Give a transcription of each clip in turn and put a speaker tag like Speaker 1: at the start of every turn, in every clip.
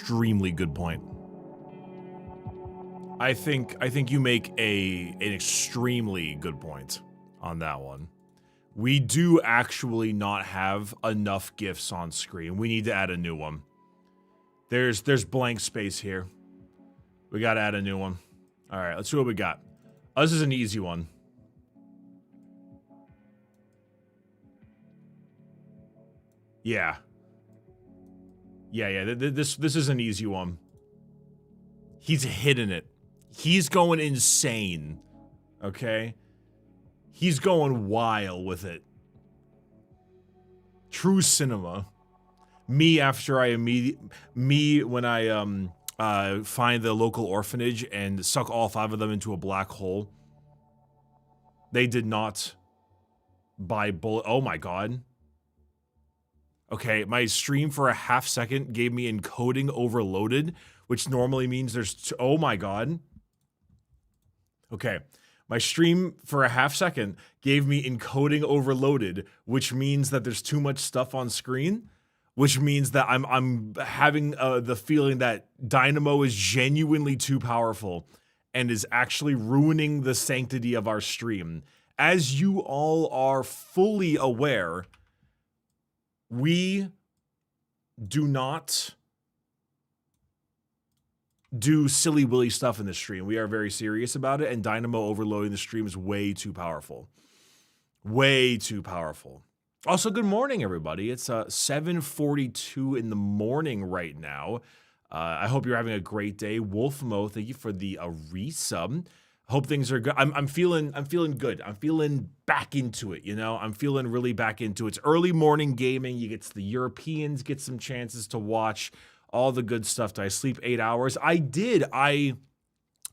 Speaker 1: extremely good point. I think you make an extremely good point on that one. We do actually not have enough GIFs on screen. We need to add a new one. There's blank space here. We gotta add a new one. All right, let's see what we got. Oh, this is an easy one. Yeah. Yeah. This is an easy one. He's hitting it. He's going insane. Okay? He's going wild with it. True cinema. Me after I when I find the local orphanage and suck all 5 of them into a black hole. They did not buy bullet. Oh my god. Okay, my stream for a half second gave me encoding overloaded, which normally means there's oh my god. Okay, my stream for a half second gave me encoding overloaded, which means that there's too much stuff on screen, which means that I'm having the feeling that Dynamo is genuinely too powerful and is actually ruining the sanctity of our stream. As you all are fully aware, we do not do silly willy stuff in the stream. We are very serious about it, and Dynamo overloading the stream is way too powerful. Way too powerful. Also, good morning, everybody. It's 7:42 in the morning right now. I hope you're having a great day. Wolfmo, thank you for the resub. Hope things are good. I'm feeling good. I'm feeling back into it, you know? I'm feeling really back into it. It's early morning gaming. You get the Europeans get some chances to watch all the good stuff. Did I sleep 8 hours? I did. I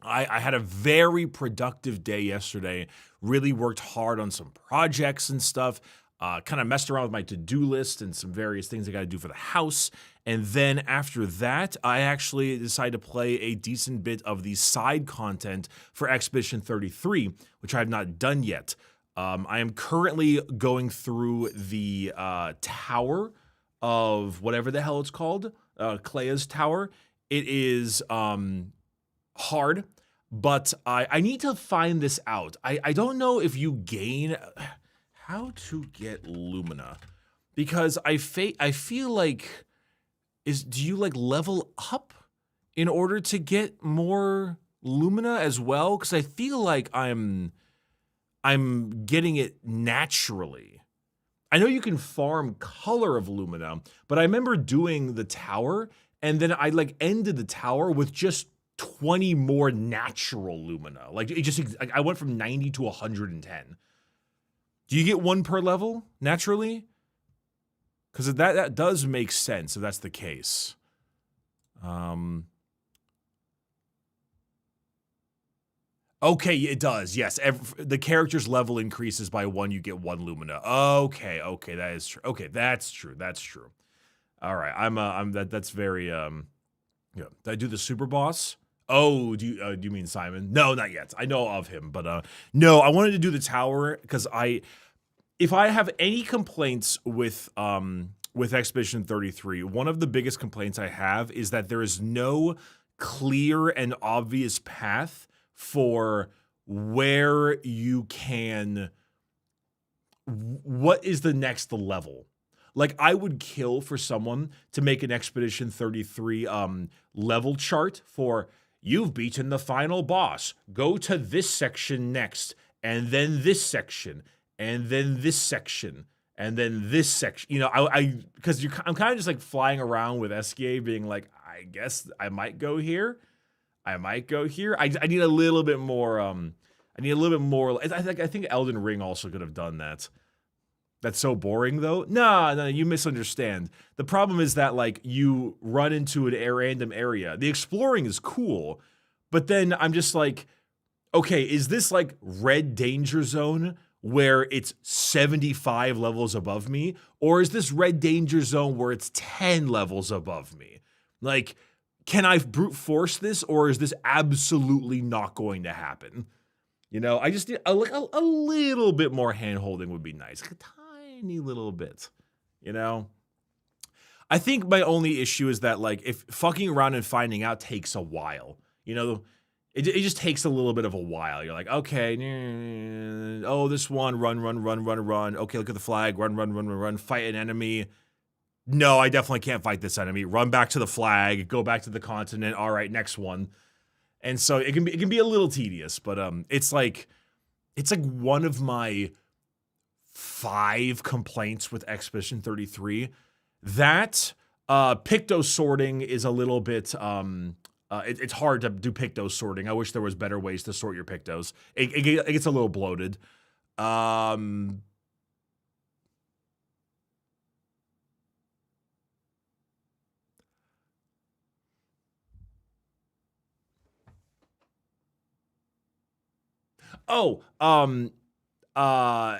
Speaker 1: had a very productive day yesterday. Really worked hard on some projects and stuff. Kind of messed around with my to-do list and some various things I got to do for the house. And then after that, I actually decided to play a decent bit of the side content for Expedition 33, which I have not done yet. I am currently going through the tower of whatever the hell it's called, Klea's Tower. It is hard, but I need to find this out. I don't know if you gain... How to get Lumina, because I feel like do you like level up in order to get more Lumina as well? Because I feel like I'm getting it naturally. I know you can farm color of Lumina, but I remember doing the tower and then I like ended the tower with just 20 more natural Lumina. Like it just I went from 90 to 110. Do you get 1 per level, naturally? Because that does make sense if that's the case. Okay, it does, yes. The character's level increases by 1, you get 1 Lumina. Okay, that is true. Okay, that's true. All right, that's very, yeah. Did I do the super boss? Oh, do you mean Simon? No, not yet. I know of him, but no, I wanted to do the tower because if I have any complaints with Expedition 33, one of the biggest complaints I have is that there is no clear and obvious path for where you can. What is the next level? Like, I would kill for someone to make an Expedition 33 level chart for, you've beaten the final boss. Go to this section next, and then this section, and then this section, and then this section. You know, because I'm kind of just like flying around with SKA being like, I guess I might go here. I need a little bit more. I think Elden Ring also could have done that. That's so boring, though. No, you misunderstand. The problem is that, like, you run into a random area. The exploring is cool, but then I'm just like, okay, is this like Red Danger Zone where it's 75 levels above me? Or is this Red Danger Zone where it's 10 levels above me? Like, can I brute force this, or is this absolutely not going to happen? You know, I just need a little bit more hand-holding would be nice. Like a tiny little bit, you know? I think my only issue is that, like, if fucking around and finding out takes a while, you know, it just takes a little bit of a while. You're like, okay, oh, this one, run. Okay, look at the flag, run, fight an enemy. No, I definitely can't fight this enemy. Run back to the flag, go back to the continent. All right, next one. And so it can be a little tedious, but it's like one of my 5 complaints with Expedition 33. That Picto sorting is a little bit it's hard to do Picto sorting. I wish there was better ways to sort your Pictos. It gets a little bloated.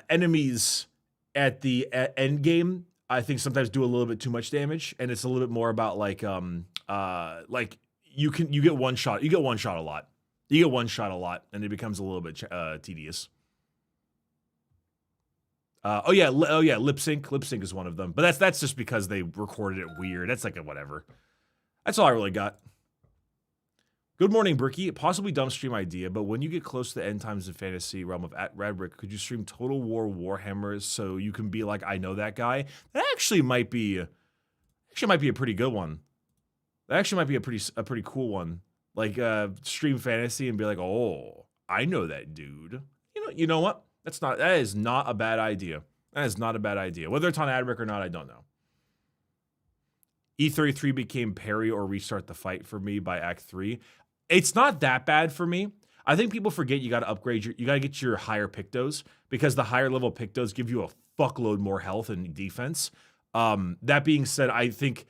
Speaker 1: Enemies at the end game, I think sometimes do a little bit too much damage, and it's a little bit more about like you get one shot. You get one shot a lot. You get one shot a lot, and it becomes a little bit tedious. Lip sync. Lip sync is one of them, but that's just because they recorded it weird. That's like a whatever. That's all I really got. Good morning, Bricky. Possibly dumb stream idea, but when you get close to the end times of fantasy realm of Radbrick, could you stream Total War Warhammer so you can be like, I know that guy? That actually might be a pretty good one. That actually might be a pretty cool one. Like stream fantasy and be like, oh, I know that dude. You know what? That is not a bad idea. That is not a bad idea. Whether it's on Adbrick or not, I don't know. E33 became parry or restart the fight for me by Act 3. It's not that bad for me. I think people forget you got to upgrade you got to get your higher Pictos, because the higher level Pictos give you a fuckload more health and defense. That being said, I think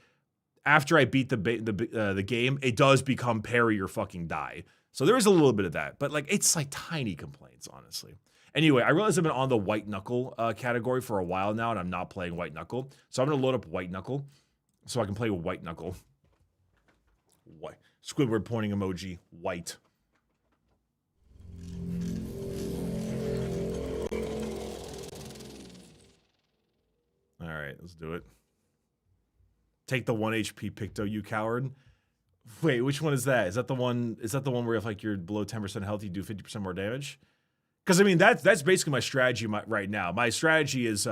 Speaker 1: after I beat the game, it does become parry or fucking die. So there is a little bit of that, but like it's like tiny complaints, honestly. Anyway, I realize I've been on the White Knuckle category for a while now, and I'm not playing White Knuckle. So I'm going to load up White Knuckle so I can play White Knuckle. White. Squidward pointing emoji. White. All right, let's do it. Take the 1 HP Picto, you coward. Wait, which one is that? Is that the one where if like you're below 10% health, you do 50% more damage? Because I mean that's basically my strategy right now. My strategy is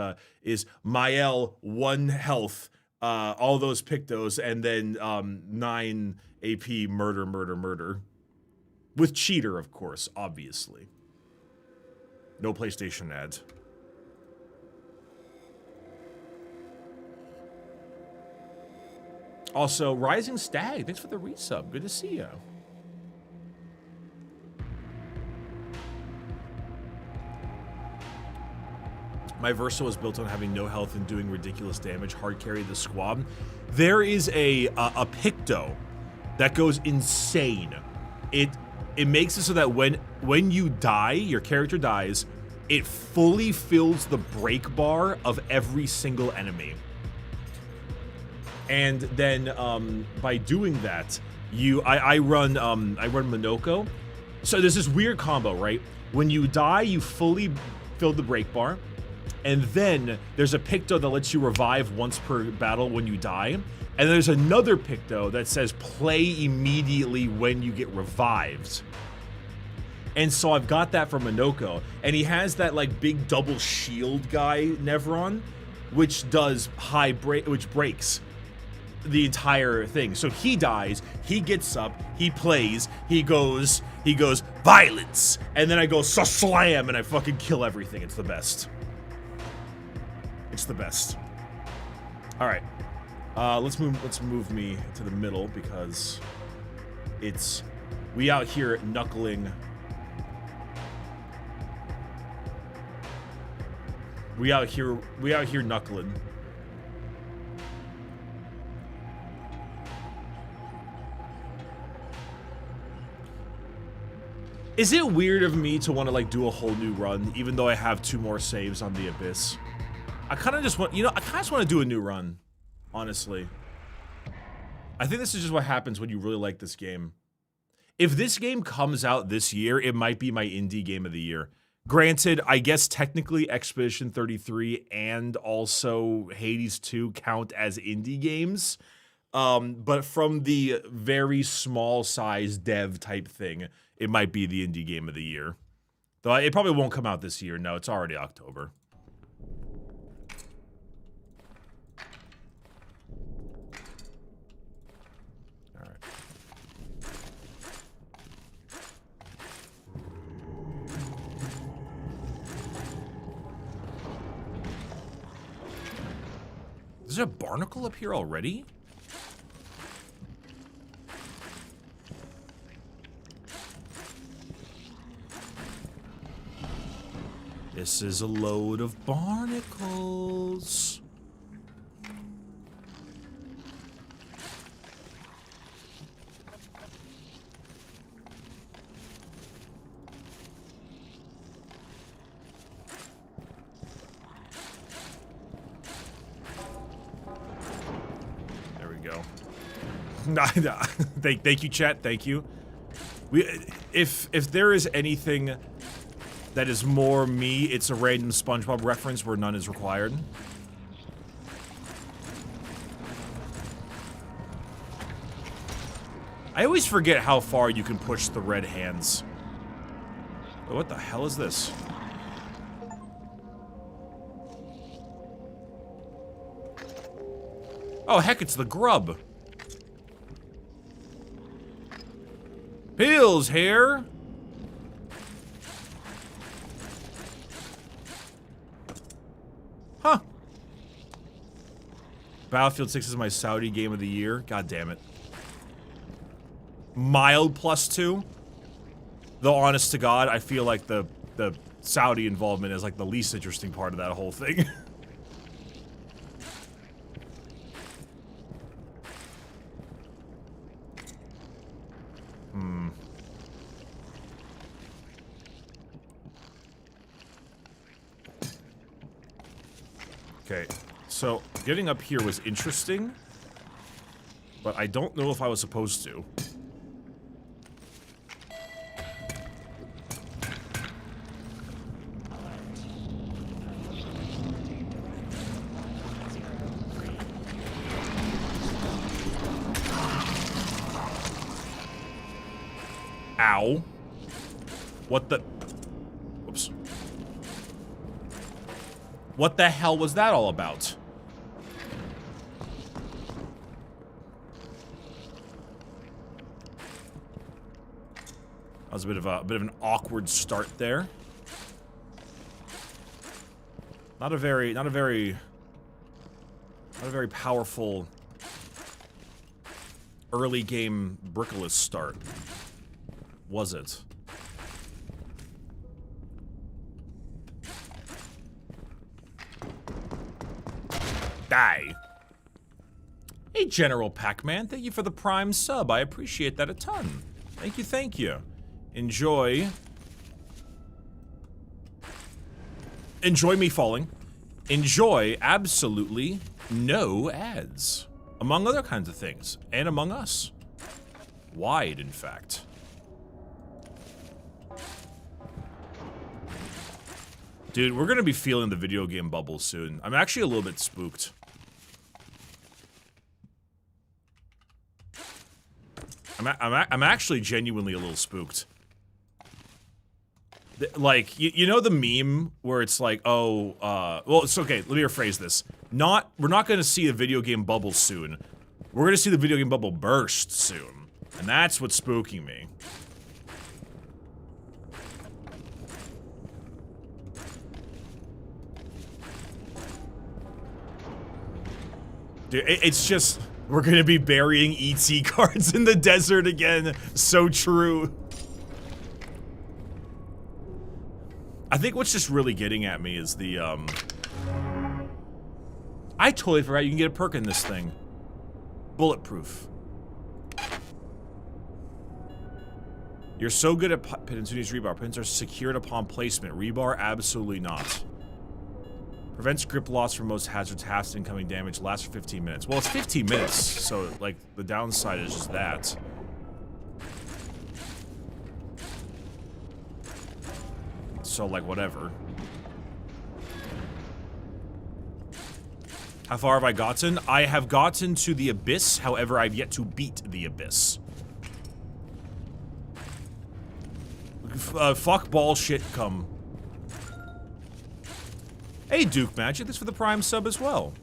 Speaker 1: Mael 1 health, all those Pictos, and then 9 AP murder. With cheater, of course, obviously. No PlayStation ads. Also, Rising Stag, thanks for the resub. Good to see you. My Versa was built on having no health and doing ridiculous damage, hard carry the squad. There is a Picto that goes insane. It makes it so that when you die, your character dies, it fully fills the break bar of every single enemy. And then by doing that, I run Minoko. So there's this weird combo, right? When you die, you fully fill the break bar. And then there's a Picto that lets you revive once per battle when you die. And there's another Picto that says play immediately when you get revived. And so I've got that for Minoko. And he has that like big double shield guy, Nevron, which does which breaks the entire thing. So he dies, he gets up, he plays, he goes violence, and then I go slam and I fucking kill everything. It's the best. It's the best. All right, let's move me to the middle because we out here knuckling. We out here knuckling. Is it weird of me to want to like do a whole new run, even though I have 2 more saves on the Abyss? I kind of just want, to do a new run, honestly. I think this is just what happens when you really like this game. If this game comes out this year, it might be my indie game of the year. Granted, I guess technically Expedition 33 and also Hades 2 count as indie games. But from the very small size dev type thing, it might be the indie game of the year. Though it probably won't come out this year. No, it's already October. All right. Is there a barnacle up here already? This is a load of barnacles. There we go. Thank you, chat. Thank you. If there is anything that is more me, it's a random SpongeBob reference where none is required. I always forget how far you can push the red hands. What the hell is this? Oh, heck, it's the grub. Bill's here. Huh. Battlefield 6 is my Saudi game of the year. God damn it. Mild +2. Though, honest to God, I feel like the Saudi involvement is like the least interesting part of that whole thing. Okay, so getting up here was interesting, but I don't know if I was supposed to. Ow. What the... Whoops. What the hell was that all about? That was a bit of an awkward start there. Not a very powerful early game Brickless start, was it? Die. Hey, General Pac-Man, thank you for the Prime sub. I appreciate that a ton. Thank you, thank you. Enjoy me falling. Enjoy absolutely no ads. Among other kinds of things. And among us. Wide, in fact. Dude, we're gonna be feeling the video game bubble soon. I'm actually a little bit spooked. I'm actually genuinely a little spooked. Like, you know the meme where it's like, oh, well, it's okay, let me rephrase this. We're not gonna see a video game bubble soon. We're gonna see the video game bubble burst soon. And that's what's spooking me. Dude, it's just, we're gonna be burying ET cards in the desert again. So true. I think what's just really getting at me is the, I totally forgot you can get a perk in this thing. Bulletproof. You're so good at pins. Rebar. Pins are secured upon placement. Rebar, absolutely not. Prevents grip loss from most hazards. Half incoming damage. Lasts for 15 minutes. Well, it's 15 minutes, so, like, the downside is just that. So, like, whatever. How far have I gotten? I have gotten to the Abyss, however, I've yet to beat the Abyss. Fuck bullshit, come. Hey, Duke Magic, thanks for the Prime sub as well.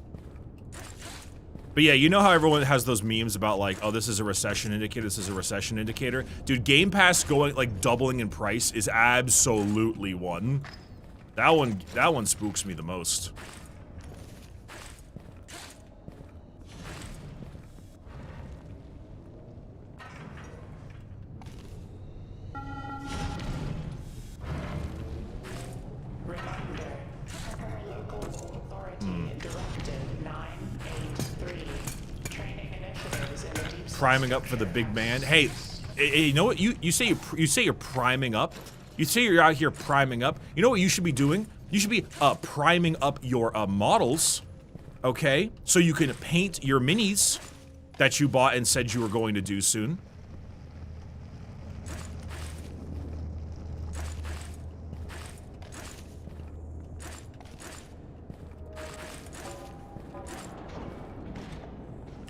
Speaker 1: But yeah, you know how everyone has those memes about like, oh, this is a recession indicator, this is a recession indicator? Dude, Game Pass going, like, doubling in price is absolutely one. That one spooks me the most. Priming up for the big man. Hey, you know what? You say you're priming up. You say you're out here priming up. You know what you should be doing? You should be priming up your models, okay? So you can paint your minis that you bought and said you were going to do soon.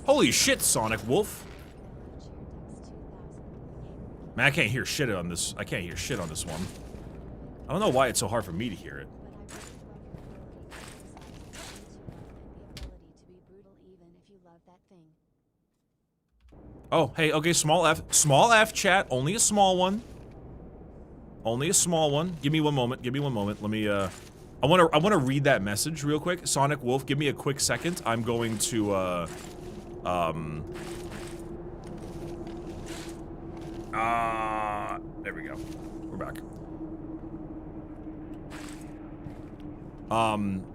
Speaker 1: Holy shit, Sonic Wolf. Man, I can't hear shit on this. I can't hear shit on this one. I don't know why it's so hard for me to hear it. Oh, hey, okay, small F. Small F, chat. Only a small one. Only a small one. Give me one moment. Give me one moment. Let me, I wanna read that message real quick. Sonic Wolf, give me a quick second. I'm going to, there we go. We're back.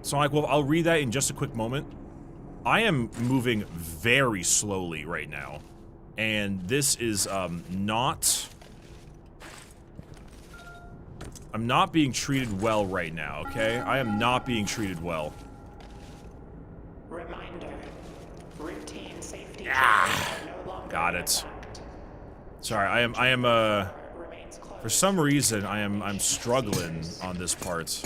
Speaker 1: Sonic Wolf, I'll read that in just a quick moment. I am moving very slowly right now, and this is, not... I'm not being treated well right now, okay? I am not being treated well.
Speaker 2: Reminder. Routine safety.
Speaker 1: Got it. Sorry, I am for some reason I'm struggling on this part.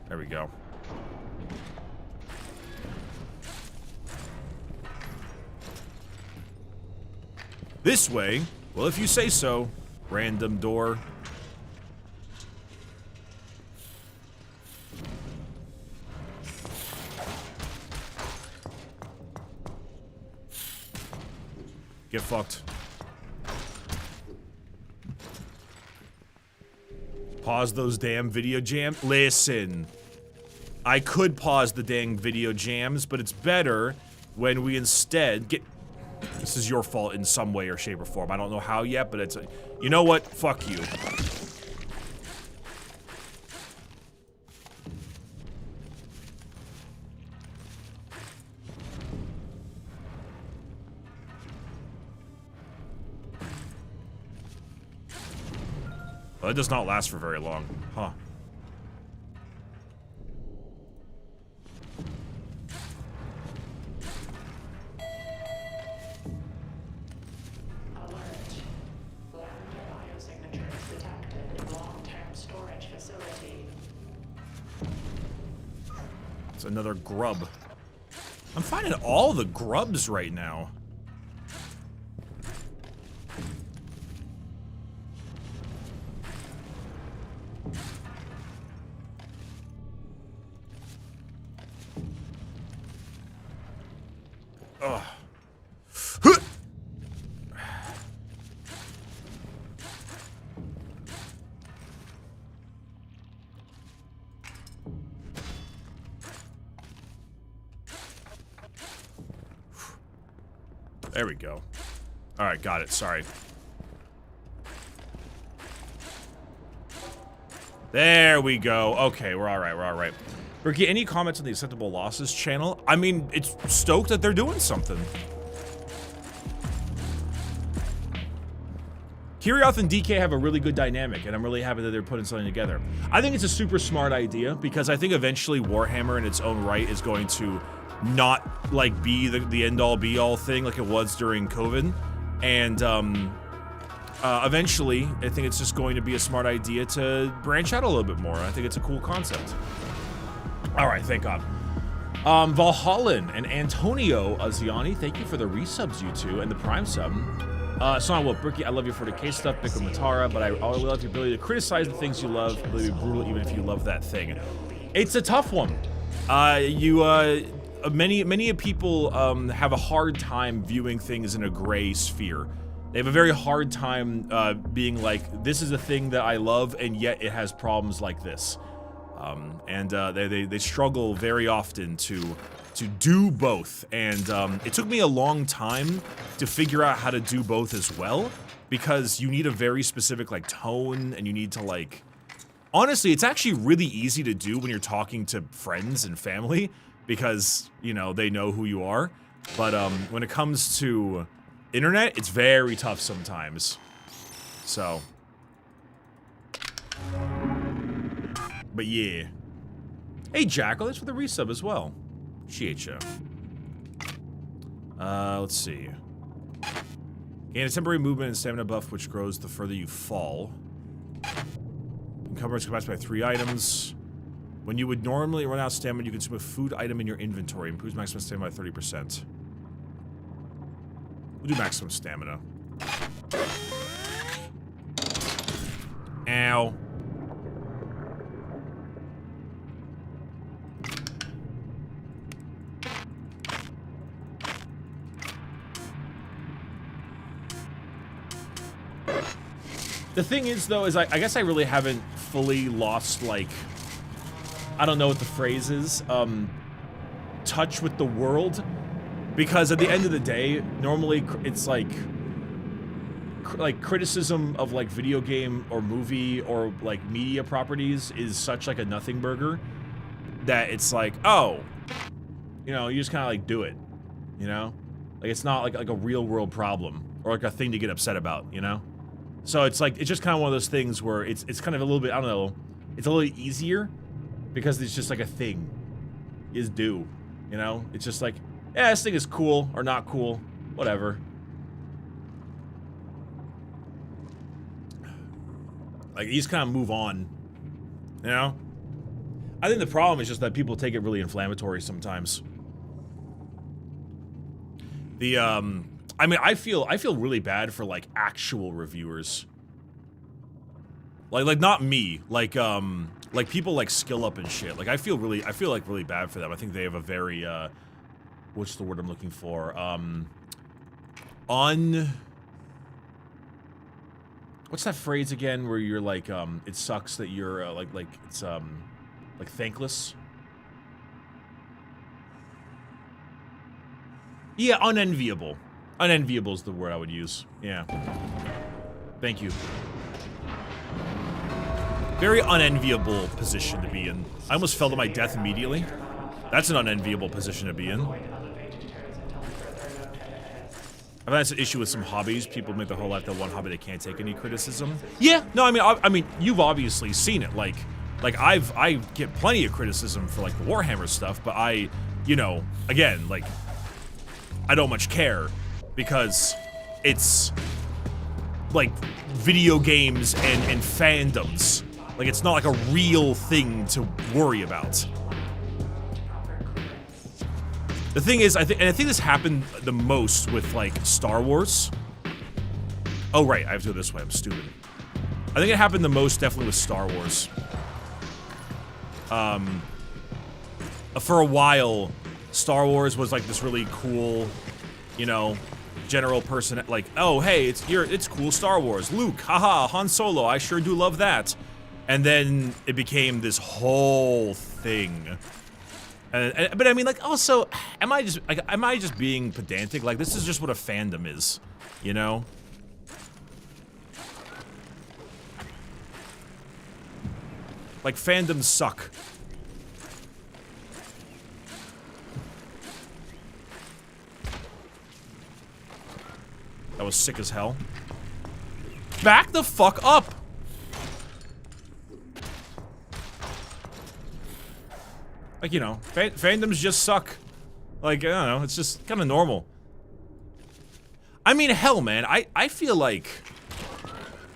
Speaker 1: There we go. This way? Well, if you say so. Random door. Get fucked. Pause those damn video jams. Listen. I could pause the dang video jams, but it's better when we instead get... This is your fault in some way or shape or form. I don't know how yet, but it's... You know what? Fuck you. Well, it does not last for very long. Huh. It's another grub. I'm finding all the grubs right now. Ugh. There we go. Alright, got it. Sorry. There we go. Okay, we're alright, we're alright. Bricky, any comments on the Acceptable Losses channel? I mean, it's stoked that they're doing something. Kirioth and DK have a really good dynamic, and I'm really happy that they're putting something together. I think it's a super smart idea, because I think eventually Warhammer in its own right is going to not, like, be the end-all, be-all thing like it was during COVID. And eventually, I think it's just going to be a smart idea to branch out a little bit more. I think it's a cool concept. All right, thank God. Valhallan and Antonio Aziani, thank you for the resubs, you two, and the Prime sub. Son, well, Bricky, I love your 40k stuff, Bikram Matara, but I always love your ability to criticize the things you love, ability to be brutal even if you love that thing. It's a tough one. Many people have a hard time viewing things in a gray sphere. They have a very hard time being like, this is a thing that I love, and yet it has problems like this. They struggle very often to do both, and it took me a long time to figure out how to do both as well, because you need a very specific like tone, and you need to like, honestly, it's actually really easy to do when you're talking to friends and family, because, you know, they know who you are, but when it comes to internet, it's very tough sometimes, so. But yeah. Hey, Jackal, thanks for the resub as well. Appreciate you. Let's see. Gain a temporary movement and stamina buff, which grows the further you fall. Encumbrance capacity by 3 items. When you would normally run out of stamina, you consume a food item in your inventory. Improves maximum stamina by 30%. We'll do maximum stamina. Ow. The thing is, though, is I guess I really haven't fully lost, like, I don't know what the phrase is, touch with the world, because at the end of the day, normally it's like criticism of like video game or movie or like media properties is such like a nothing burger that it's like, oh, you know, you just kind of like do it, you know, like it's not like a real world problem or like a thing to get upset about, you know. So it's like, it's just kind of one of those things where it's kind of a little bit, I don't know, it's a little easier because it's just like a thing is due, you know? It's just like, yeah, this thing is cool or not cool, whatever. Like, you just kind of move on, you know? I think the problem is just that people take it really inflammatory sometimes. The, I mean, I feel really bad for like actual reviewers. Like not me. Like people like Skill Up and shit. Like I feel like really bad for them. I think they have a very what's the word I'm looking for? What's that phrase again where you're like it sucks that you're like it's like thankless? Yeah, unenviable. Unenviable is the word I would use. Yeah. Thank you. Very unenviable position to be in. I almost fell to my death immediately. That's an unenviable position to be in. I've had an issue with some hobbies. People make their whole life that one hobby they can't take any criticism. Yeah, no, I mean, you've obviously seen it. Like I get plenty of criticism for like the Warhammer stuff, but I, you know, again, like I don't much care. Because it's like video games and fandoms. Like it's not like a real thing to worry about. The thing is, I think this happened the most with like Star Wars. Oh right, I have to go this way, I'm stupid. I think it happened the most definitely with Star Wars. For a while, Star Wars was like this really cool, you know, general person, like, oh hey, it's cool Star Wars. Luke, haha, Han Solo, I sure do love that. And then it became this whole thing. But I mean, like, also, am I just being pedantic? Like, this is just what a fandom is, you know? Like, fandoms suck. That was sick as hell. Back the fuck up! Like, you know, fandoms just suck. Like, I don't know, it's just kind of normal. I mean, hell, man, I feel like...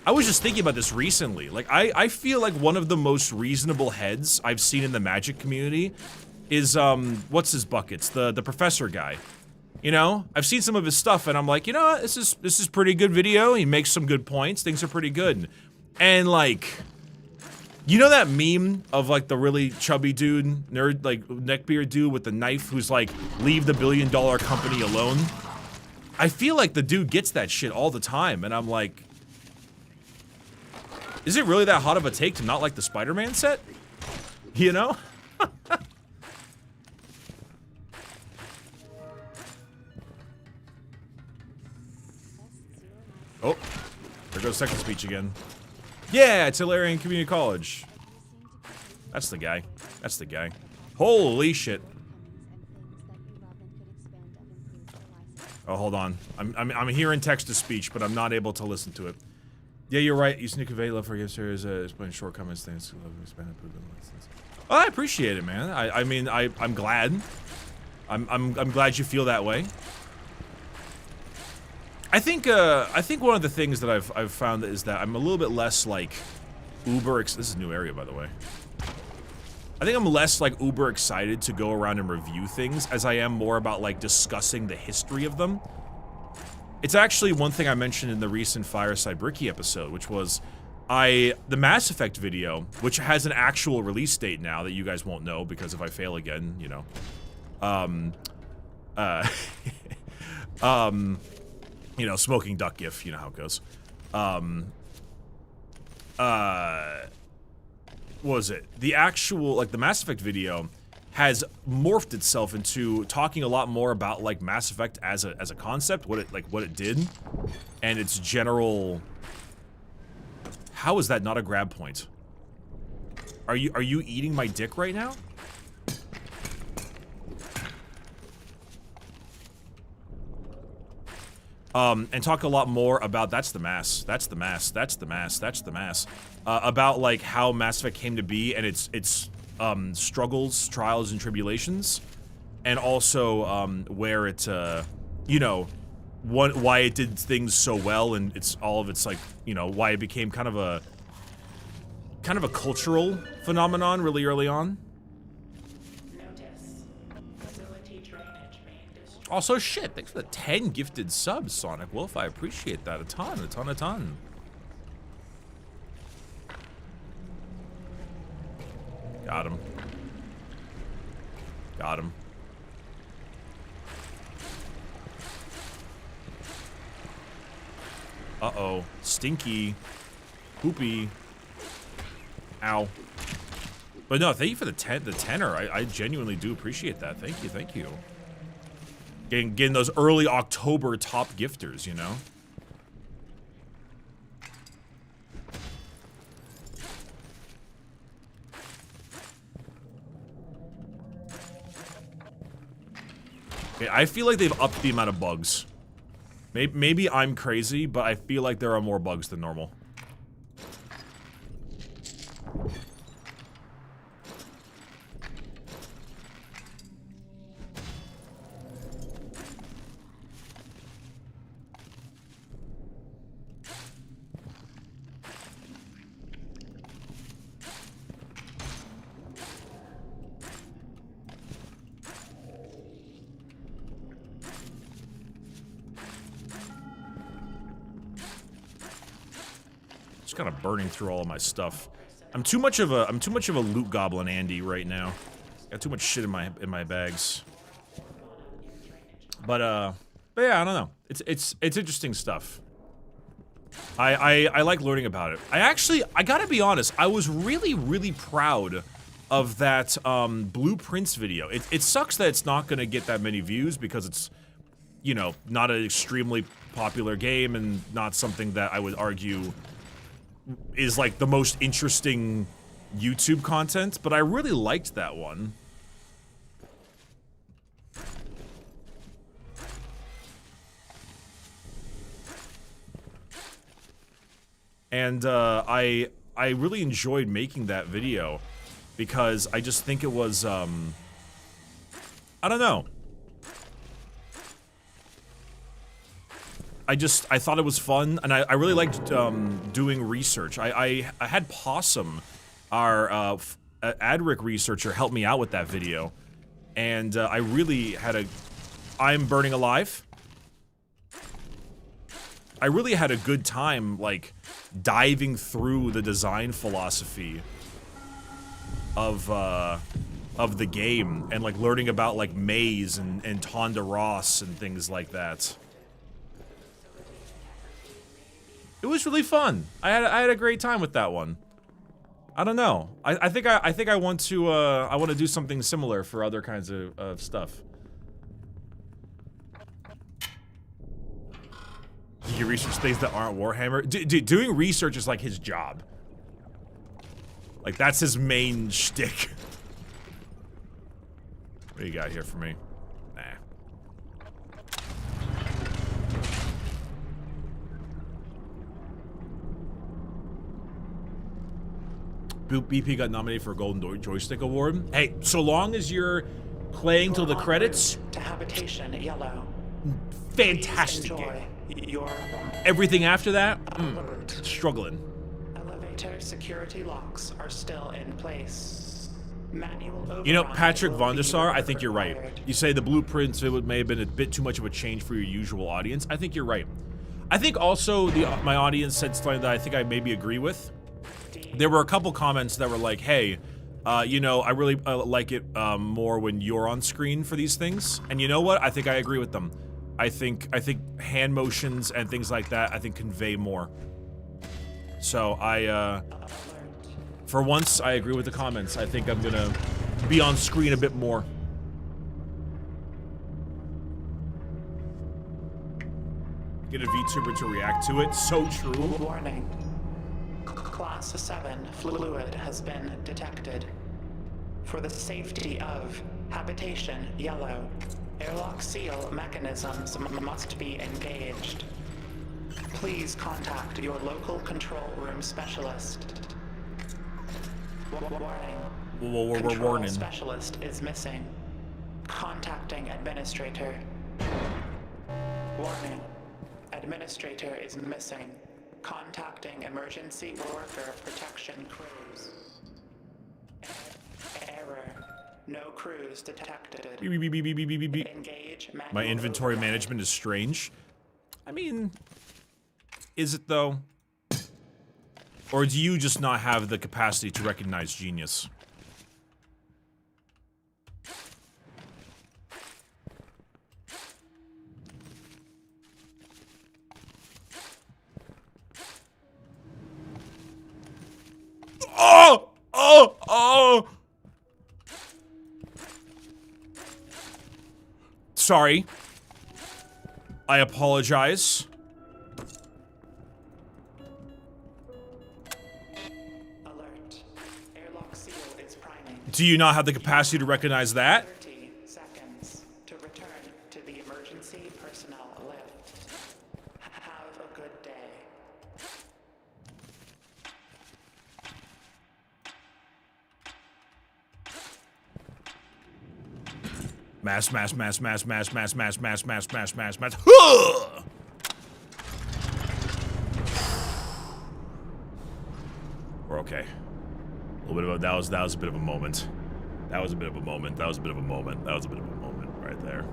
Speaker 1: I was just thinking about this recently. Like, I feel like one of the most reasonable heads I've seen in the Magic community is, what's his buckets? The professor guy. You know? I've seen some of his stuff, and I'm like, you know what? This is pretty good video. He makes some good points. Things are pretty good. And, like... You know that meme of, like, the really chubby dude, nerd, like, neckbeard dude with the knife who's like, leave the billion-dollar company alone? I feel like the dude gets that shit all the time, and I'm like... Is it really that hot of a take to not like the Spider-Man set? You know? Oh, there goes second speech again. Yeah, Tillarian Community College. That's the guy. That's the guy. Holy shit. Oh, hold on. I'm hearing text-to-speech, but I'm not able to listen to it. Yeah, you're right. You need to convey love for your series, explain shortcomings, things, love, expand, oh, I appreciate it, man. I mean, I'm glad. I'm glad you feel that way. I think one of the things that I've found is that I'm a little bit less like this is a new area, by the way. I think I'm less like uber excited to go around and review things as I am more about like discussing the history of them. It's actually one thing I mentioned in the recent Fireside Bricky episode, which was the Mass Effect video, which has an actual release date now that you guys won't know because if I fail again, you know. You know, smoking duck gif, you know how it goes. What was it? The actual, like, the Mass Effect video has morphed itself into talking a lot more about, like, Mass Effect as a concept, what it did, and its general... How is that not a grab point? Are you eating my dick right now? And talk a lot more about that's the mass, about like how Mass Effect came to be and its struggles, trials, and tribulations, and also where it you know, why it did things so well, and it's all of its like, you know, why it became kind of a cultural phenomenon really early on. Also, shit, thanks for the 10 gifted subs, Sonic Wolf. I appreciate that a ton. Got him. Got him. Uh-oh. Stinky. Poopy. Ow. But no, thank you for the tenor. I genuinely do appreciate that. Thank you. Getting those early October top gifters, you know? Okay, I feel like they've upped the amount of bugs. Maybe I'm crazy, but I feel like there are more bugs than normal. Kind of burning through all of my stuff. I'm too much of a loot goblin Andy right now. Got too much shit in my bags. But yeah, I don't know. It's interesting stuff. I like learning about it. I gotta be honest, I was really proud of that Blueprints video. It sucks that it's not gonna get that many views because it's, you know, not an extremely popular game and not something that I would argue is like the most interesting YouTube content, but I really liked that one. And I really enjoyed making that video because I just think it was I don't know. I thought it was fun, and I really liked doing research. I had Possum, our Adric researcher, help me out with that video, and I really had I'm burning alive. I really had a good time, like, diving through the design philosophy of the game, and like learning about like Maze and Tonda Ross and things like that. It was really fun. I had a great time with that one. I don't know. I think I want to do something similar for other kinds of stuff. You research things that aren't Warhammer. Doing research is like his job. Like that's his main shtick. What do you got here for me? Nah. BP got nominated for a Golden Joystick Award. Hey, so long as you're playing till the credits.
Speaker 2: To Habitation Yellow.
Speaker 1: Fantastic game. Everything after that, struggling.
Speaker 2: Elevator security locks are still in place. Manual
Speaker 1: You know,
Speaker 2: override
Speaker 1: Patrick
Speaker 2: will
Speaker 1: Von der
Speaker 2: be
Speaker 1: Sar, I think you're right.
Speaker 2: required.
Speaker 1: You say the blueprints, it may have been a bit too much of a change for your usual audience. I think you're right. I think also my audience said something that I think I maybe agree with. There were a couple comments that were like, hey, you know, I really like it more when you're on screen for these things. And you know what? I think I agree with them. I think hand motions and things like that, I think convey more. So for once, I agree with the comments. I think I'm gonna be on screen a bit more. Get a VTuber to react to it. So true.
Speaker 2: Warning. Class 7 fluid has been detected. For the safety of Habitation Yellow, airlock seal mechanisms must be engaged. Please contact your local control room specialist. Warning.
Speaker 1: We're
Speaker 2: Control
Speaker 1: warning.
Speaker 2: specialist is missing. Contacting administrator. Warning. Administrator is missing. Contacting emergency worker protection crews. Error. No crews detected.
Speaker 1: Beep, beep, beep, beep, beep, beep, beep.
Speaker 2: Engage manual
Speaker 1: My inventory
Speaker 2: override.
Speaker 1: management is strange. I mean, is it though? Or do you just not have the capacity to recognize genius? Oh! Oh! Oh! Sorry. I apologize.
Speaker 2: Alert. Airlock seal is priming.
Speaker 1: Do you not have the capacity to recognize that?
Speaker 2: 30 seconds to return to the emergency personnel lift. Have a good day.
Speaker 1: Mass. Huh! We're okay. A little bit of that was a bit of a moment. That was a bit of a moment right there.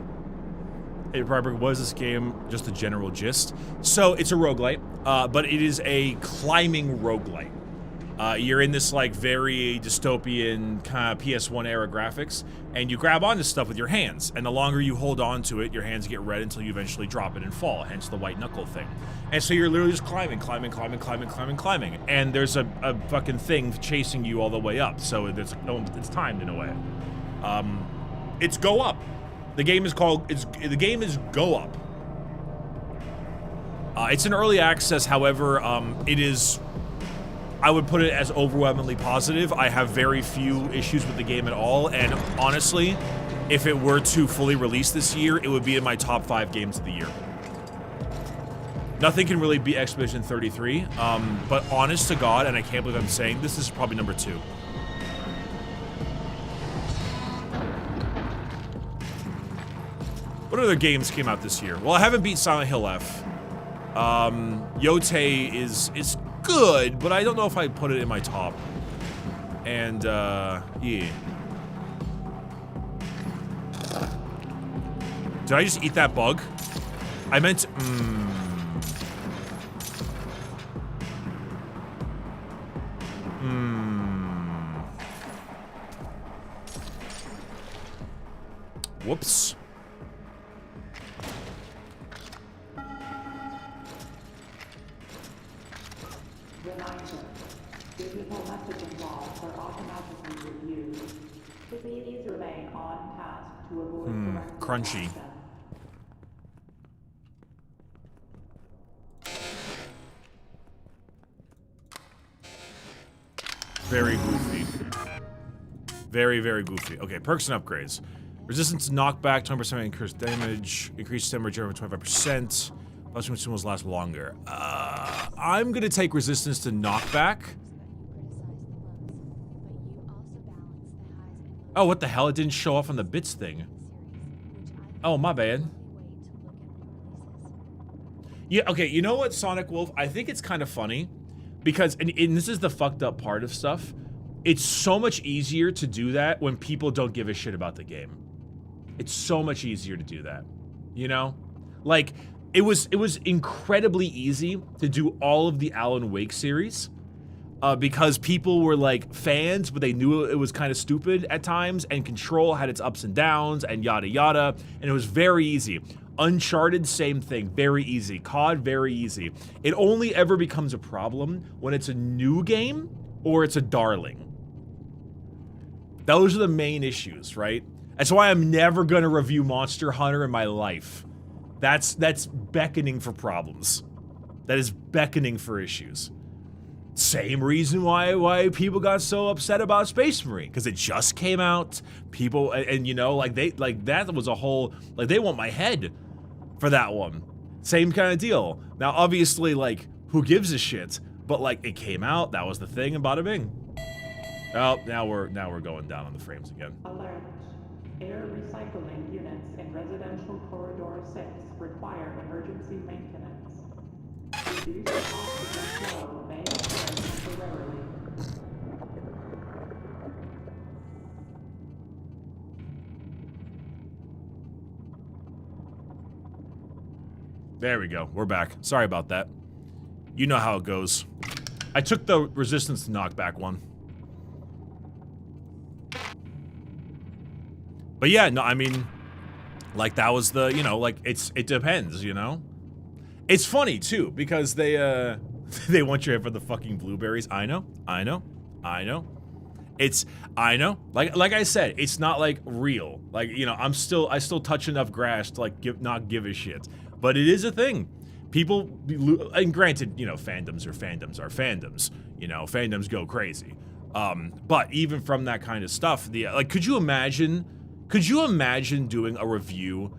Speaker 1: Hey, Bricky, what is this game? Just a general gist. So it's a roguelite, but it is a climbing roguelite. You're in this like very dystopian kind of PS1 era graphics, and you grab onto stuff with your hands, and the longer you hold on to it, your hands get red until you eventually drop it and fall, hence the white knuckle thing. And so you're literally just climbing, and there's a fucking thing chasing you all the way up, so it's timed in a way. It's Go Up. The game is called, the game is Go Up. It's an early access, however, it is, I would put it as overwhelmingly positive. I have very few issues with the game at all, and honestly, if it were to fully release this year, it would be in my top 5 games of the year. Nothing can really beat Expedition 33, but honest to God, and I can't believe I'm saying this is probably number 2. What other games came out this year? Well, I haven't beat Silent Hill F. Yote is good, but I don't know if I'd put it in my top. And, yeah. Did I just eat that bug? I meant to, Whoops.
Speaker 2: Reminder, digital messaging logs are automatically reviewed. Please remain on task to avoid corrective
Speaker 1: Crunchy.
Speaker 2: action.
Speaker 1: Very goofy. Very, very goofy. Okay, perks and upgrades. Resistance to knockback, 20% increased damage, increased temperature over 25%, plus consumables last longer. I'm gonna take resistance to knockback. Oh, what the hell? It didn't show off on the bits thing. Oh, my bad. Yeah, okay, you know what, Sonic Wolf? I think it's kind of funny because, and this is the fucked up part of stuff, it's so much easier to do that when people don't give a shit about the game. It's so much easier to do that, you know? Like, it was incredibly easy to do all of the Alan Wake series because people were like fans, but they knew it was kind of stupid at times, and Control had its ups and downs and yada yada, and it was very easy. Uncharted, same thing, very easy. COD, very easy. It only ever becomes a problem when it's a new game or it's a darling. Those are the main issues, right? That's why I'm never gonna review Monster Hunter in my life. That's beckoning for problems. That is beckoning for issues. Same reason why people got so upset about Space Marine, because it just came out. People and you know, like that was a whole, like, they want my head for that one. Same kind of deal. Now obviously, like, who gives a shit? But like, it came out, that was the thing, and bada bing. Oh, now we're going down on the frames again.
Speaker 2: Alert. Air recycling units in residential corridor 6 require emergency maintenance. Reduced oxygen flow may occur temporarily.
Speaker 1: There we go. We're back. Sorry about that. You know how it goes. I took the resistance to knockback one. But yeah, no, I mean, like, that was the, you know, like, it depends, you know? It's funny, too, because they want your head for the fucking blueberries. I know. I know. Like I said, it's not, like, real. Like, you know, I still touch enough grass to, like, not give a shit. But it is a thing. People, and granted, you know, fandoms are fandoms. You know, fandoms go crazy. But even from that kind of stuff, like, could you imagine doing a review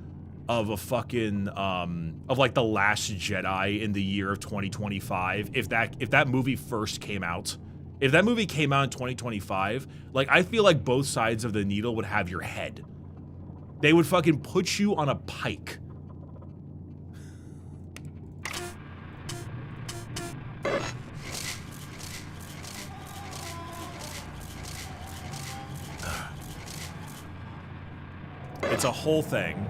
Speaker 1: of a fucking, of like The Last Jedi in the year of 2025, if that movie first came out? If that movie came out in 2025, like, I feel like both sides of the needle would have your head. They would fucking put you on a pike. It's a whole thing.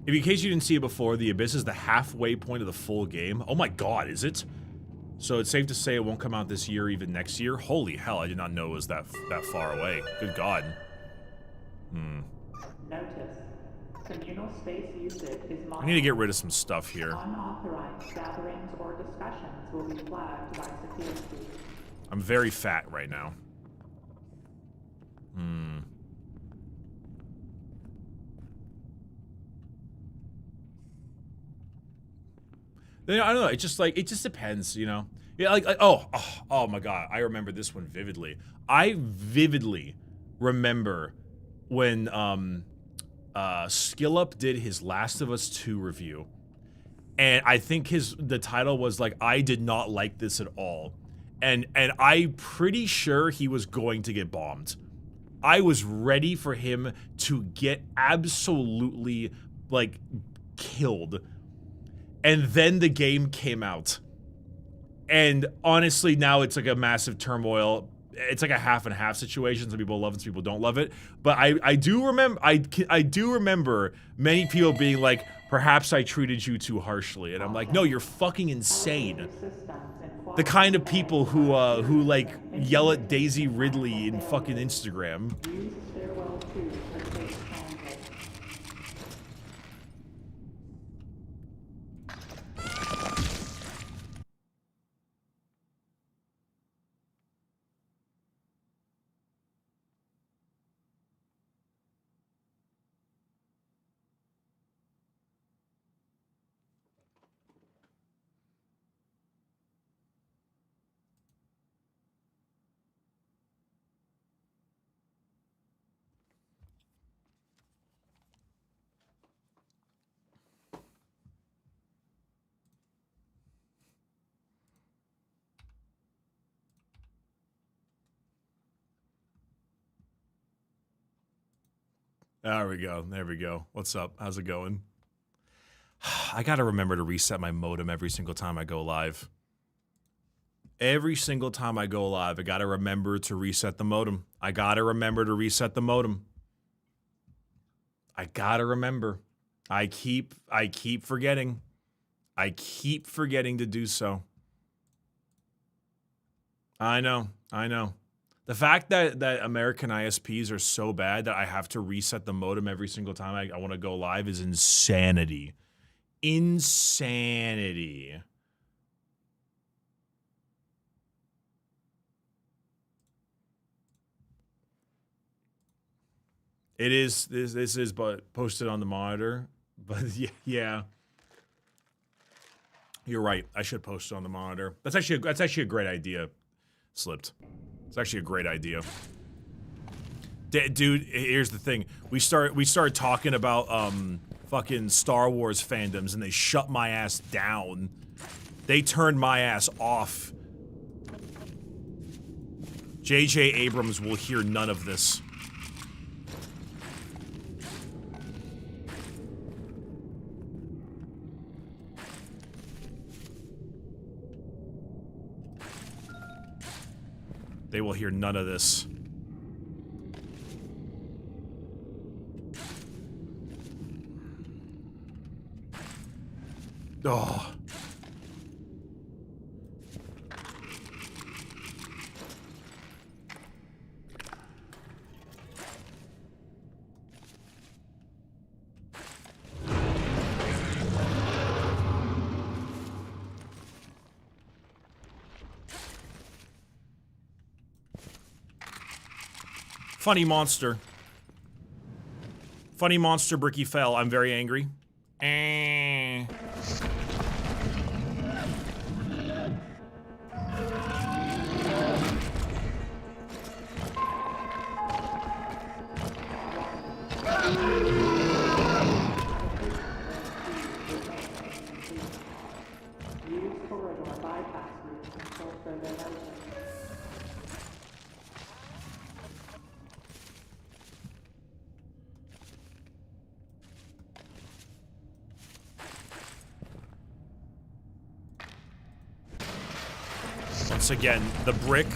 Speaker 1: In case you didn't see it before, the Abyss is the halfway point of the full game. Oh my god, is it? So it's safe to say it won't come out this year, even next year? Holy hell, I did not know it was that far away. Good god.
Speaker 2: Notice, communal space usage is
Speaker 1: I need to get rid of some stuff here.
Speaker 2: unauthorized gatherings or discussions will be flagged by security.
Speaker 1: I'm very fat right now. I don't know. It's just like, it just depends, you know. Yeah, like oh my god, I remember this one vividly. I vividly remember when SkillUp did his Last of Us 2 review, and I think the title was like, I did not like this at all, and I'm pretty sure he was going to get bombed. I was ready for him to get absolutely, like, killed. And then the game came out. And honestly, now it's like a massive turmoil. It's like a half and half situation. Some people love it, some people don't love it. But I do remember many people being like, perhaps I treated you too harshly. And I'm like, no, you're fucking insane. The kind of people who like yell at Daisy Ridley in fucking Instagram. There we go. There we go. What's up? How's it going? I gotta remember to reset my modem every single time I go live. Every single time I go live, I gotta remember to reset the modem. I gotta remember to reset the modem. I gotta remember. I keep forgetting. I keep forgetting to do so. I know. The fact that American ISPs are so bad that I have to reset the modem every single time I want to go live is insanity. Insanity. It is. This is but posted on the monitor. But yeah. You're right. I should post it on the monitor. That's actually a great idea. Slipped. It's actually a great idea. Dude, here's the thing. We started talking about fucking Star Wars fandoms and they shut my ass down. They turned my ass off. J.J. Abrams will hear none of this. They will hear none of this. Oh. Funny monster. Funny monster, Bricky fell. I'm very angry. Once again, the brick.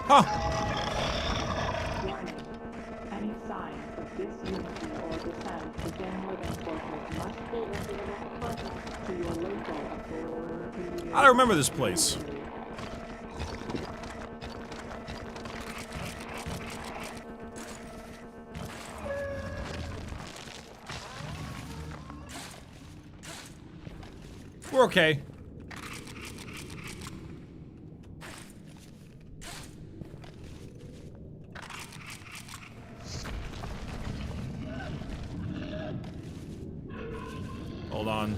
Speaker 1: Huh.
Speaker 2: Warning. Any signs of disunity or dissent within living forces must be reported to your local authority.
Speaker 1: I remember this place. We're okay. Hold on.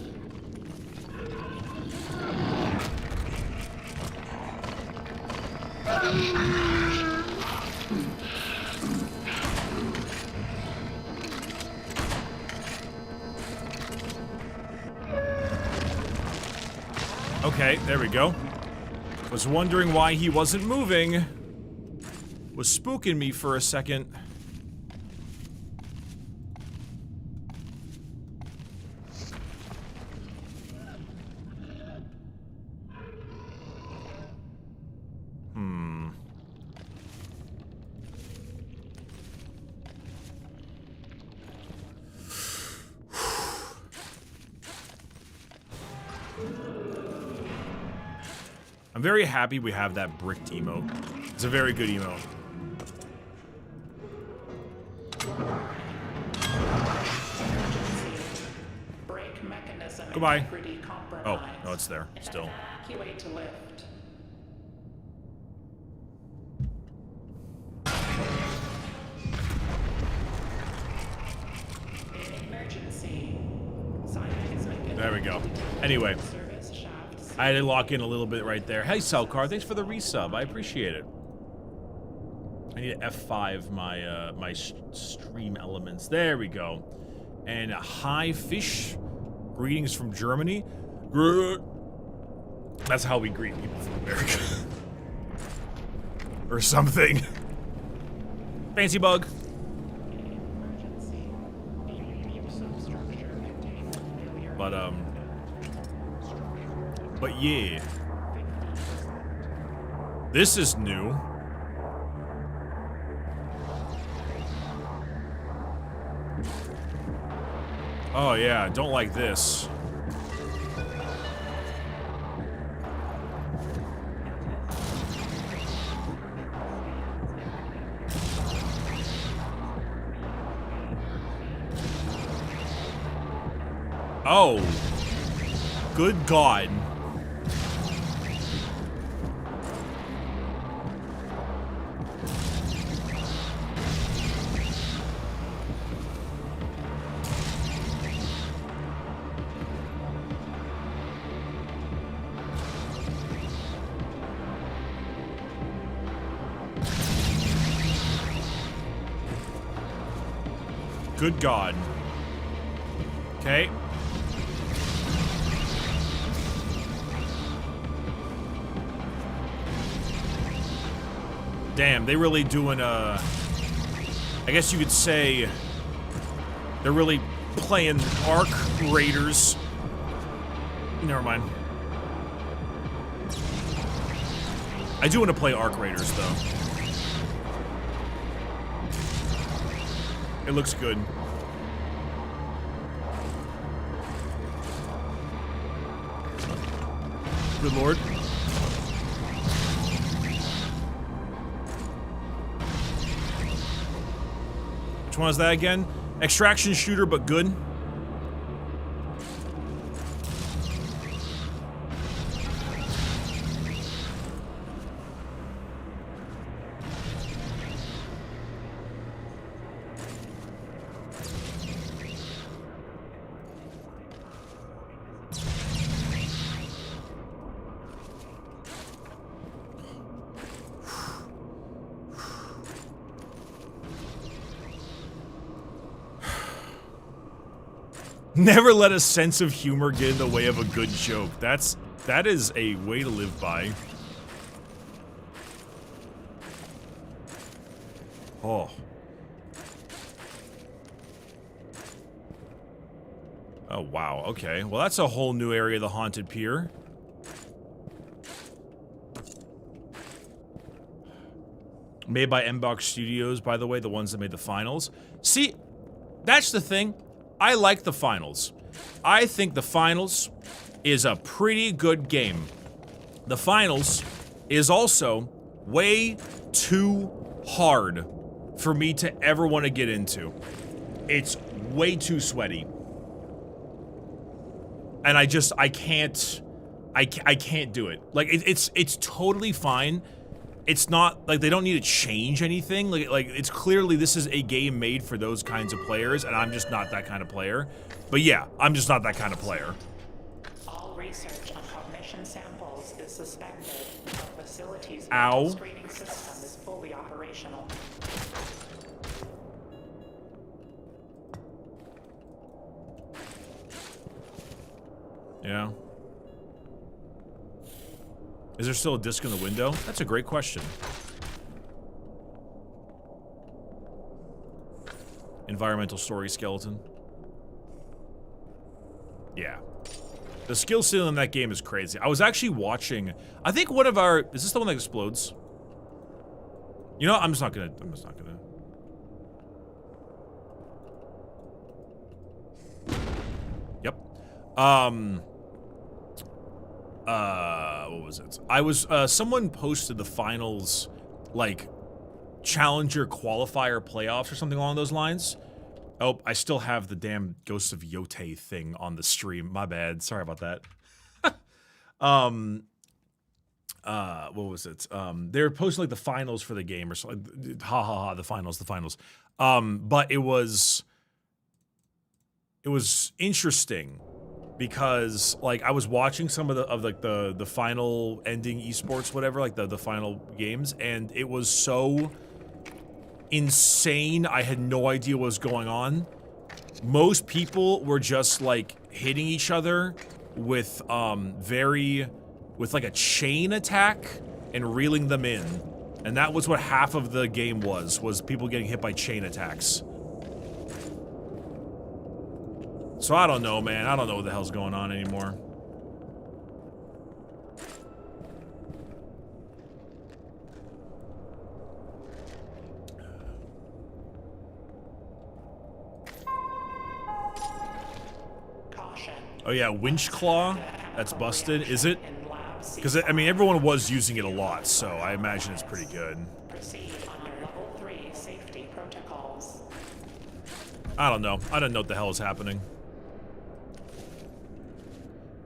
Speaker 1: Okay, there we go. Was wondering why he wasn't moving. Was spooking me for a second. I'm very happy we have that bricked emote. It's a very good emote.
Speaker 2: Brake mechanism
Speaker 1: Goodbye.
Speaker 2: integrity compromised.
Speaker 1: Oh, no, it's there, still.
Speaker 2: Evacuate to lift. Emergency. Seismic
Speaker 1: There we go. Anyway,
Speaker 2: service shaft.
Speaker 1: I had to lock in a little bit right there. Hey, Selcar, thanks for the resub. I appreciate it. I need to F5 my my stream elements. There we go. And hi, fish. Greetings from Germany. That's how we greet people from America. Or something. Fancy bug.
Speaker 2: Emergency. Substructure containment failure.
Speaker 1: But yeah. This is new. Oh yeah, don't like this. Oh. Good God. Good God. Okay. Damn, they really doing I guess you could say they're really playing Arc Raiders. Never mind. I do want to play Arc Raiders though. It looks good. Good Lord. Which one is that again? Extraction shooter, but good. Never let a sense of humor get in the way of a good joke. That is a way to live by. Oh. Oh, wow. Okay. Well, that's a whole new area of the Haunted Pier. Made by Mbox Studios, by the way, the ones that made the finals. See, that's the thing. I like the finals. I think the finals is a pretty good game. The finals is also way too hard for me to ever want to get into. It's way too sweaty. And I can't do it. Like, it's totally fine. It's not, like, they don't need to change anything. Like, it's clearly this is a game made for those kinds of players, and I'm just not that kind of player. But yeah, I'm just not that kind of player.
Speaker 2: All research on cognition samples is suspended. The facility's
Speaker 1: Ow.
Speaker 2: screening system is fully operational.
Speaker 1: Yeah. Is there still a disc in the window? That's a great question. Environmental story skeleton. Yeah. The skill ceiling in that game is crazy. I was actually watching, I think one of our, is this the one that explodes? You know, I'm just not gonna. Yep. What was it? I was, someone posted the finals, like, challenger qualifier playoffs or something along those lines. Oh, I still have the damn Ghost of Yote thing on the stream. My bad. Sorry about that. What was it? They were posting, like, the finals for the game or something. Ha ha ha, the finals. But it was interesting. Because, like, I was watching some of the final ending esports, whatever, like the final games, and it was so insane. I had no idea what was going on. Most people were just, like, hitting each other with with like a chain attack and reeling them in, and that was what half of the game was people getting hit by chain attacks. So I don't know, man. I don't know what the hell's going on anymore.
Speaker 2: Caution.
Speaker 1: Oh yeah, winch claw? That's busted, is it? Because, I mean, everyone was using it a lot, so I imagine it's pretty good.
Speaker 2: Proceed under level 3 safety protocols.
Speaker 1: I don't know. I don't know what the hell is happening.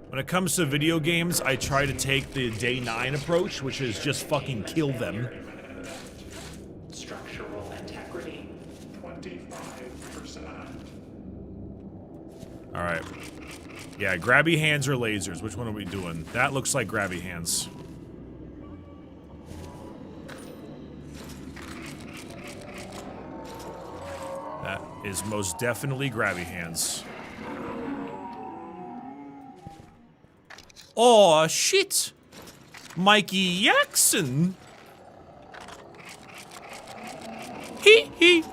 Speaker 1: When it comes to video games, I try to take the day 9 approach, which is just fucking kill them.
Speaker 2: Structural integrity.
Speaker 3: 25%.
Speaker 1: Alright. Yeah, grabby hands or lasers? Which one are we doing? That looks like grabby hands. That is most definitely grabby hands. Oh shit! Mikey Jackson! Hee hee!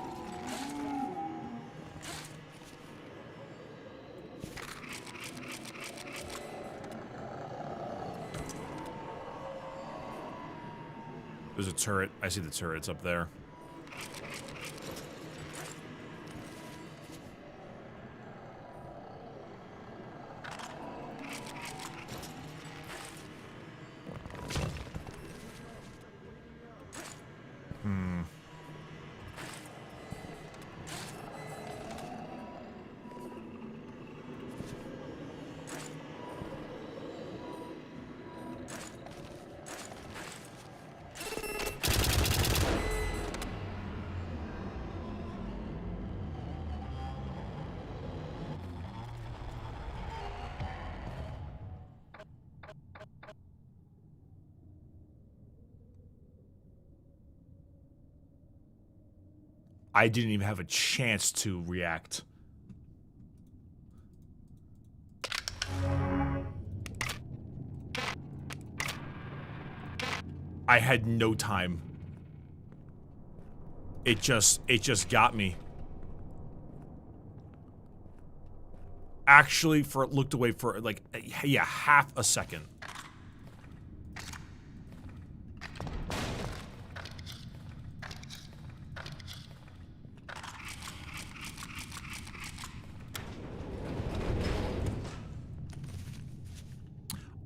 Speaker 1: There's a turret. I see the turrets up there. I didn't even have a chance to react. I had no time. It just got me. Actually, looked away for like, yeah, half a second.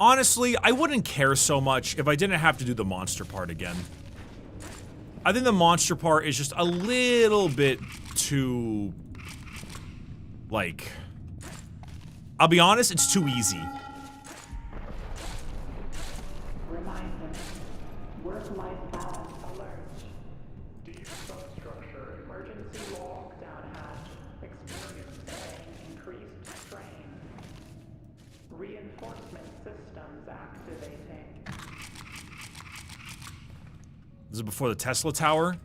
Speaker 1: Honestly, I wouldn't care so much if I didn't have to do the monster part again. I think the monster part is just a little bit too... like... I'll be honest, it's too easy.
Speaker 2: Reminder. Work-life balance alert.
Speaker 3: Deep substructure emergency
Speaker 2: Lockdown hatch. Experiencing increased strain. Reinforcement systems activating.
Speaker 1: This is before the Tesla Tower?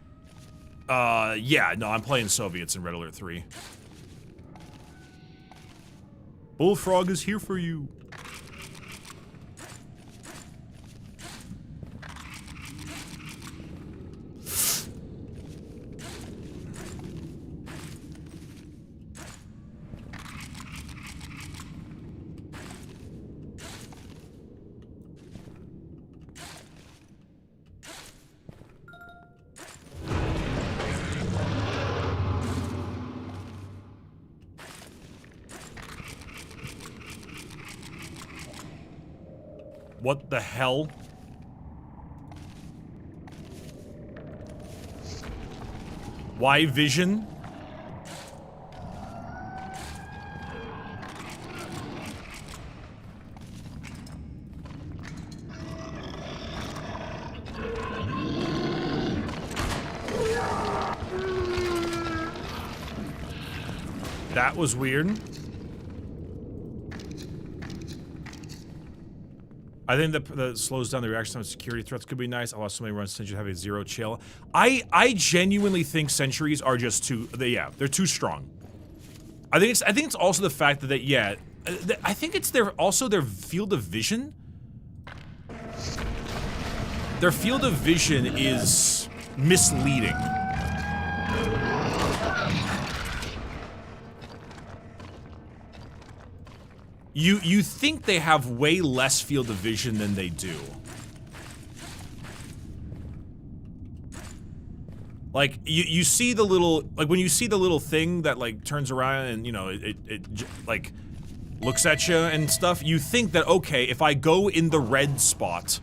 Speaker 1: Yeah, no, I'm playing Soviets in Red Alert 3. Bullfrog is here for you. What the hell? Why vision? That was weird. I think that slows down the reaction time of security threats could be nice. I lost so many runs since you have a 0 chill. I genuinely think sentries are just too, they're too strong. I think it's also the fact that I think it's also their field of vision. Their field of vision is misleading. You think they have way less field of vision than they do. Like, you see the little, like, when you see the little thing that, like, turns around and, you know, it like, looks at you and stuff, you think that, okay, if I go in the red spot,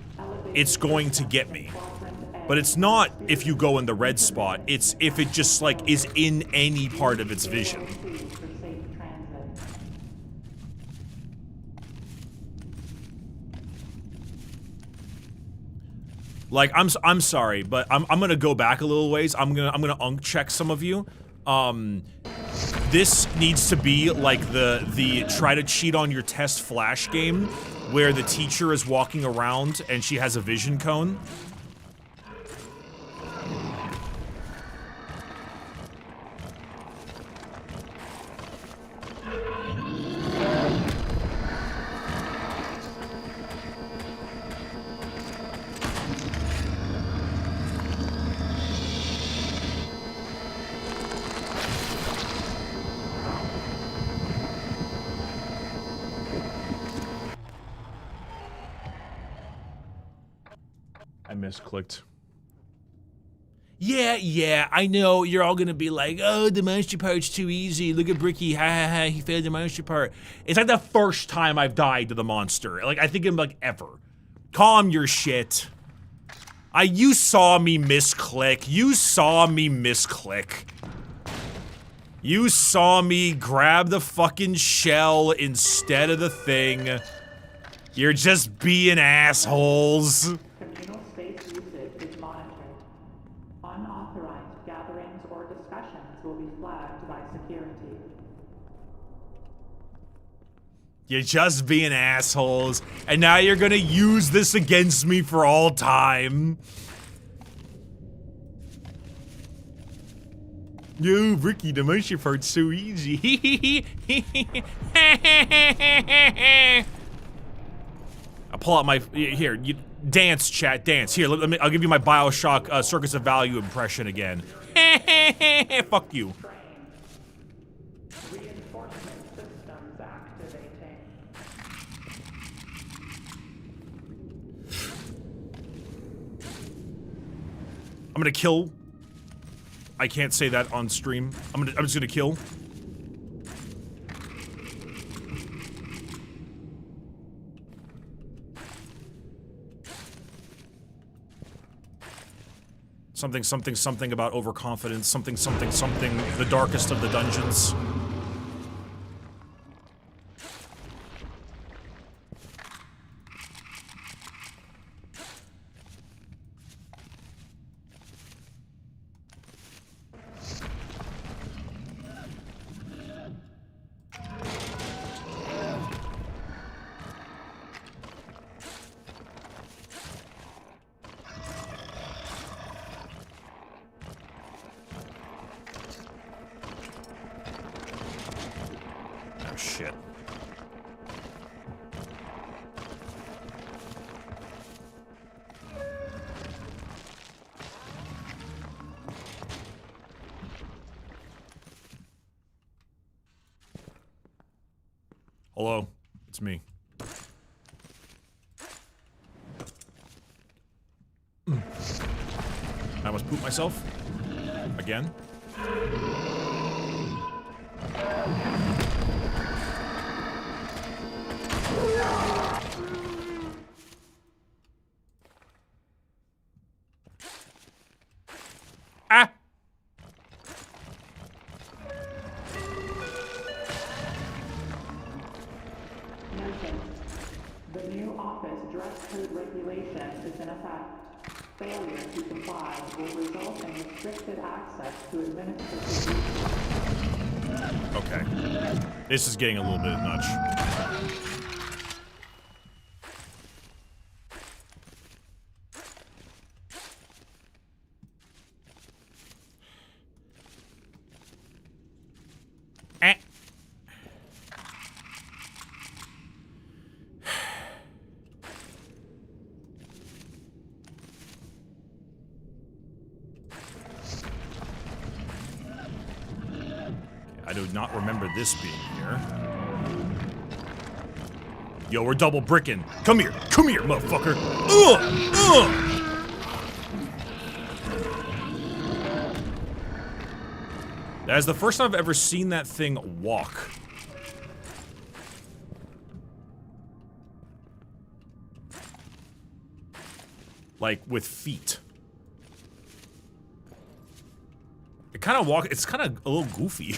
Speaker 1: it's going to get me. But it's not if you go in the red spot, it's if it just, like, is in any part of its vision. Like, I'm sorry, but I'm gonna go back a little ways. I'm gonna unk check some of you. This needs to be like the try to cheat on your test flash game, where the teacher is walking around and she has a vision cone. I misclicked. Yeah, I know, you're all gonna be like, oh, the monster part's too easy, look at Bricky, ha ha ha, he failed the monster part. It's like the first time I've died to the monster, like, I think I'm like, ever. Calm your shit. You saw me misclick, you saw me grab the fucking shell instead of the thing. You're just being assholes.
Speaker 2: Communal space usage is monitored. Unauthorized gatherings or discussions will be flagged by security.
Speaker 1: You're just being assholes, and now you're gonna use this against me for all time. Yo, Bricky, the motion part's so easy. I'll pull out my, here, you, dance, chat, dance. Here, I'll give you my Bioshock Circus of Value impression again. Fuck you.
Speaker 2: Reinforcement systems activating.
Speaker 1: I'm gonna kill. I can't say that on stream. I'm just gonna kill. Something, something, something about overconfidence. Something, something, something. The darkest of the dungeons. Oh, shit. Hello, it's me. I almost pooped myself. Again. Ah!
Speaker 2: Notice, the new office dress code regulation is in effect. Failure to comply will result in restricted access to administrative.
Speaker 1: Okay. This is getting a little bit nuts. Eh. I do not remember this being here. Yo, we're double bricking. Come here, motherfucker. That is the first time I've ever seen that thing walk. Like, with feet. It kind of walk. It's kind of a little goofy.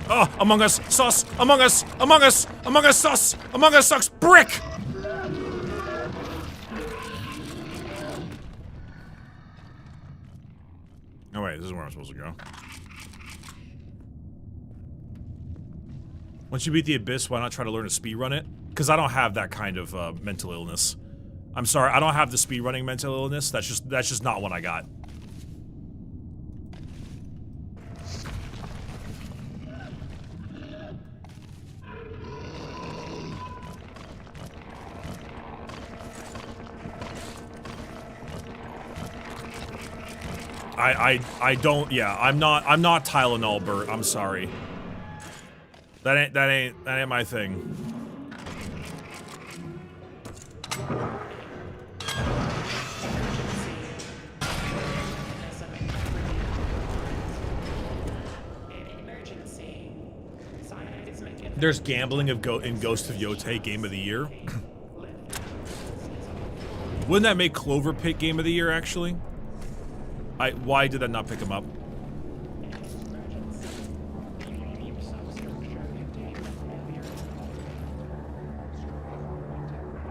Speaker 1: Oh, Among Us, sus! Among Us! Among Us! Among Us, sus! Among Us sucks! Brick! Oh wait, this is where I'm supposed to go. Once you beat the Abyss, why not try to learn to speedrun it? Because I don't have that kind of mental illness. I'm sorry, I don't have the speedrunning mental illness. That's just not what I got. I don't, yeah, I'm not Tylenol, Bert, I'm sorry. That ain't my thing. There's gambling in Ghost of Yotei Game of the Year. Wouldn't that make Clover Pit Game of the Year, actually? Why did that not pick him up?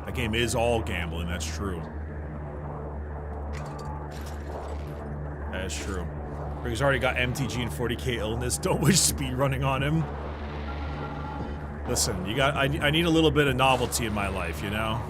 Speaker 1: That game is all gambling, that's true. That is true. He's already got MTG and 40k illness, don't wish speedrunning on him. Listen, I need a little bit of novelty in my life, you know?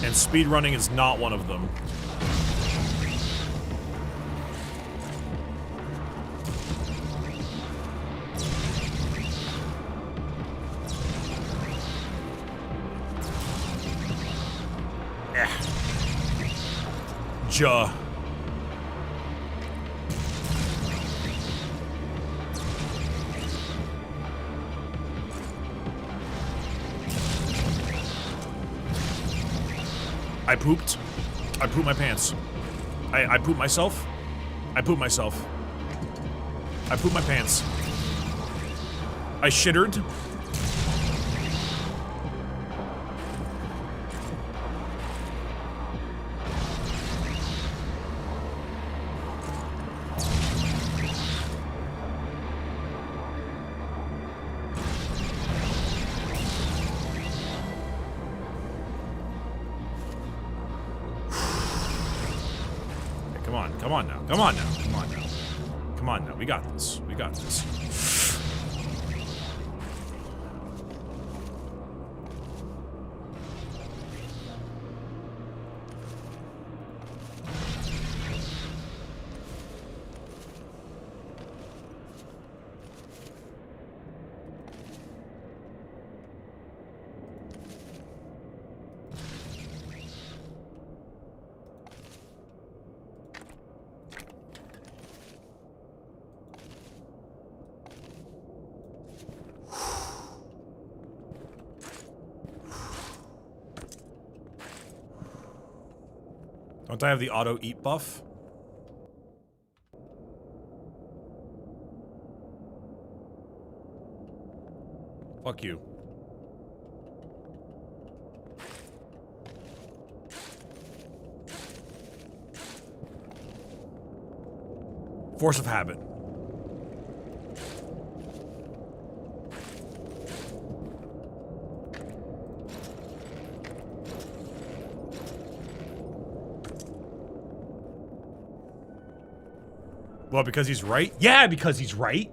Speaker 1: And speedrunning is not one of them. Ja. I pooped. I pooped my pants. I pooped myself. I pooped myself. I pooped my pants. I shittered. Come on now. Come on now. Come on now. Come on now. We got this. We got this. Don't I have the auto eat buff? Fuck you. Force of habit. Well, because he's right? Yeah, because he's right.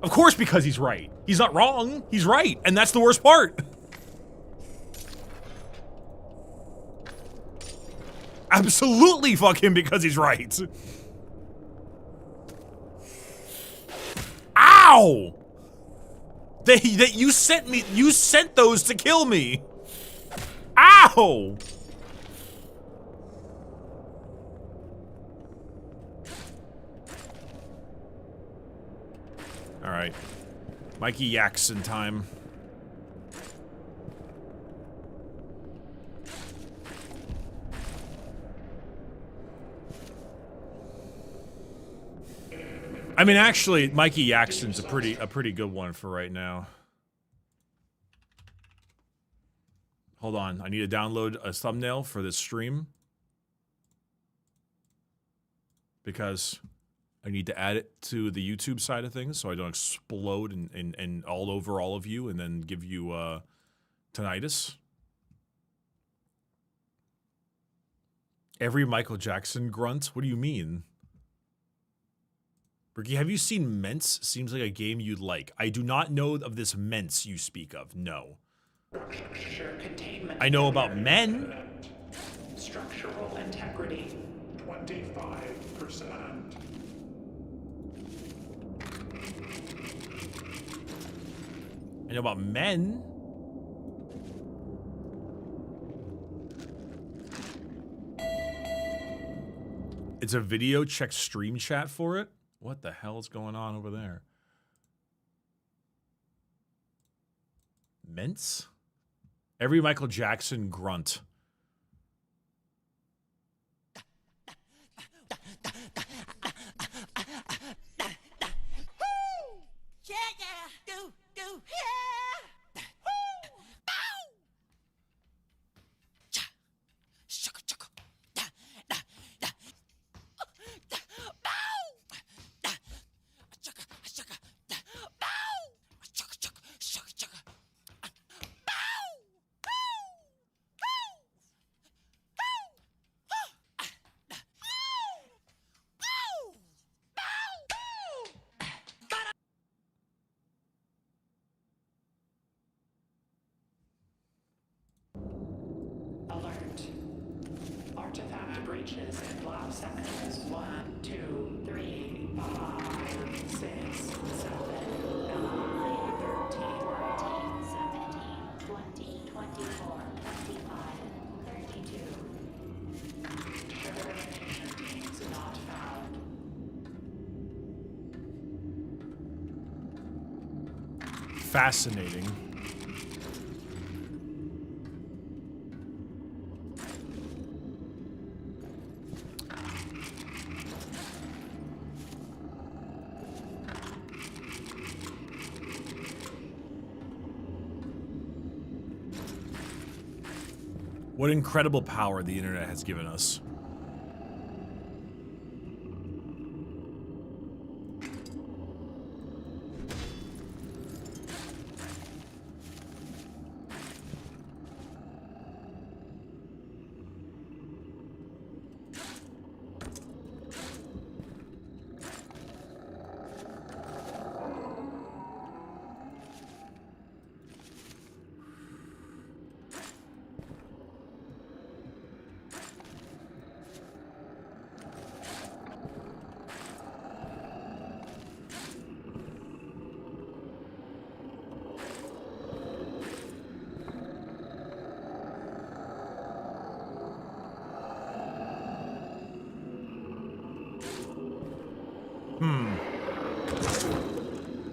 Speaker 1: Of course, because he's right. He's not wrong. He's right. And that's the worst part. Absolutely fuck him because he's right. Ow! You sent those to kill me. Ow! All right, Mikey yaks in time. I mean, actually, Mikey Yaxon's a pretty good one for right now. Hold on, I need to download a thumbnail for this stream because I need to add it to the YouTube side of things so I don't explode and all over all of you and then give you tinnitus. Every Michael Jackson grunt? What do you mean? Bricky, have you seen Ments? Seems like a game you'd like. I do not know of this Ments you speak of. No. I know about men.
Speaker 2: Structural integrity.
Speaker 3: 25%.
Speaker 1: I know about men. It's a video. Check stream chat for it. What the hell is going on over there? Ments? Every Michael Jackson grunt.
Speaker 2: Alert. Artifact breaches in block sections 1, 2, 3, 5, 6, 7, 9, 13, 17, 20, 24, 25, 32.
Speaker 1: fascinating. What incredible power the internet has given us.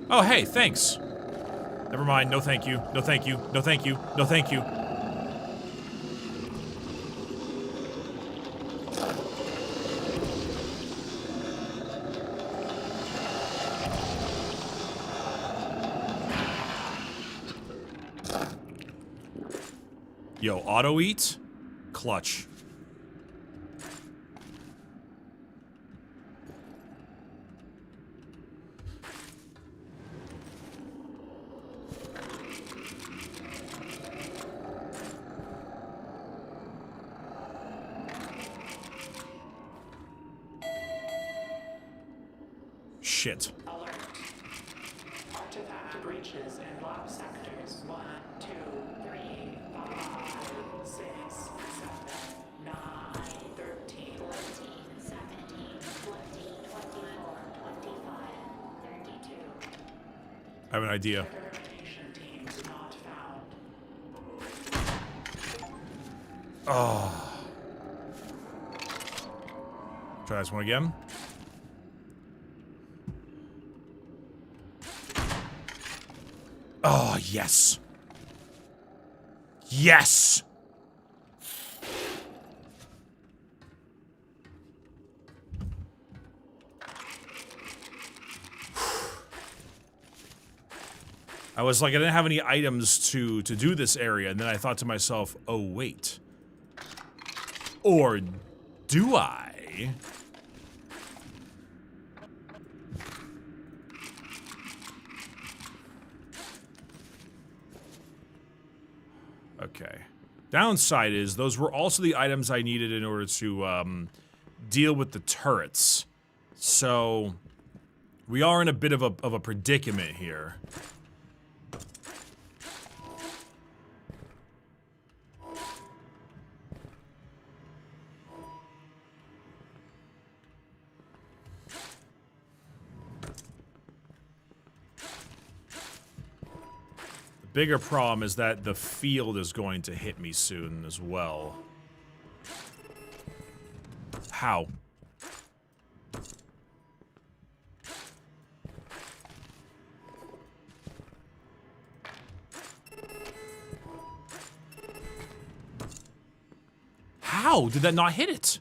Speaker 1: Oh, hey, thanks. Never mind, no thank you, no thank you, no thank you, no thank you. Yo, auto eat? Clutch. Shit.
Speaker 2: Alert. Artifact breaches in lab sectors 1, 2, 3, 5, 6, 7, 9, 13, 14, 17, 20, 24, 25, 32.
Speaker 1: I have an idea.
Speaker 2: Experimentation teams not found.
Speaker 1: Oh. Try this one again. Oh, yes. Yes! I was like, I didn't have any items to do this area, and then I thought to myself, oh, wait. Or do I? Okay. Downside is, those were also the items I needed in order to deal with the turrets. So, we are in a bit of a predicament here. Bigger problem is that the field is going to hit me soon as well. How? How did that not hit it?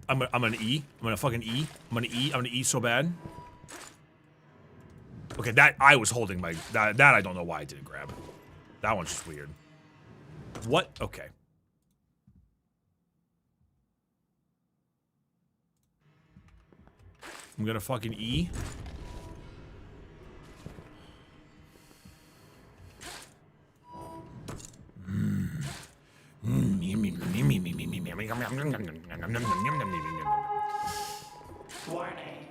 Speaker 1: I'm gonna E. I'm gonna fucking E. I'm gonna E. I'm gonna E so bad. Okay, that I was holding my that I don't know why I didn't grab. That one's just weird. What? Okay. I'm gonna fucking E.
Speaker 2: Warning.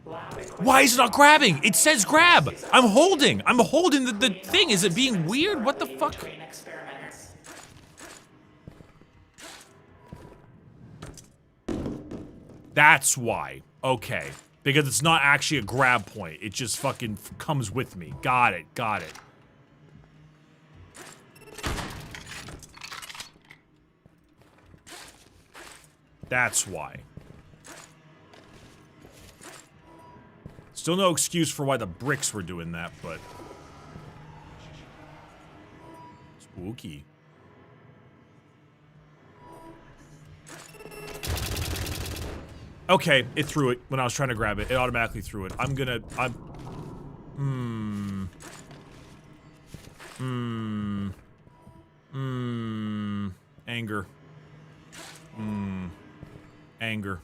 Speaker 2: Lab equipment.
Speaker 1: Why is it not grabbing? It says grab. I'm holding. I'm holding the thing. Is it being weird? What the fuck?
Speaker 2: Between experiments.
Speaker 1: That's why. Okay. Because it's not actually a grab point. It just fucking comes with me. Got it. Got it. That's why. Still no excuse for why the bricks were doing that, but... Spooky. Okay, it threw it when I was trying to grab it. It automatically threw it. Anger. Anger.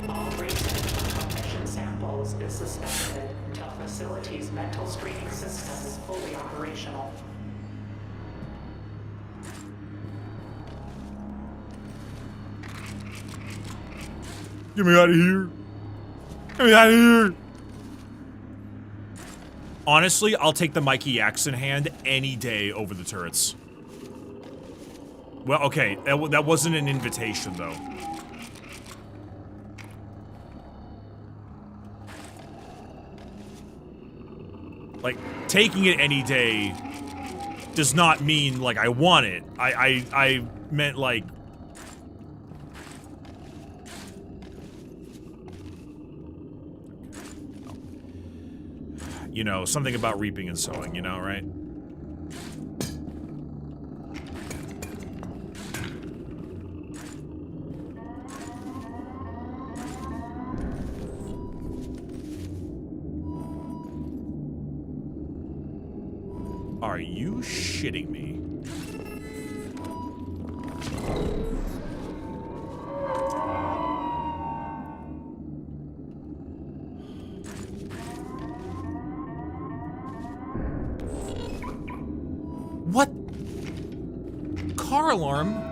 Speaker 2: All recent cognition samples is suspended until facility's mental screening system is fully operational.
Speaker 1: Get me out of here. Get me out of here. Honestly, I'll take the Mikey axe in hand any day over the turrets. Well, okay, that wasn't an invitation, though. Like, taking it any day does not mean, like, I want it. I meant, like... You know, something about reaping and sowing, you know, right? Are you shitting me? What? Car alarm?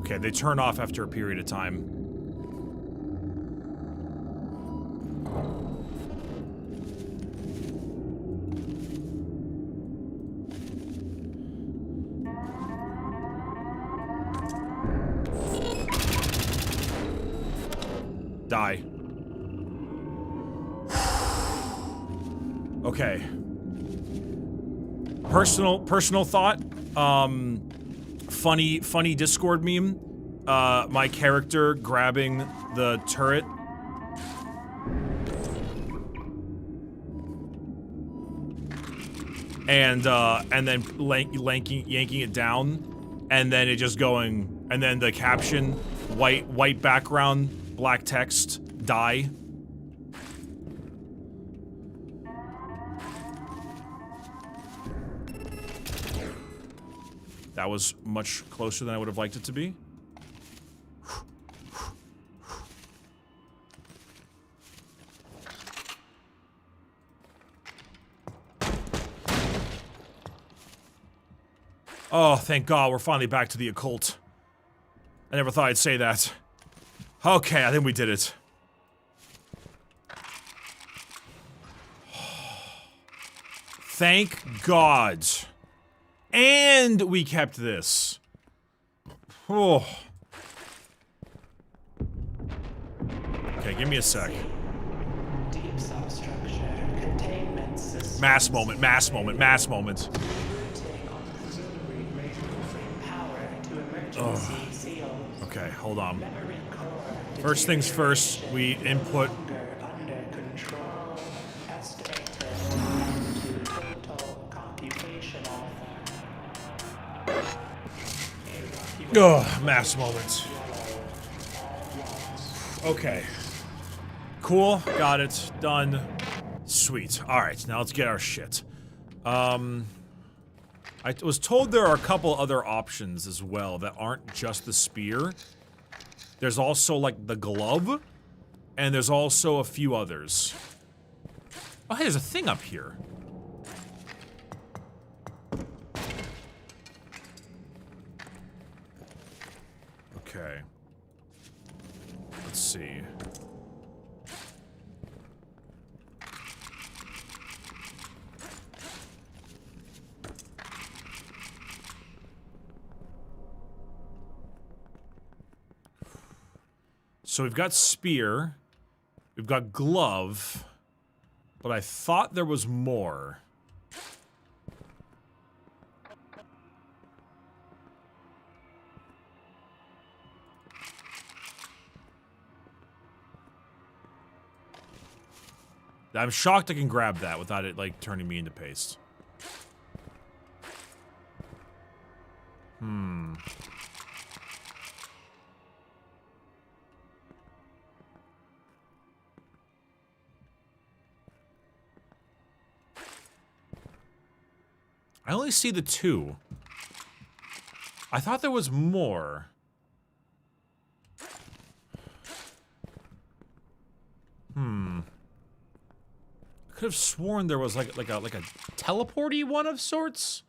Speaker 1: Okay, they turn off after a period of time. Die. Okay. Personal thought. Funny Discord meme. My character grabbing the turret. And then yanking it down, and then it just going, and then the caption, white background, black text, die. That was much closer than I would have liked it to be. Oh, thank God, we're finally back to the occult. I never thought I'd say that. Okay, I think we did it. Thank God. And we kept this. Oh. Okay, give me a sec.
Speaker 2: Deep substructure containment system.
Speaker 1: Mass moment, mass moment, mass moment.
Speaker 2: Power to emergency seals.
Speaker 1: Okay, hold on.
Speaker 2: Memory core
Speaker 1: First things first, we input.
Speaker 2: under control. Estimated time to total computational.
Speaker 1: Oh, mass moment. Okay. Cool. Got it. Done. Sweet. Alright, now let's get our shit. I was told there are a couple other options as well that aren't just the spear. There's also, like, the glove. And there's also a few others. Oh, hey, there's a thing up here. Okay. Let's see. So we've got spear. We've got glove. But I thought there was more. I'm shocked I can grab that without it, like, turning me into paste. I only see the two. I thought there was more. I could have sworn there was like a teleporty one of sorts.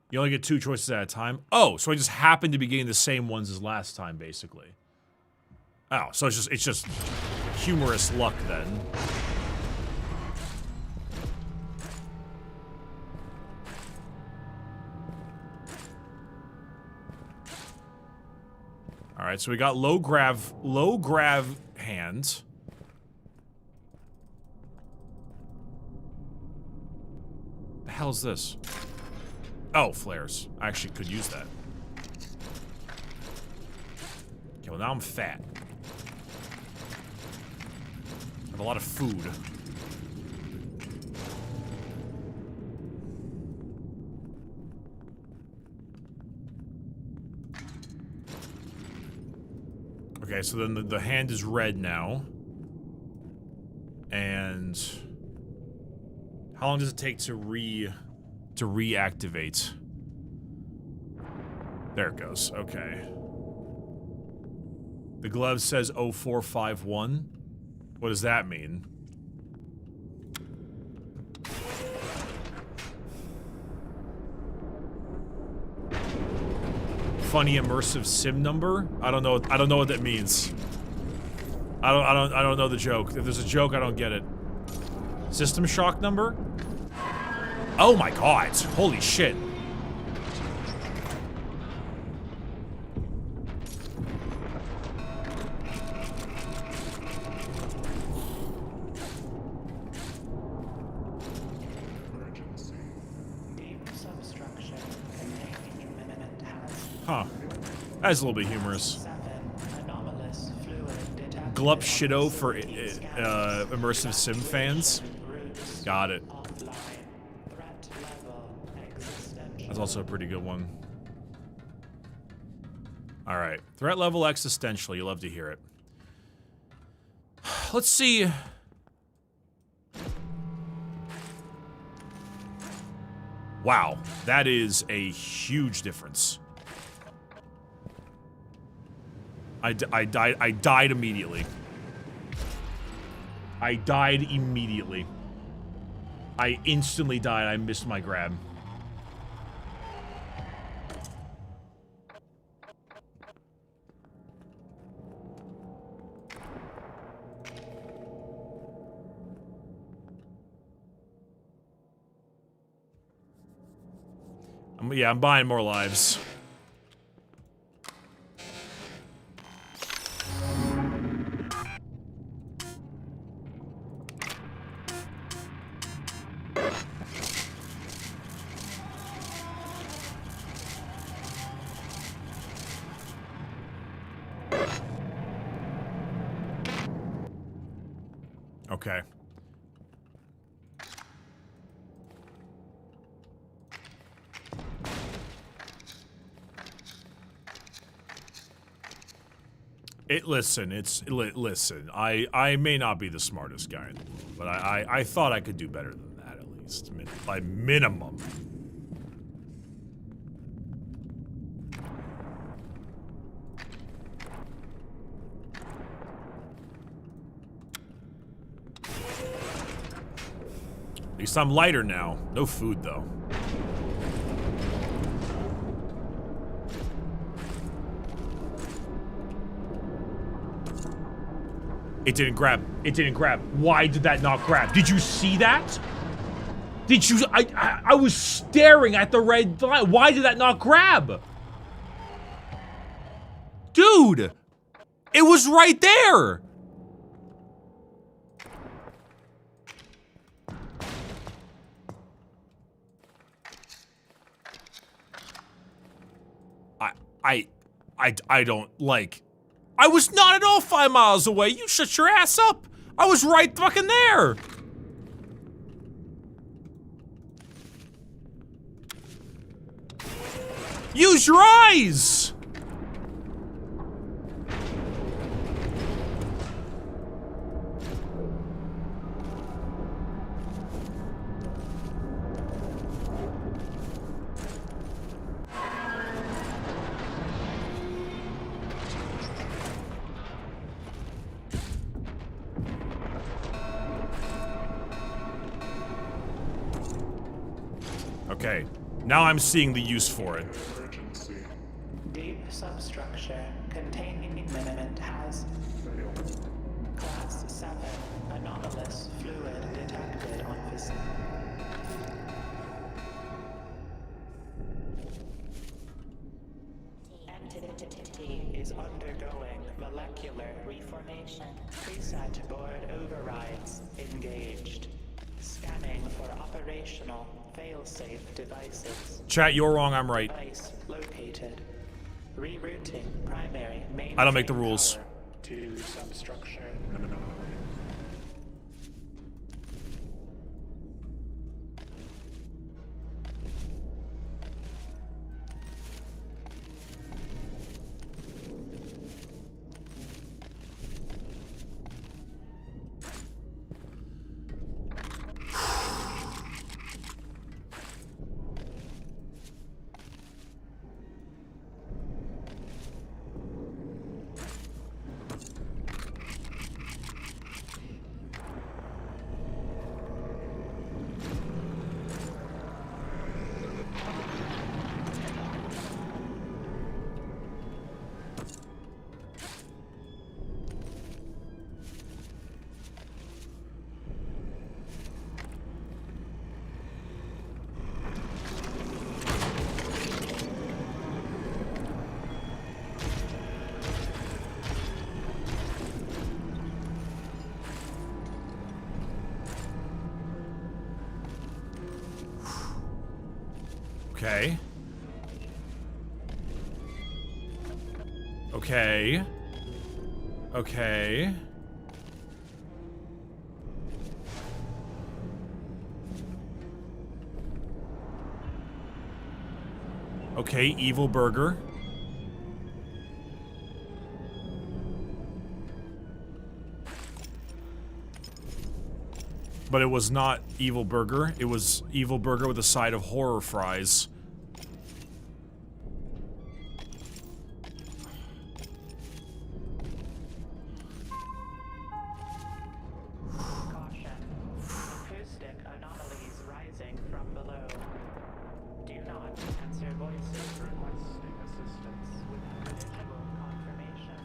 Speaker 1: You only get 2 choices at a time. Oh, so I just happened to be getting the same ones as last time, basically. Oh, so it's just humorous luck then. All right, so we got low grav hand. The hell's this? Oh, flares. I actually could use that. Okay, well now I'm fat. I have a lot of food. Okay, so then the hand is red now. And how long does it take to reactivate? There it goes. Okay. The glove says 0451. What does that mean? Funny immersive sim number? I don't know what that means. I don't know the joke. If there's a joke, I don't get it. System shock number? Oh my god. Holy shit. Huh. That's a little bit humorous. Glup shitto for immersive sim fans. Got it. That's also a pretty good one. Alright. Threat level existential. You love to hear it. Let's see. Wow. That is a huge difference. I died immediately. I died immediately. I instantly died. I missed my grab. Yeah, I'm buying more lives. Okay. Listen. I may not be the smartest guy in the world, but I thought I could do better than that at least, by minimum. At least I'm lighter now. No food though. It didn't grab. It didn't grab. Why did that not grab? Did you see that? Did you? I was staring at the red line. Why did that not grab? Dude! It was right there! I don't like. I was not at all 5 miles away. You shut your ass up. I was right fucking there. Use your eyes. Okay, now I'm seeing the use for it.
Speaker 3: Emergency.
Speaker 2: Deep substructure containing miniment has Class 7 anomalous fluid detected on facility. Entity is undergoing molecular reformation. Preset board overrides engaged. Scanning for operational failsafe devices.
Speaker 1: Chat, you're wrong, I'm right.
Speaker 2: Device located. Rerouting primary main.
Speaker 1: I don't make the rules.
Speaker 3: To substructure.
Speaker 1: Okay. Okay. Okay. Okay, evil burger. But it was not evil burger. It was evil burger with a side of horror fries.
Speaker 2: Caution. Acoustic anomalies rising from below. Do not answer voices requesting assistance without visual confirmation.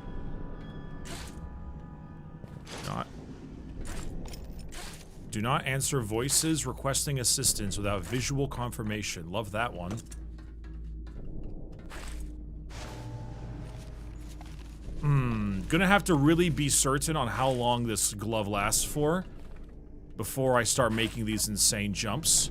Speaker 1: Do not answer voices requesting assistance without visual confirmation. Love that one. Gonna have to really be certain on how long this glove lasts for before I start making these insane jumps.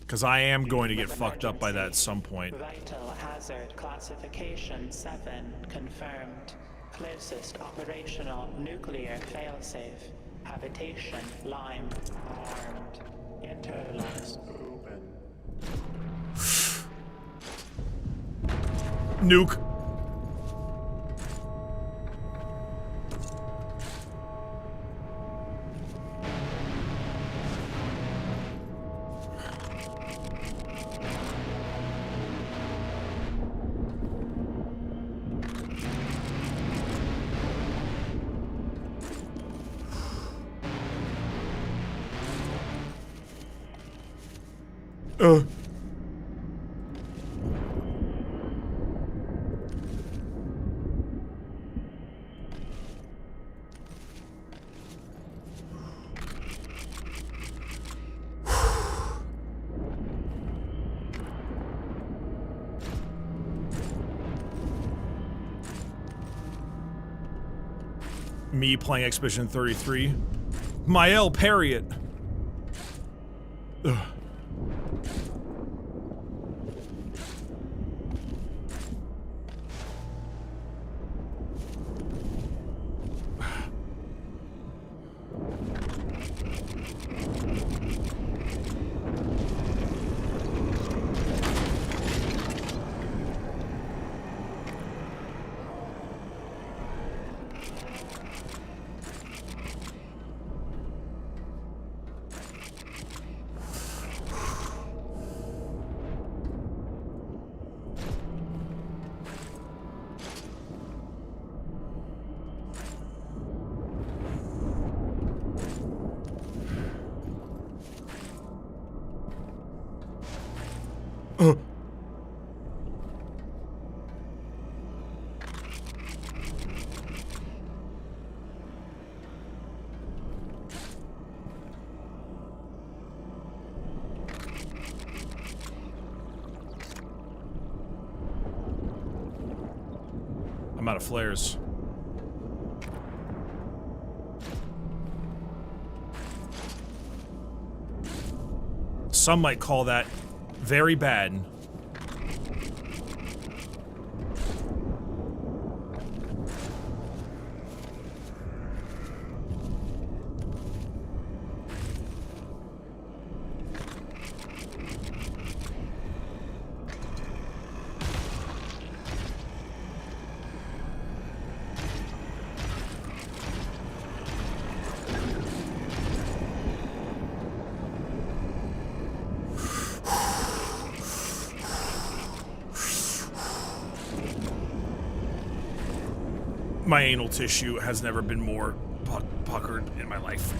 Speaker 1: Because I am going to get fucked up by that at some point.
Speaker 2: Vital hazard classification 7 confirmed. Closest operational nuclear failsafe. Habitation Lime. Armed. Interlocks.
Speaker 3: Open.
Speaker 1: Nuke. Me playing Expedition 33. Mael, parry it. Ugh. I'm out of flares. Some might call that very bad. My anal tissue has never been more puckered in my life.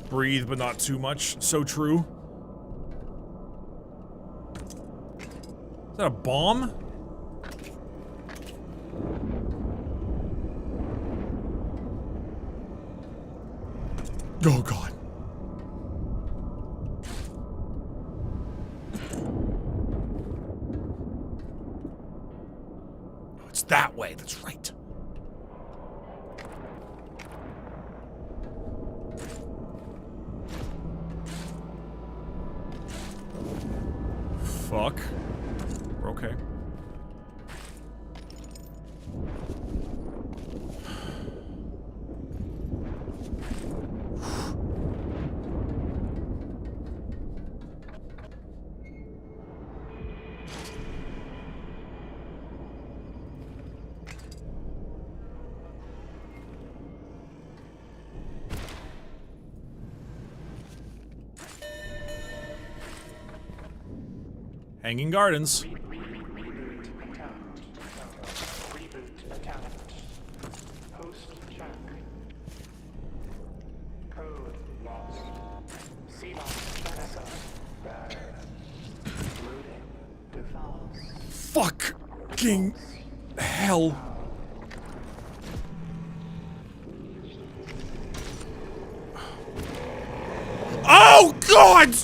Speaker 1: Breathe, but not too much. So true. Is that a bomb? Oh, God. Oh, it's that way. That's right. Fuck. We're okay. Hanging Gardens.
Speaker 3: Reboot account. Reboot account. Host check. Code lost. CMOS access. Bad. Loading defaults.
Speaker 1: Fucking hell. Oh, God!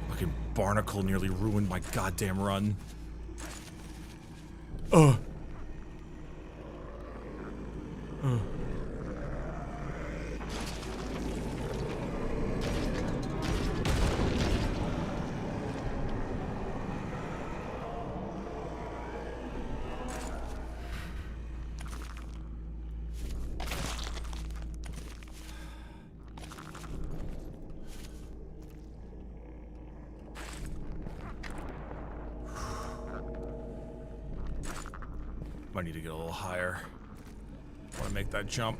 Speaker 1: Fucking barnacle nearly ruined my goddamn run. Might need to get a little higher. I want to make that jump.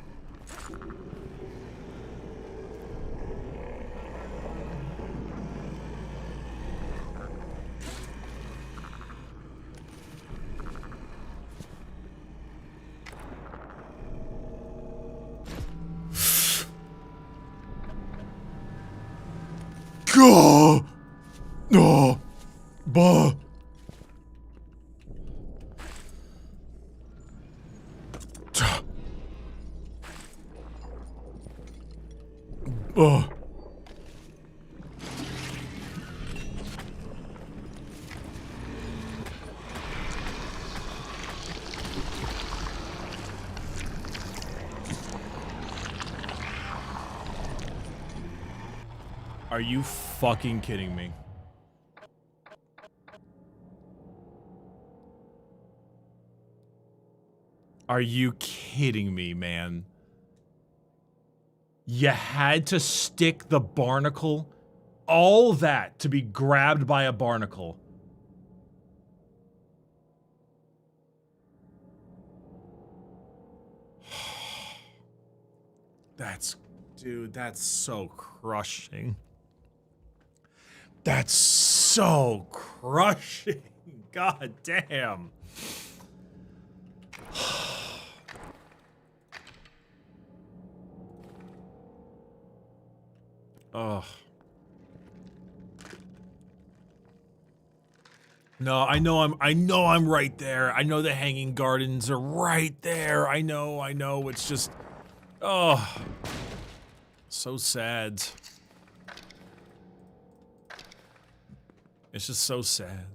Speaker 1: Go! No! Bah! Oh. Are you fucking kidding me? Are you kidding me, man? You had to stick the barnacle? All that to be grabbed by a barnacle. Dude, that's so crushing. That's so crushing. God damn. Ugh. No, I know I'm right there. I know the hanging gardens are right there. I know, it's just, oh, so sad. It's just so sad.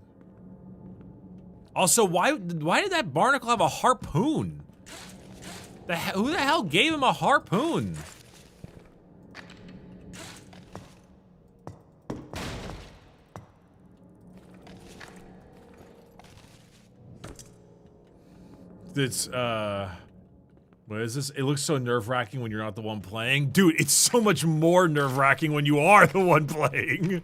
Speaker 1: Also, why did that barnacle have a harpoon? Who the hell gave him a harpoon? It's, what is this? It looks so nerve-wracking when you're not the one playing. Dude, it's so much more nerve-wracking when you are the one playing.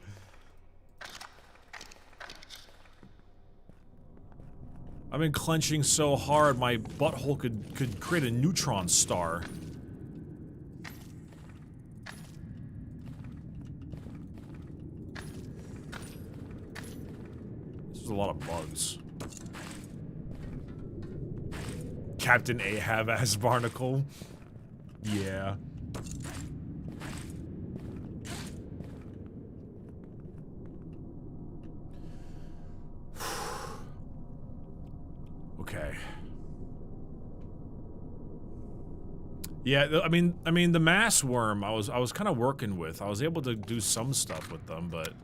Speaker 1: I've been clenching so hard my butthole could create a neutron star. This is a lot of bugs. Captain Ahab as Barnacle. Yeah. Okay. Yeah, I mean the mass worm I was kind of working with. I was able to do some stuff with them, but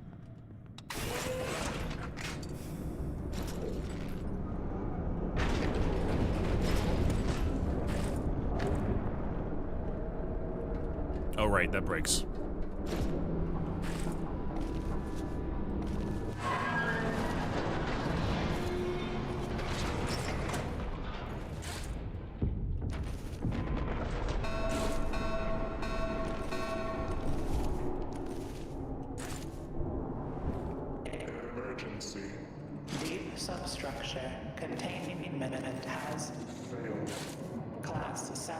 Speaker 1: oh, right, that breaks.
Speaker 3: Emergency.
Speaker 2: Deep substructure containing imminent has
Speaker 3: Failed.
Speaker 2: Class 7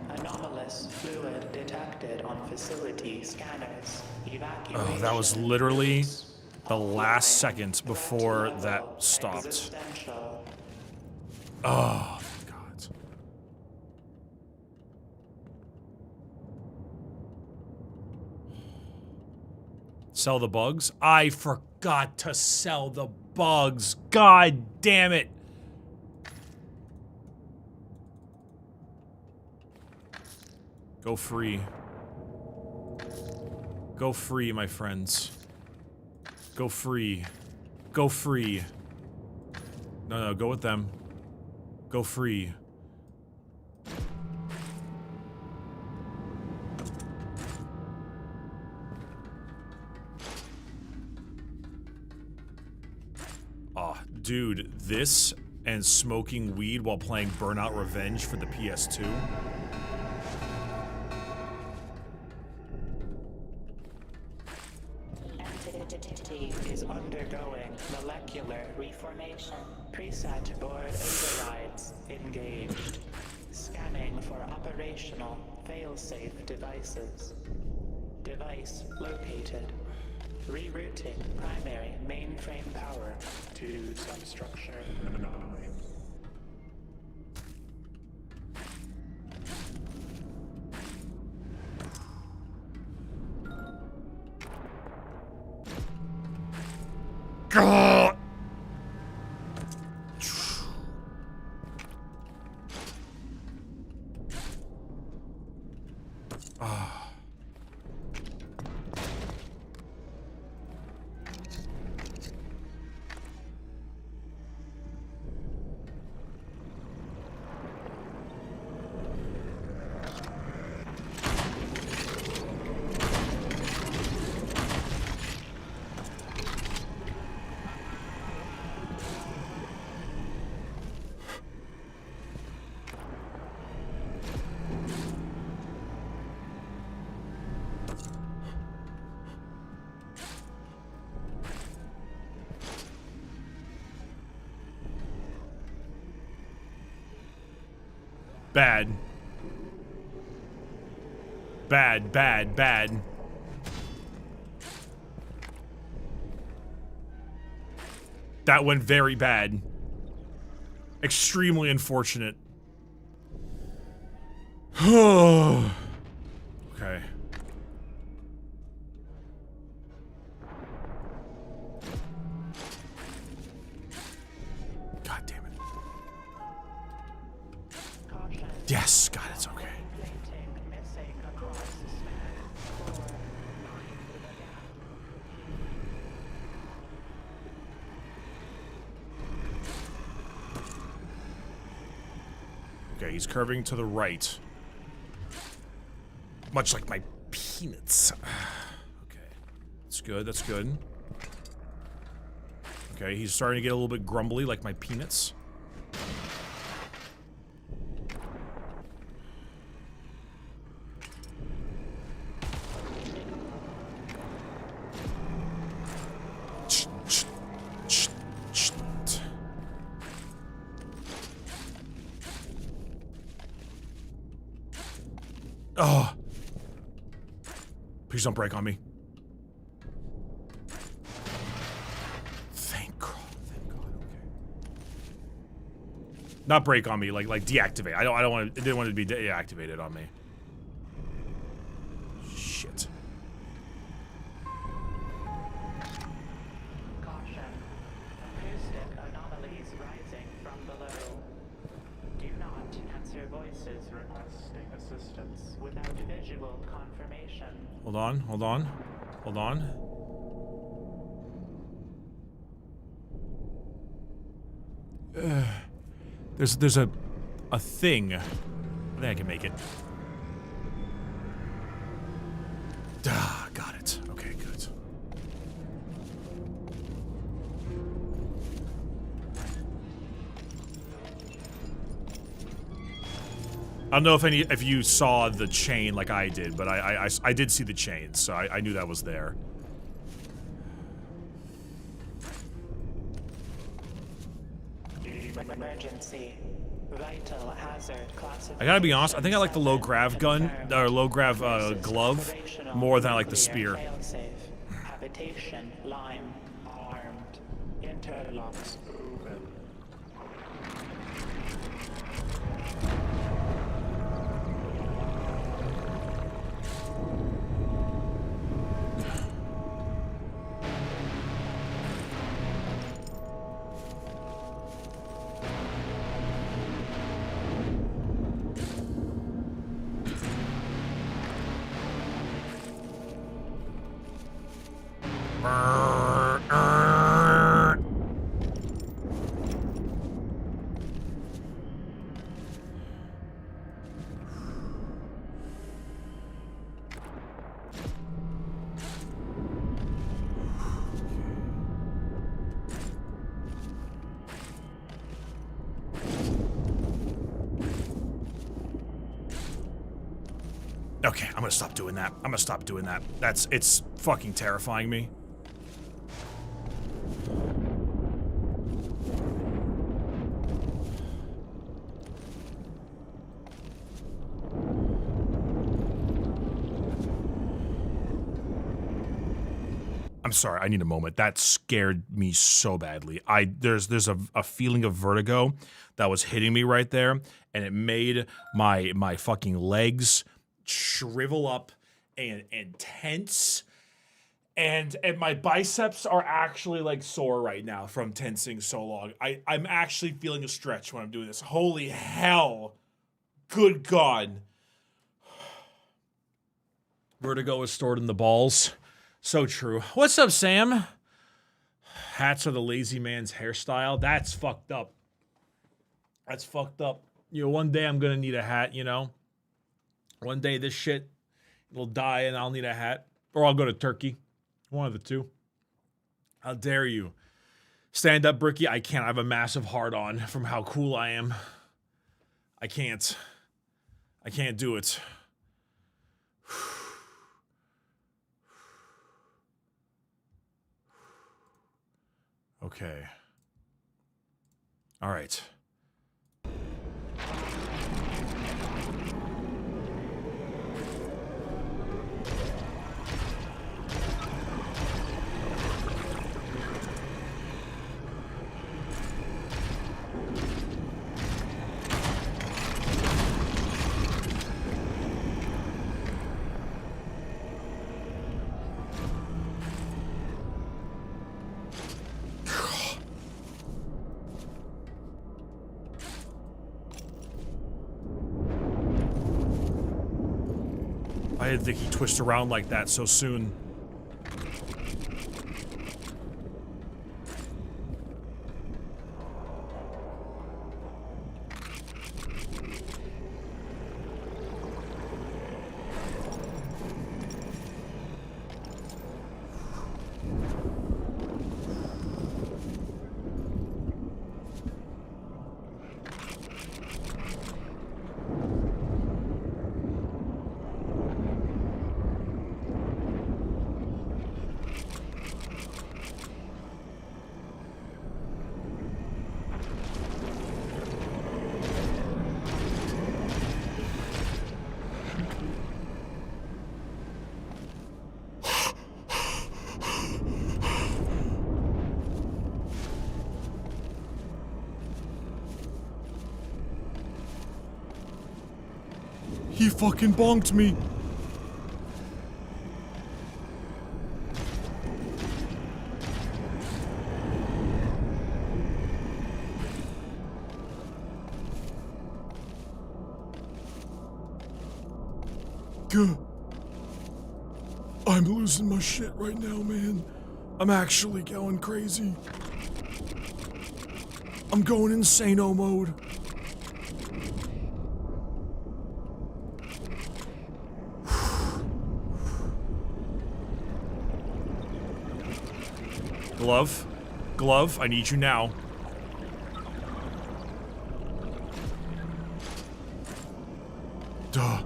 Speaker 2: anomalous fluid detected on facility scanners. Evacuation.
Speaker 1: Oh, that was literally the last seconds before that stopped.
Speaker 2: Existential.
Speaker 1: Oh, God. Sell the bugs? I forgot to sell the bugs. God damn it. Go free. Go free, my friends. Go free. Go free. No, go with them. Go free. Oh, dude, this and smoking weed while playing Burnout Revenge for the PS2.
Speaker 4: Entity
Speaker 2: Bricky is undergoing molecular reformation. Preset board overrides engaged. Scanning for operational failsafe devices. Device located. Rerouting primary mainframe power to substructure 9.
Speaker 1: God. Bad. Bad, bad, bad. That went very bad. Extremely unfortunate. Okay. God damn it. Yes, God, it's okay. Okay, he's curving to the right. Much like my peanuts. Okay. That's good, that's good. Okay, he's starting to get a little bit grumbly like my peanuts. Oh. Please don't break on me. Thank God, okay. Not break on me, like deactivate. I don't want to, I didn't want it to be deactivated on me. Shit.
Speaker 2: Caution. Acoustic anomalies rising from below. Do not answer voices requesting assistance without visual confirmation.
Speaker 1: Hold on, hold on, hold on. There's a thing. I think I can make it. Ah, got it. Okay, good. I don't know if you saw the chain like I did, but I did see the chain, so I knew that was there.
Speaker 2: Emergency. Vital hazard classification.
Speaker 1: I gotta be honest, I think I like the low grav gun, or low grav glove, more than I like the spear.
Speaker 2: Failsafe. Habitation lime. Armed. Interlocks open.
Speaker 1: Okay, I'm gonna stop doing that. I'm gonna stop doing that. It's fucking terrifying me. I'm sorry, I need a moment. That scared me so badly. There's a feeling of vertigo that was hitting me right there, and it made my fucking legs shrivel up and tense. And my biceps are actually like sore right now from tensing so long. I'm actually feeling a stretch when I'm doing this. Holy hell. Good God. Vertigo is stored in the balls. So true. What's up, Sam? Hats are the lazy man's hairstyle. That's fucked up. That's fucked up. You know, one day I'm gonna need a hat, you know? One day this shit will die and I'll need a hat. Or I'll go to Turkey. One of the two. How dare you? Stand up, Bricky. I can't. I have a massive hard on from how cool I am. I can't. I can't do it. Okay. All right. I didn't think he'd twist around like that so soon. He fucking bonked me. Gah. I'm losing my shit right now, man. I'm actually going crazy. I'm going insano mode. Glove, I need you now. Duh.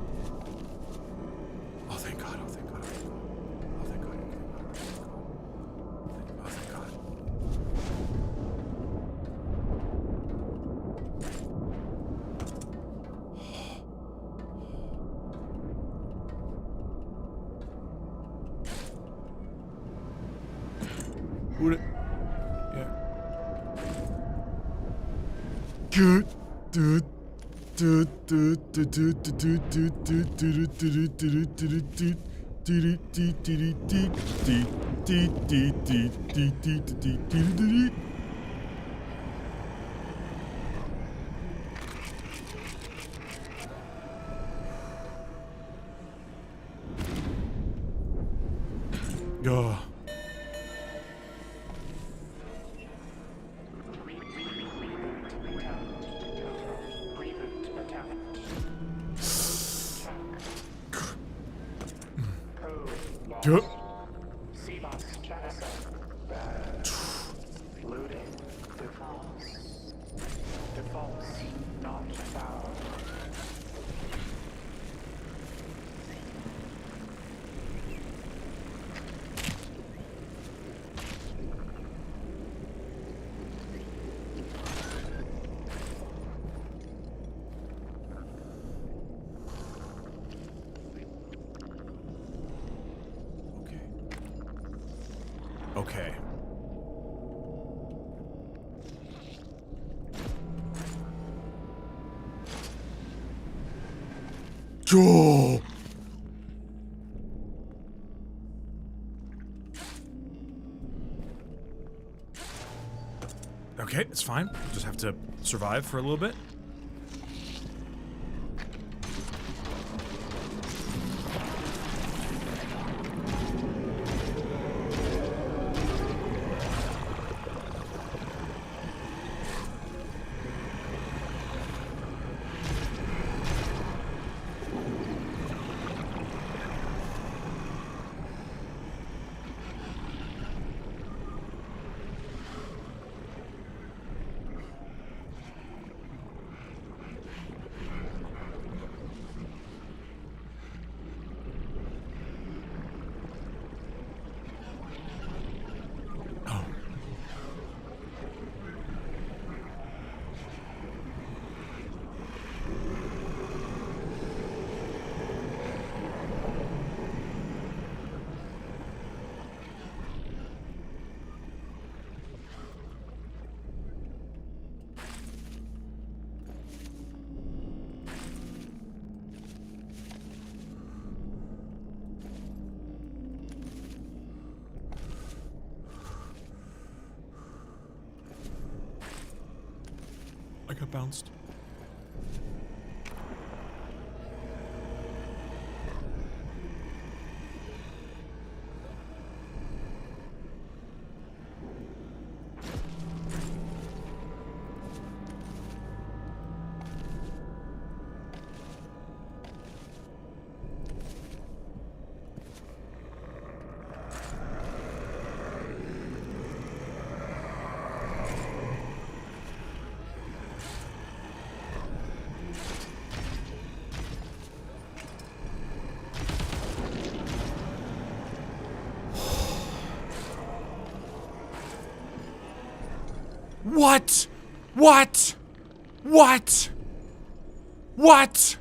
Speaker 1: Oh, thank God, oh, thank God, oh, thank God, oh, thank God. Who did... Good, dude. Ugh. Yep. Okay. Okay. Oh! Okay, it's fine. Just have to survive for a little bit. I got bounced. What? What? What? What?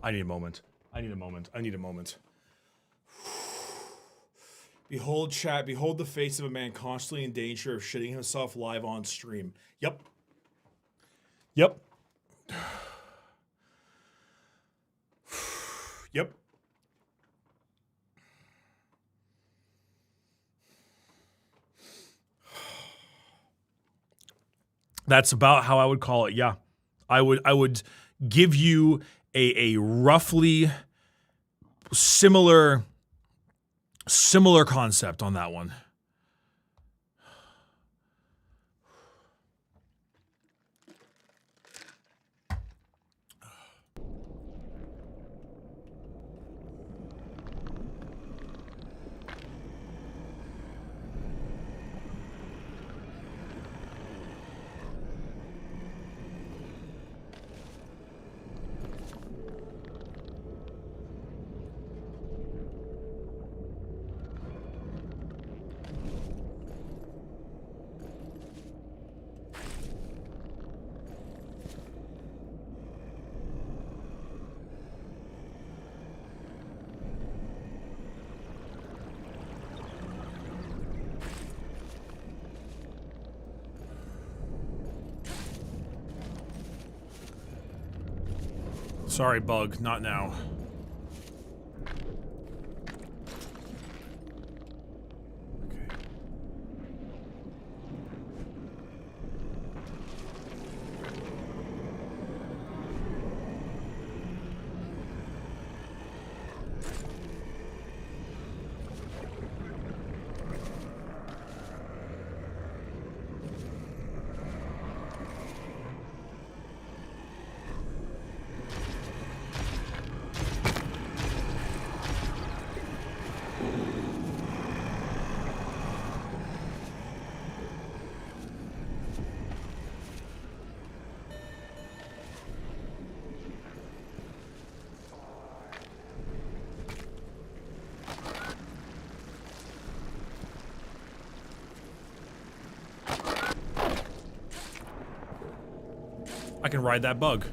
Speaker 1: I need a moment. I need a moment. I need a moment. Behold, chat. Behold the face of a man constantly in danger of shitting himself live on stream. Yep. Yep. Yep. That's about how I would call it. Yeah. I would give you a roughly similar concept on that one. Sorry, bug, not now. Okay. I can ride that bug.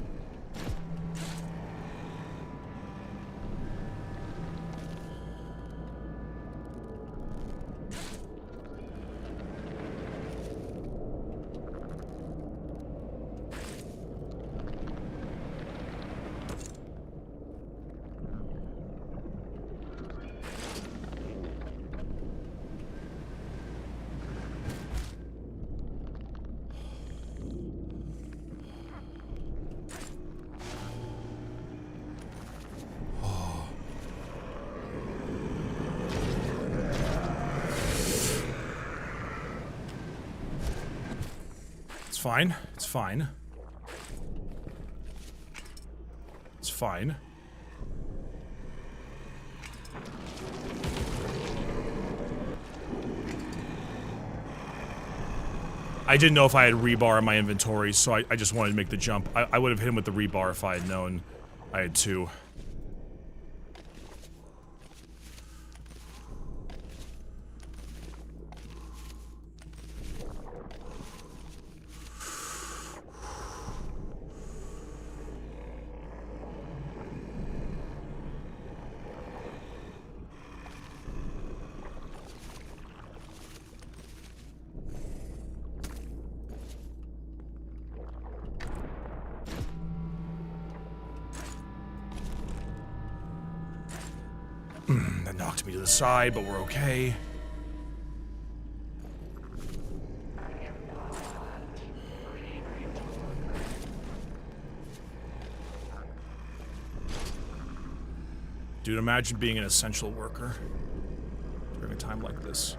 Speaker 1: It's fine. It's fine. It's fine. I didn't know if I had rebar in my inventory, so I just wanted to make the jump. I would have hit him with the rebar if I had known I had two. That knocked me to the side, but we're okay. Dude, imagine being an essential worker during a time like this.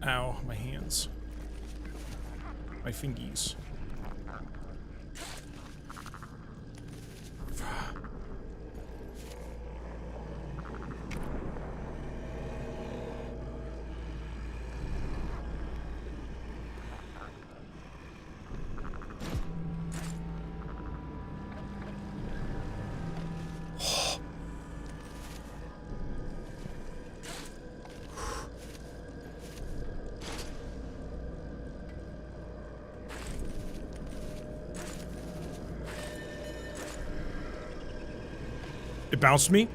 Speaker 1: Ow, my hands. My fingies. It bounced me.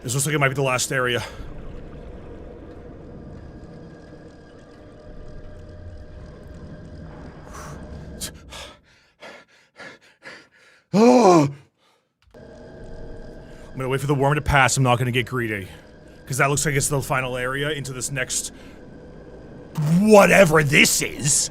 Speaker 1: This looks like it might be the last area. Oh! I'm gonna wait for the worm to pass. I'm not gonna get greedy. Because that looks like it's the final area into this next... whatever this is!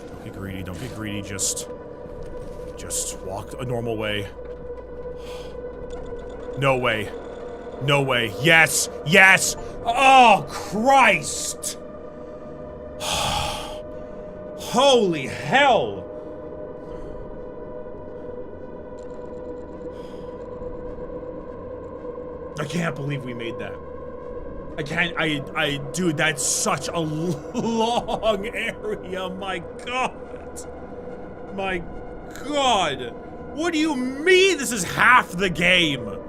Speaker 1: Don't get greedy, don't get greedy, just walk a normal way. No way. No way. Yes! Yes! Oh, Christ! Holy hell! I can't believe we made that. I can't, dude, that's such a long area, my God! My God! What do you mean this is half the game?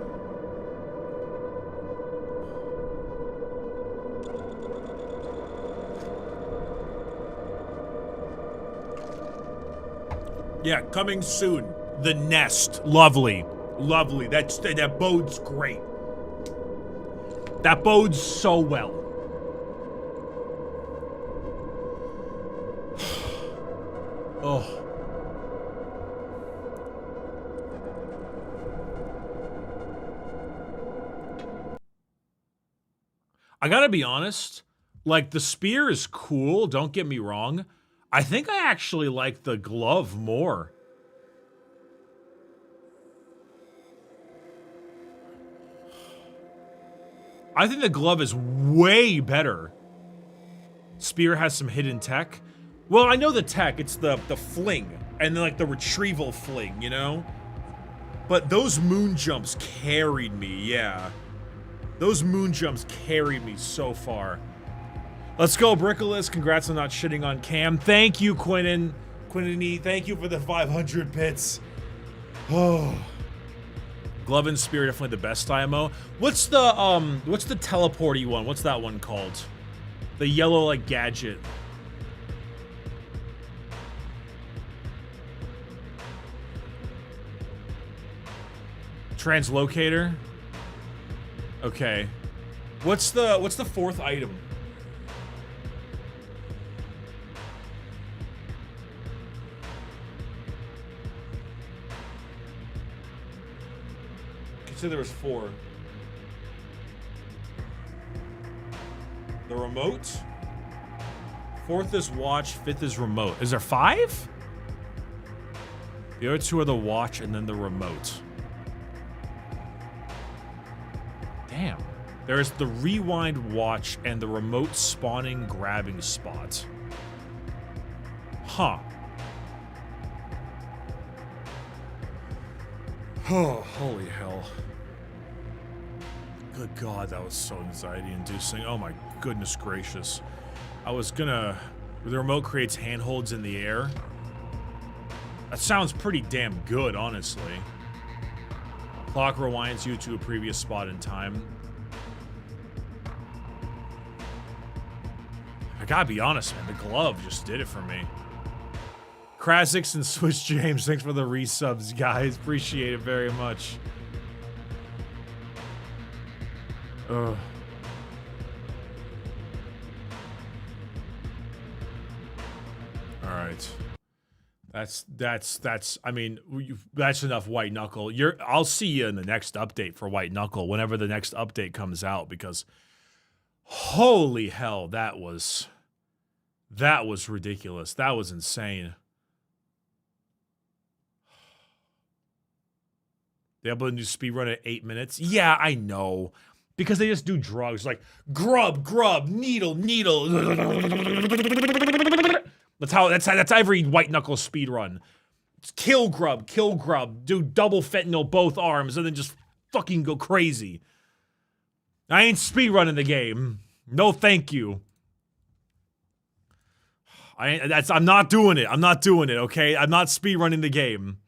Speaker 1: Yeah, coming soon. The Nest. Lovely. Lovely. That bodes great. That bodes so well. Oh. I gotta be honest, like the spear is cool, don't get me wrong. I think I actually like the glove more. I think the glove is way better. Spear has some hidden tech. Well, I know the tech, it's the fling, and then like the retrieval fling, you know? But those moon jumps carried me, yeah. Those moon jumps carried me so far. Let's go, Brickolas. Congrats on not shitting on Cam. Thank you, Quinnen. Quinnany, thank you for the 500 bits. Oh. Glove and Spear definitely the best IMO. What's the teleporty one? What's that one called? The yellow, like, gadget. Translocator? Okay. What's the fourth item? Consider there was 4. The remote? 4th is watch, 5th is remote. Is there 5? The other 2 are the watch and then the remote. Damn. There's the rewind watch and the remote spawning grabbing spot. Huh. Oh, holy hell. Good God, that was so anxiety-inducing. Oh my goodness gracious. I was gonna... The remote creates handholds in the air. That sounds pretty damn good, honestly. Clock rewinds you to a previous spot in time. I gotta be honest, man. The glove just did it for me. Krasix and Switch James, thanks for the resubs, guys. Appreciate it very much. Ugh. Alright. That's, I mean, that's enough White Knuckle. I'll see you in the next update for White Knuckle, whenever the next update comes out, because holy hell, that was ridiculous. That was insane. They're able to do speedrun at 8 minutes? Yeah, I know. Because they just do drugs like grub, needle. That's every White Knuckle speedrun. Kill grub, do double fentanyl both arms, and then just fucking go crazy. I ain't speedrunning the game. No, thank you. I'm not doing it. Okay? I'm not speedrunning the game.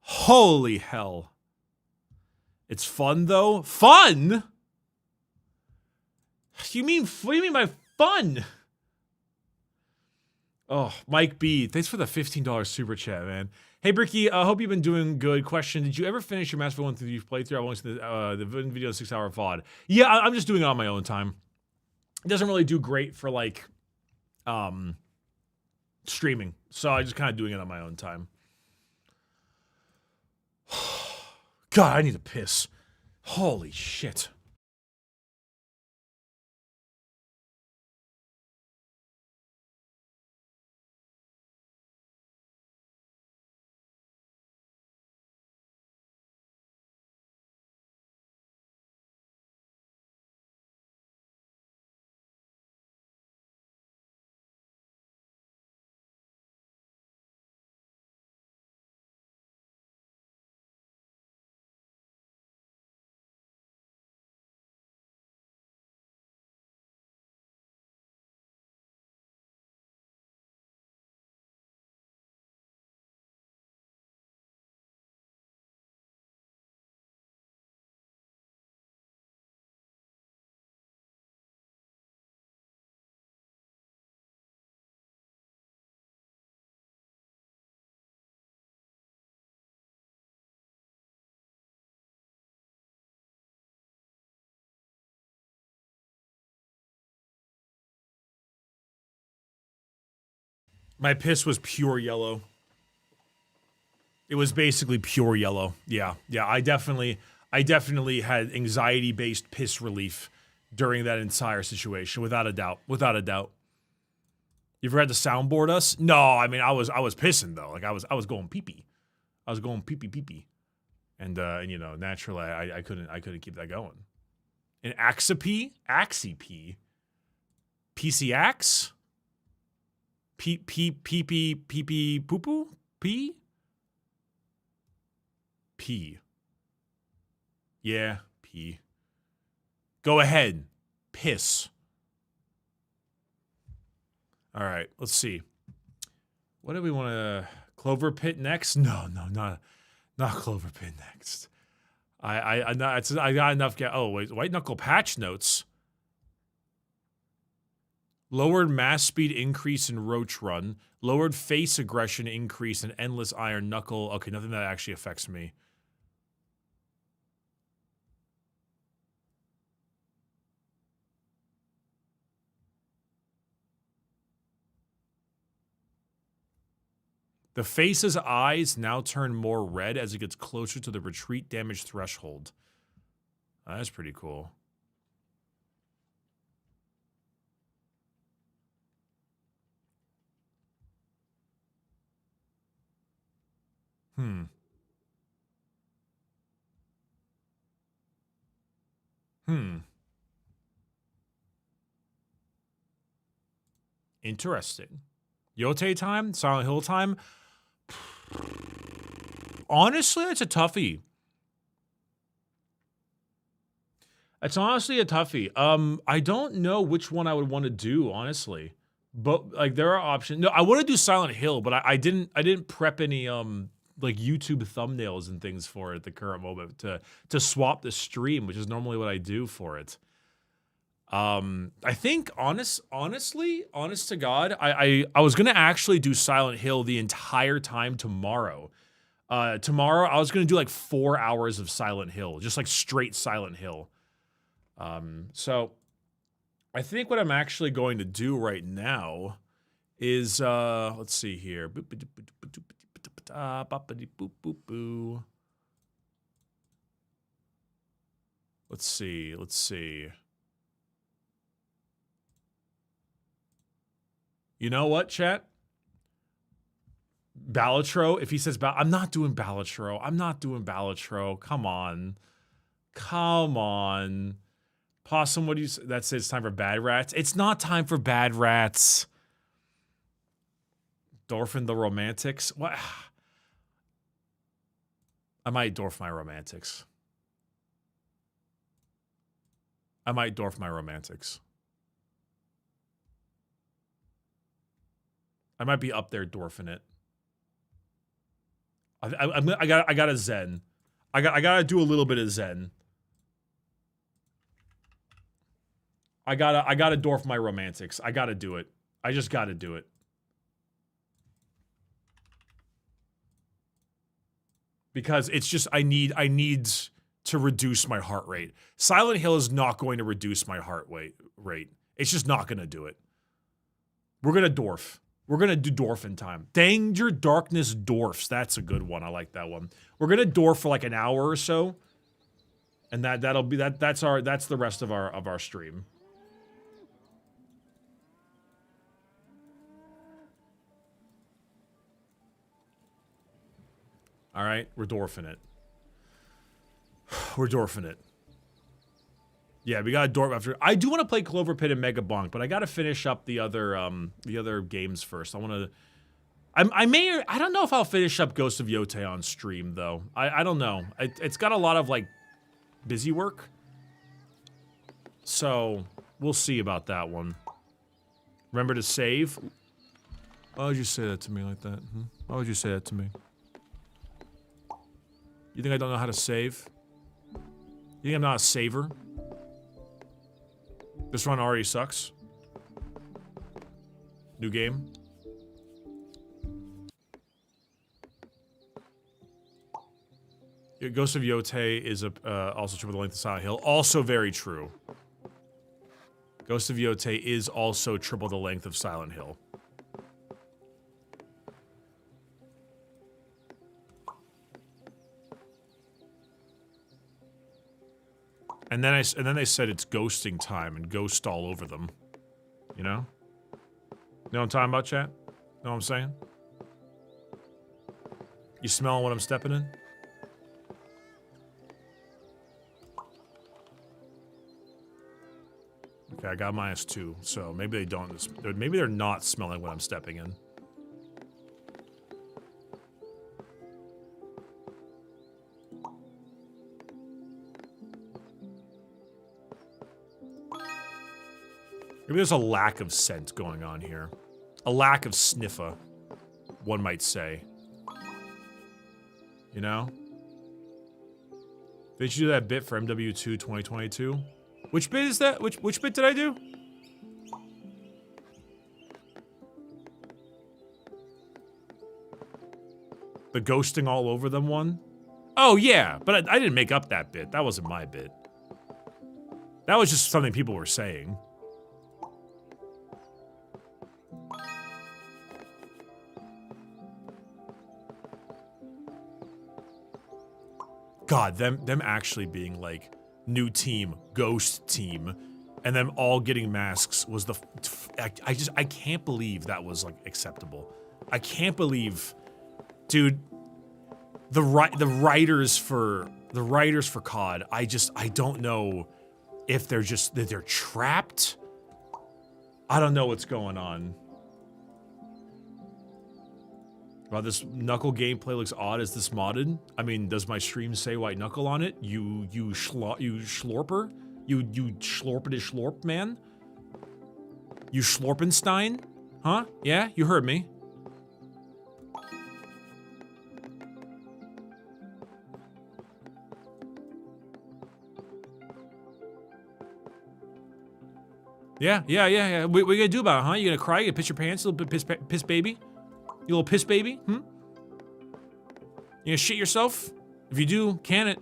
Speaker 1: Holy hell. It's fun, though? Fun? What do you mean by fun? Oh, Mike B, thanks for the $15 super chat, man. Hey, Bricky, I hope you've been doing good. Question, did you ever finish your Mass Effect 1 through you've played through? I watched the video 6-hour VOD. Yeah, I'm just doing it on my own time. It doesn't really do great for, like, streaming. So I'm just kind of doing it on my own time. God, I need to piss. Holy shit. My piss was pure yellow. It was basically pure yellow. Yeah, I definitely... I definitely had anxiety-based piss relief during that entire situation, without a doubt. Without a doubt. You ever had to soundboard us? No, I mean I was pissing though. Like I was going pee-pee. I was going pee-pee. And you know, naturally I couldn't keep that going. An Axipee? Axipee? PCX? Pee poo poo? P? P. Yeah, P. Go ahead. Piss. All right, let's see. What do we want to... Clover Pit next? No, not Clover Pit next. I got enough... Oh, wait, White Knuckle patch notes. Lowered mass speed increase in Roach Run. Lowered face aggression increase in Endless Iron Knuckle. Okay, nothing that actually affects me. The face's eyes now turn more red as it gets closer to the retreat damage threshold. That's pretty cool. Interesting. Yote time? Silent Hill time? Honestly, it's a toughie. It's honestly a toughie. I don't know which one I would want to do, honestly. But like there are options. No, I want to do Silent Hill, but I didn't prep any like YouTube thumbnails and things for it at the current moment to swap the stream, which is normally what I do for it. I think honest to God, I was gonna actually do Silent Hill the entire time tomorrow. Tomorrow I was gonna do like 4 hours of Silent Hill, just like straight Silent Hill. So I think what I'm actually going to do right now is let's see here. Let's see. You know what, chat? Balatro, if he says I'm not doing Balatro. Come on. Possum, what do you say? That says it's time for Bad Rats. It's not time for Bad Rats. Dwarf the Romantics. What? I might dwarf my Romantics. I might be up there dwarfing it. I got a Zen. I gotta do a little bit of Zen. I gotta dwarf my Romantics. I gotta do it. I just gotta do it. Because it's just I need to reduce my heart rate. Silent Hill is not going to reduce my heart rate. It's just not gonna do it. We're gonna dwarf. We're gonna do dwarf in time. Danger Darkness Dwarfs. That's a good one. I like that one. We're gonna dwarf for like an hour or so. And that'll be that's the rest of our stream. All right, we're dwarfing it. We're dwarfing it. Yeah, we got to dwarf after. I do want to play Clover Pit and Mega Bonk, but I got to finish up the other games first. I want to. I don't know if I'll finish up Ghost of Yote on stream though. I don't know. It's got a lot of like busy work, so we'll see about that one. Remember to save. Why would you say that to me like that? Why would you say that to me? You think I don't know how to save? You think I'm not a saver? This run already sucks. New game. Ghost of Yote is also triple the length of Silent Hill. Also very true. Ghost of Yote is also triple the length of Silent Hill. And then they said it's ghosting time and ghost all over them. You know? You know what I'm talking about, chat? Know what I'm saying? You smell what I'm stepping in? Okay, I got -2, so maybe they don't. Maybe they're not smelling what I'm stepping in. Maybe there's a lack of scent going on here. A lack of sniffa, one might say. You know? Did you do that bit for MW2 2022? Which bit is that? Which bit did I do? The ghosting all over them one? Oh yeah, but I didn't make up that bit. That wasn't my bit. That was just something people were saying. God, them actually being like new team, ghost team, and them all getting masks was the. I can't believe that was like acceptable. I can't believe, dude. The writers for COD. I don't know if they're trapped. I don't know what's going on. Wow, this Knuckle gameplay looks odd. Is this modded? I mean, does my stream say white Knuckle on it? You schlorper? You schlorpity schlorp man? You schlorpenstein? Huh? Yeah, you heard me. Yeah. What you gonna do about it, huh? You gonna cry? You gonna piss your pants, little piss baby? You little piss baby? You gonna shit yourself? If you do, can it?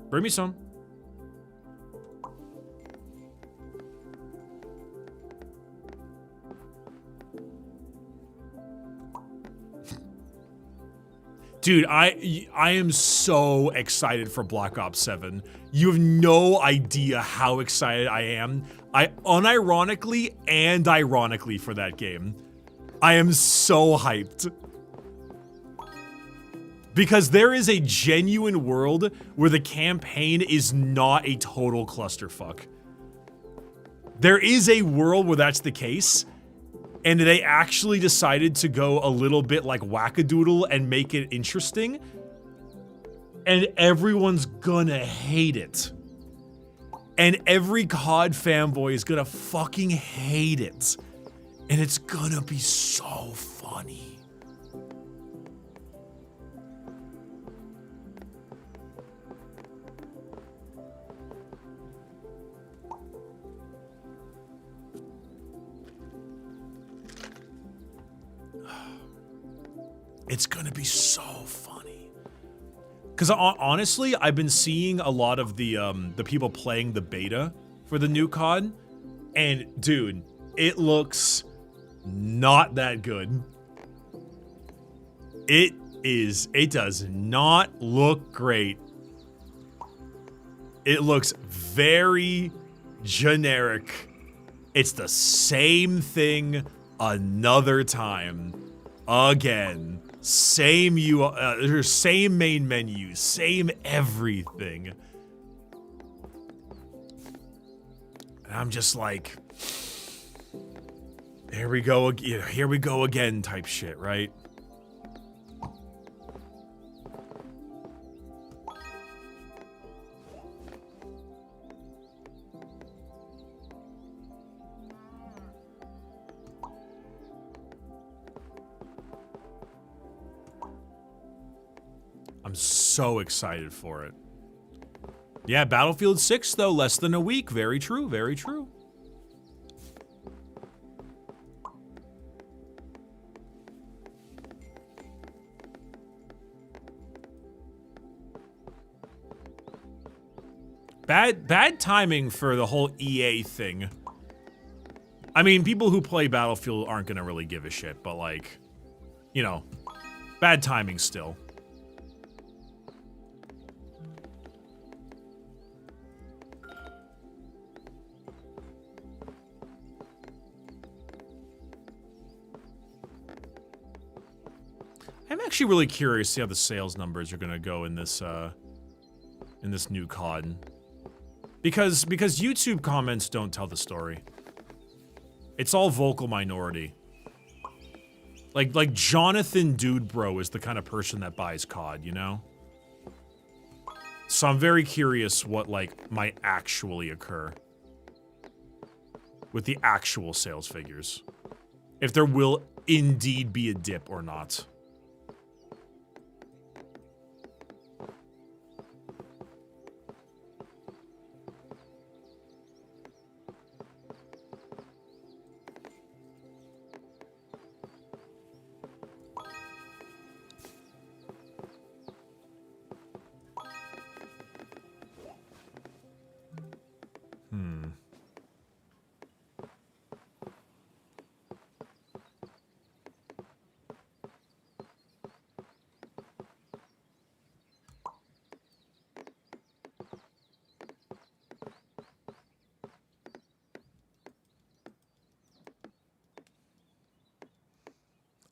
Speaker 1: Bring me some. Dude, I am so excited for Black Ops 7. You have no idea how excited I am. I unironically and ironically for that game. I am so hyped. Because there is a genuine world where the campaign is not a total clusterfuck. There is a world where that's the case, and they actually decided to go a little bit like wackadoodle and make it interesting, and everyone's gonna hate it. And every COD fanboy is gonna fucking hate it. And it's gonna be so funny. It's gonna be so funny. Because honestly, I've been seeing a lot of the people playing the beta for the new COD, and dude, it looks not that good. It does not look great. It looks very generic. It's the same thing another time. Again. Same same main menu, same everything. And I'm just like, here we go again type shit, right? I'm so excited for it. Yeah, Battlefield 6 though, less than a week. Very true, very true. Bad timing for the whole EA thing. I mean, people who play Battlefield aren't gonna really give a shit, but like, you know, bad timing still. I'm actually really curious to see how the sales numbers are gonna go in this new COD. Because YouTube comments don't tell the story. It's all vocal minority. Like Jonathan Dude Bro is the kind of person that buys COD, you know? So I'm very curious what, like, might actually occur with the actual sales figures. If there will indeed be a dip or not.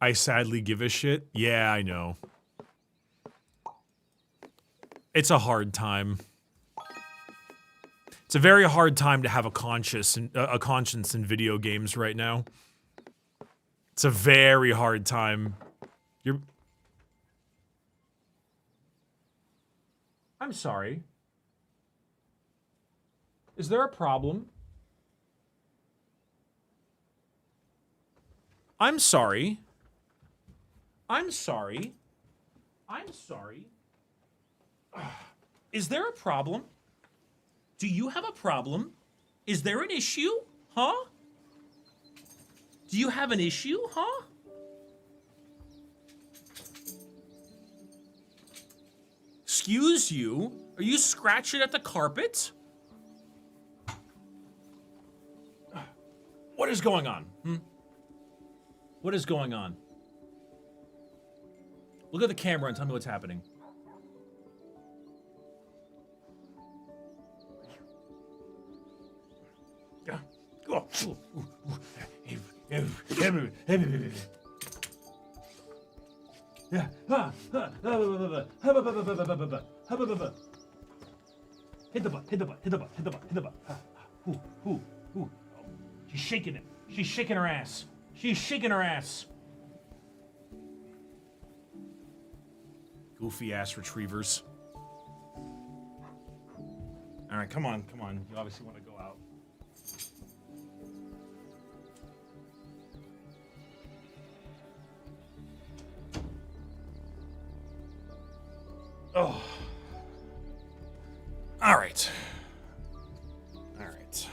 Speaker 1: I sadly give a shit. Yeah, I know. It's a hard time. It's a very hard time to have a conscience in video games right now. It's a very hard time. I'm sorry. Is there a problem? I'm sorry. I'm sorry. I'm sorry. Is there a problem? Do you have a problem? Is there an issue? Huh? Do you have an issue? Huh? Excuse you? Are you scratching at the carpet? What is going on? What is going on? Look at the camera and tell me what's happening. Hit the butt, hit the butt, hit the butt, hit the butt, hit the butt. She's shaking it. She's shaking her ass. She's shaking her ass. Goofy ass retrievers. All right, come on, come on. You obviously want to go out. Oh. All right. All right.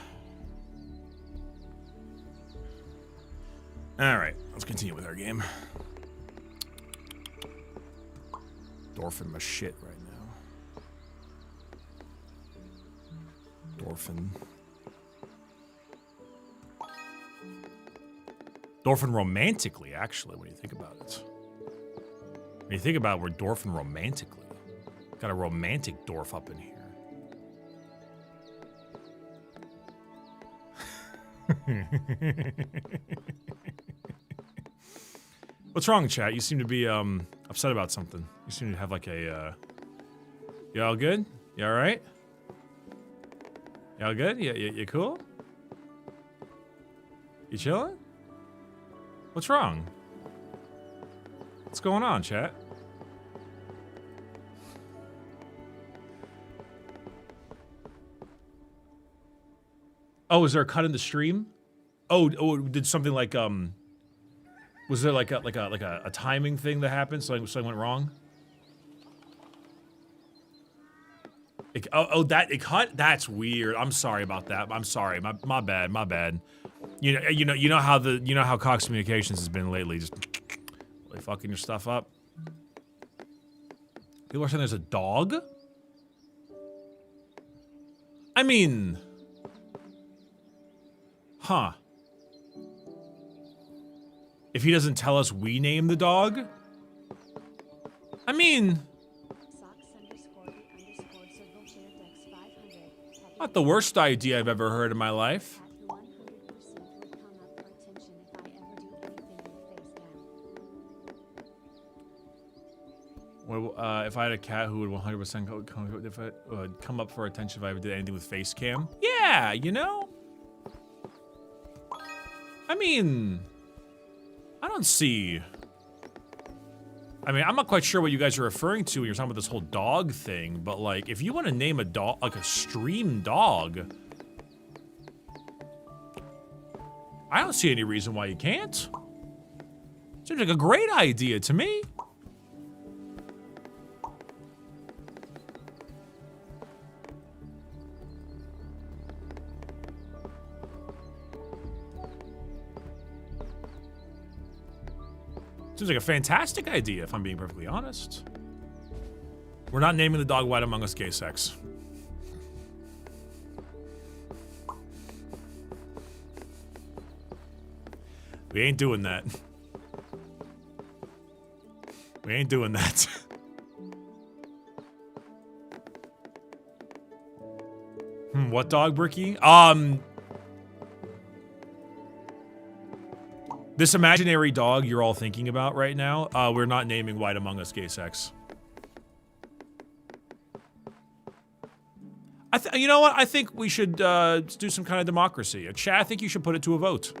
Speaker 1: All right, let's continue with our game. Dwarfing my shit right now. Dwarfing. Dwarfing romantically, actually, when you think about it. When you think about it, we're dwarfing romantically. Got a romantic dwarf up in here. What's wrong, chat? You seem to be upset about something. You seem to have like a you all good? You all right? You all good? You cool? You chilling? What's wrong? What's going on, chat? Oh, is there a cut in the stream? Oh, did something like was there like a timing thing that happened? Something went wrong? It cut? That's weird. I'm sorry about that. I'm sorry. My bad. My bad. You know how Cox Communications has been lately, just really fucking your stuff up. People are saying there's a dog? I mean, huh. If he doesn't tell us we name the dog? I mean, not the worst idea I've ever heard in my life. Well, if I had a cat who would 100% if it would come up for attention if I ever did anything with face cam. Yeah, you know? I mean, I don't see... I mean, I'm not quite sure what you guys are referring to when you're talking about this whole dog thing, but like, if you want to name a dog, like a stream dog, I don't see any reason why you can't. Seems like a great idea to me. Seems like a fantastic idea, if I'm being perfectly honest. We're not naming the dog White Among Us gay sex. We ain't doing that. We ain't doing that. What dog, Bricky? This imaginary dog you're all thinking about right now, we're not naming White Among Us gay sex. You know what? I think we should do some kind of democracy. Chat, I think you should put it to a vote.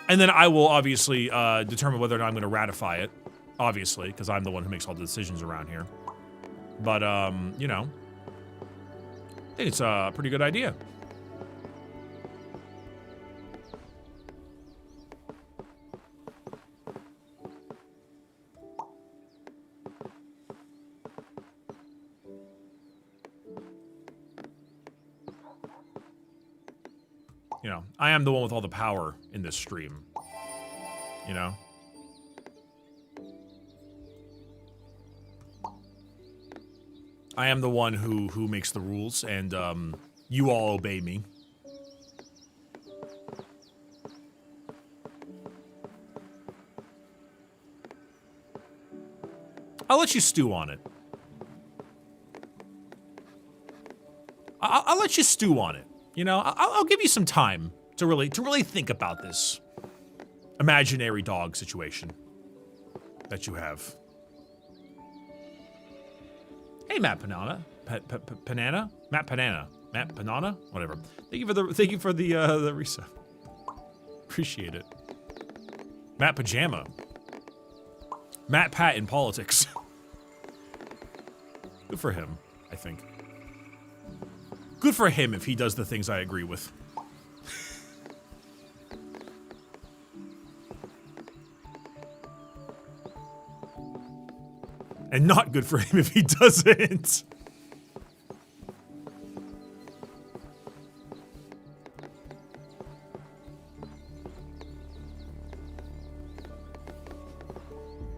Speaker 1: And then I will obviously determine whether or not I'm going to ratify it. Obviously, because I'm the one who makes all the decisions around here. But, you know, I think it's a pretty good idea. You know, I am the one with all the power in this stream. You know? I am the one who makes the rules, and you all obey me. I'll let you stew on it. I'll let you stew on it. You know, I'll give you some time to really think about this imaginary dog situation that you have. Hey, Matt Panana, Panana, Matt Panana, whatever. Thank you for the reset. Appreciate it. Matt Pajama, Matt Pat in politics. Good for him, I think. Good for him if he does the things I agree with. And not good for him if he doesn't.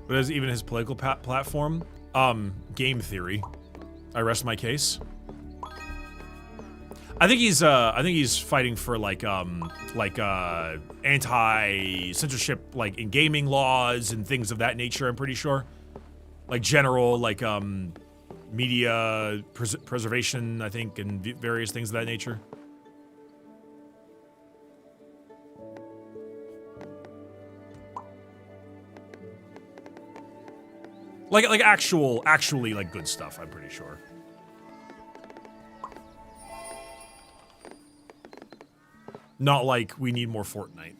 Speaker 1: But as even his political platform, game theory. I rest my case. I think he's fighting for like anti-censorship, like in gaming laws and things of that nature. I'm pretty sure, like general like media preservation. I think, and various things of that nature. Like actually like good stuff. I'm pretty sure. Not like we need more Fortnite.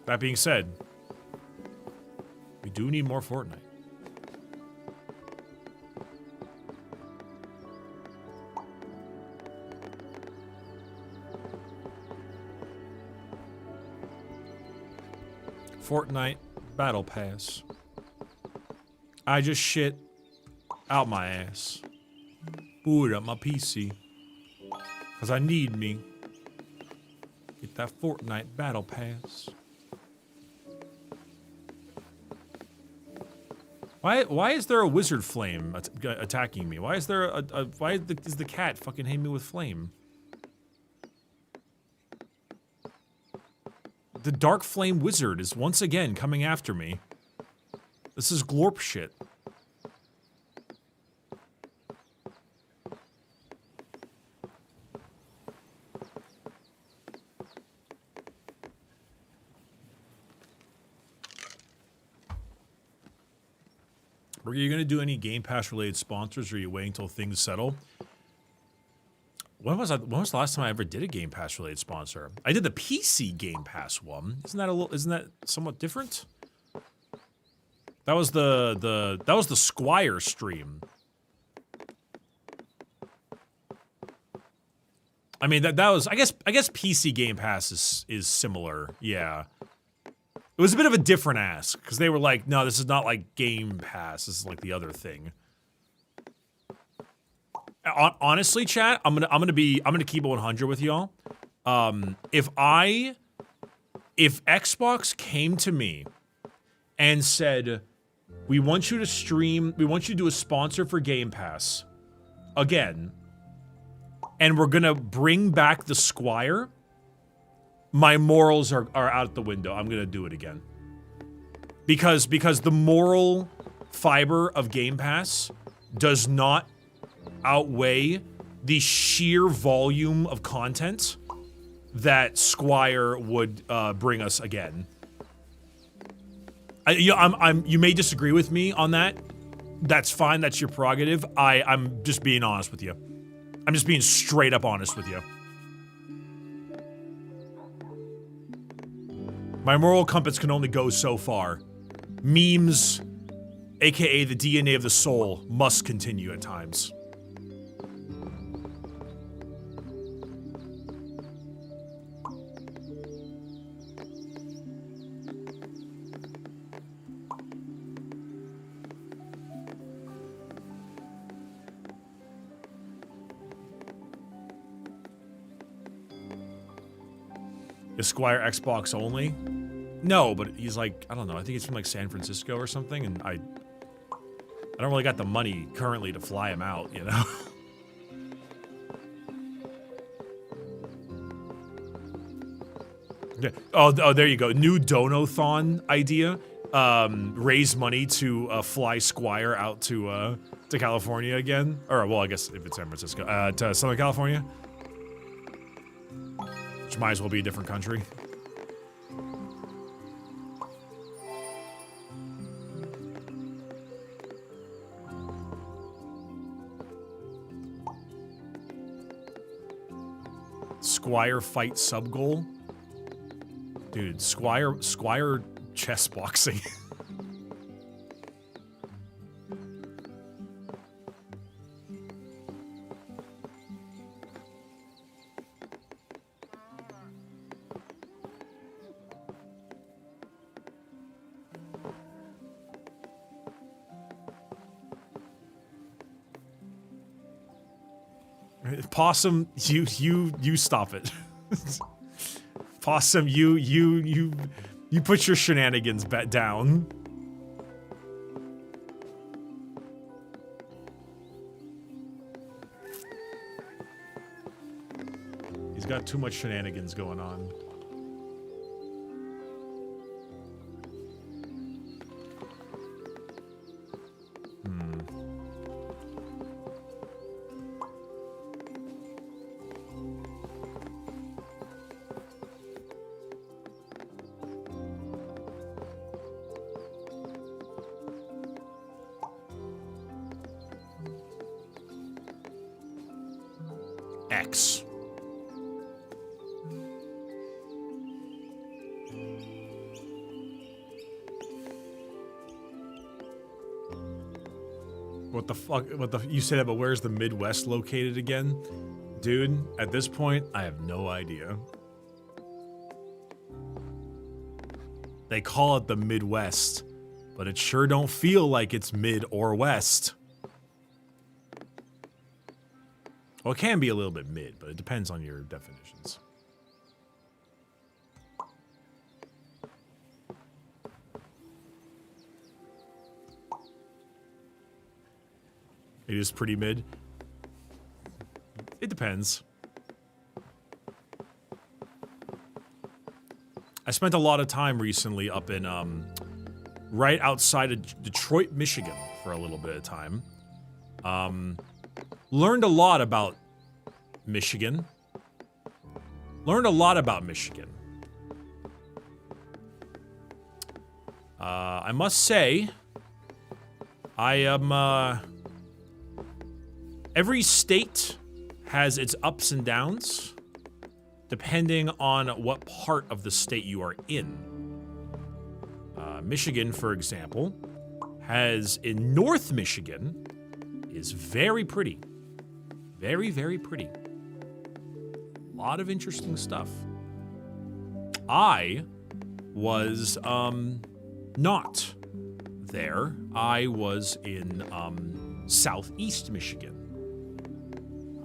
Speaker 1: That being said, we do need more Fortnite. Fortnite Battle Pass. I just shit out my ass. Boot up my PC. Cause I need me. Get that Fortnite Battle Pass. Why is there a wizard flame attacking me? Why is there why is the cat fucking hitting me with flame? The Dark Flame Wizard is once again coming after me. This is glorp shit. Were you going to do any Game Pass related sponsors, or are you waiting until things settle? When was the last time I ever did a Game Pass related sponsor? I did the PC Game Pass one. Isn't that somewhat different? That was the Squire stream. I mean that was I guess PC Game Pass is similar. Yeah. It was a bit of a different ask because they were like, no, this is not like Game Pass. This is like the other thing. Honestly, chat, I'm gonna keep it 100 with y'all. If Xbox came to me and said, we want you to stream, we want you to do a sponsor for Game Pass again, and we're gonna bring back the Squire, my morals are out the window. I'm gonna do it again. Because the moral fiber of Game Pass does not outweigh the sheer volume of content that Squire would bring us again. You may disagree with me on that. That's fine. That's your prerogative. I'm just being honest with you. I'm just being straight up honest with you. My moral compass can only go so far. Memes, aka the DNA of the soul, must continue at times. Is Squire Xbox only? No, but he's like, I don't know, I think he's from like San Francisco or something, and I don't really got the money currently to fly him out, you know? Yeah. Oh, there you go. New Donathon idea. Raise money to fly Squire out to California again. Or, well, I guess if it's San Francisco. To Southern California. Which might as well be a different country. Squire fight sub goal? Dude, Squire chess boxing. Possum, you stop it. Possum, you put your shenanigans down. He's got too much shenanigans going on. X. What the fuck? You say that, but where's the Midwest located again? Dude, at this point, I have no idea. They call it the Midwest, but it sure don't feel like it's mid or west. Well, it can be a little bit mid, but it depends on your definitions. It is pretty mid. It depends. I spent a lot of time recently up in, right outside of Detroit, Michigan for a little bit of time. Learned a lot about Michigan. I must say, I am, every state has its ups and downs, depending on what part of the state you are in. Michigan, for example, has in North Michigan is very pretty. Very, very pretty. A lot of interesting stuff. I was not there. I was in southeast Michigan,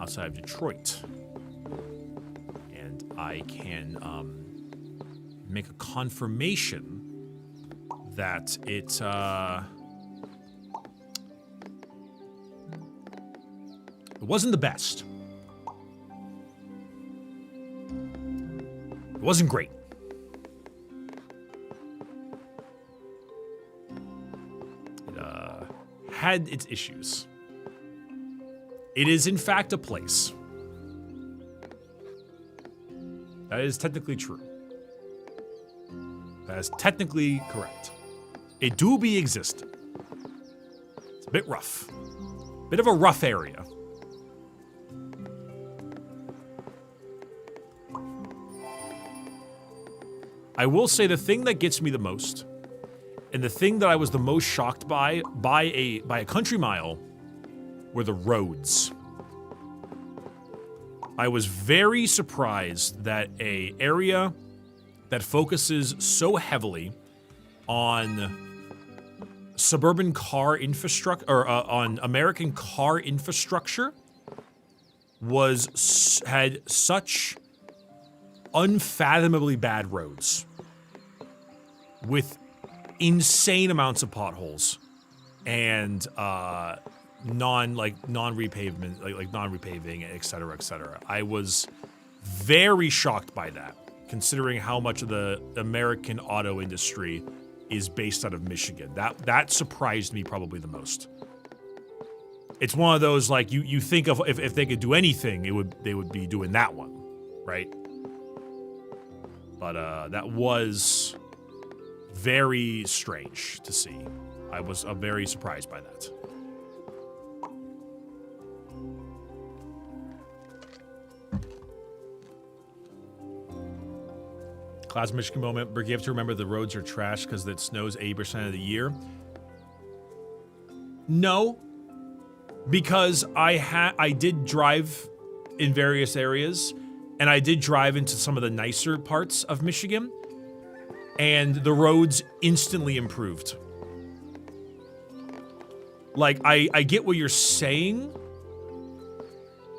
Speaker 1: outside of Detroit. And I can make a confirmation that it wasn't the best. It wasn't great. It had its issues. It is, in fact, a place. That is technically true. That is technically correct. It do be exist. It's a bit rough. Bit of a rough area. I will say the thing that gets me the most, and the thing that I was the most shocked by a country mile, were the roads. I was very surprised that an area that focuses so heavily on suburban car infrastructure, or on American car infrastructure, had such unfathomably bad roads with insane amounts of potholes and non-repaving, et cetera, et cetera. I was very shocked by that, considering how much of the American auto industry is based out of Michigan. That surprised me probably the most. It's one of those, like, you think of if they could do anything, they would be doing that one, right? But that was very strange to see. I was very surprised by that. Classic Michigan moment. Bricky, you have to remember the roads are trash because it snows 80% of the year. No, because I did drive in various areas, and I did drive into some of the nicer parts of Michigan, and the roads instantly improved. Like, I get what you're saying,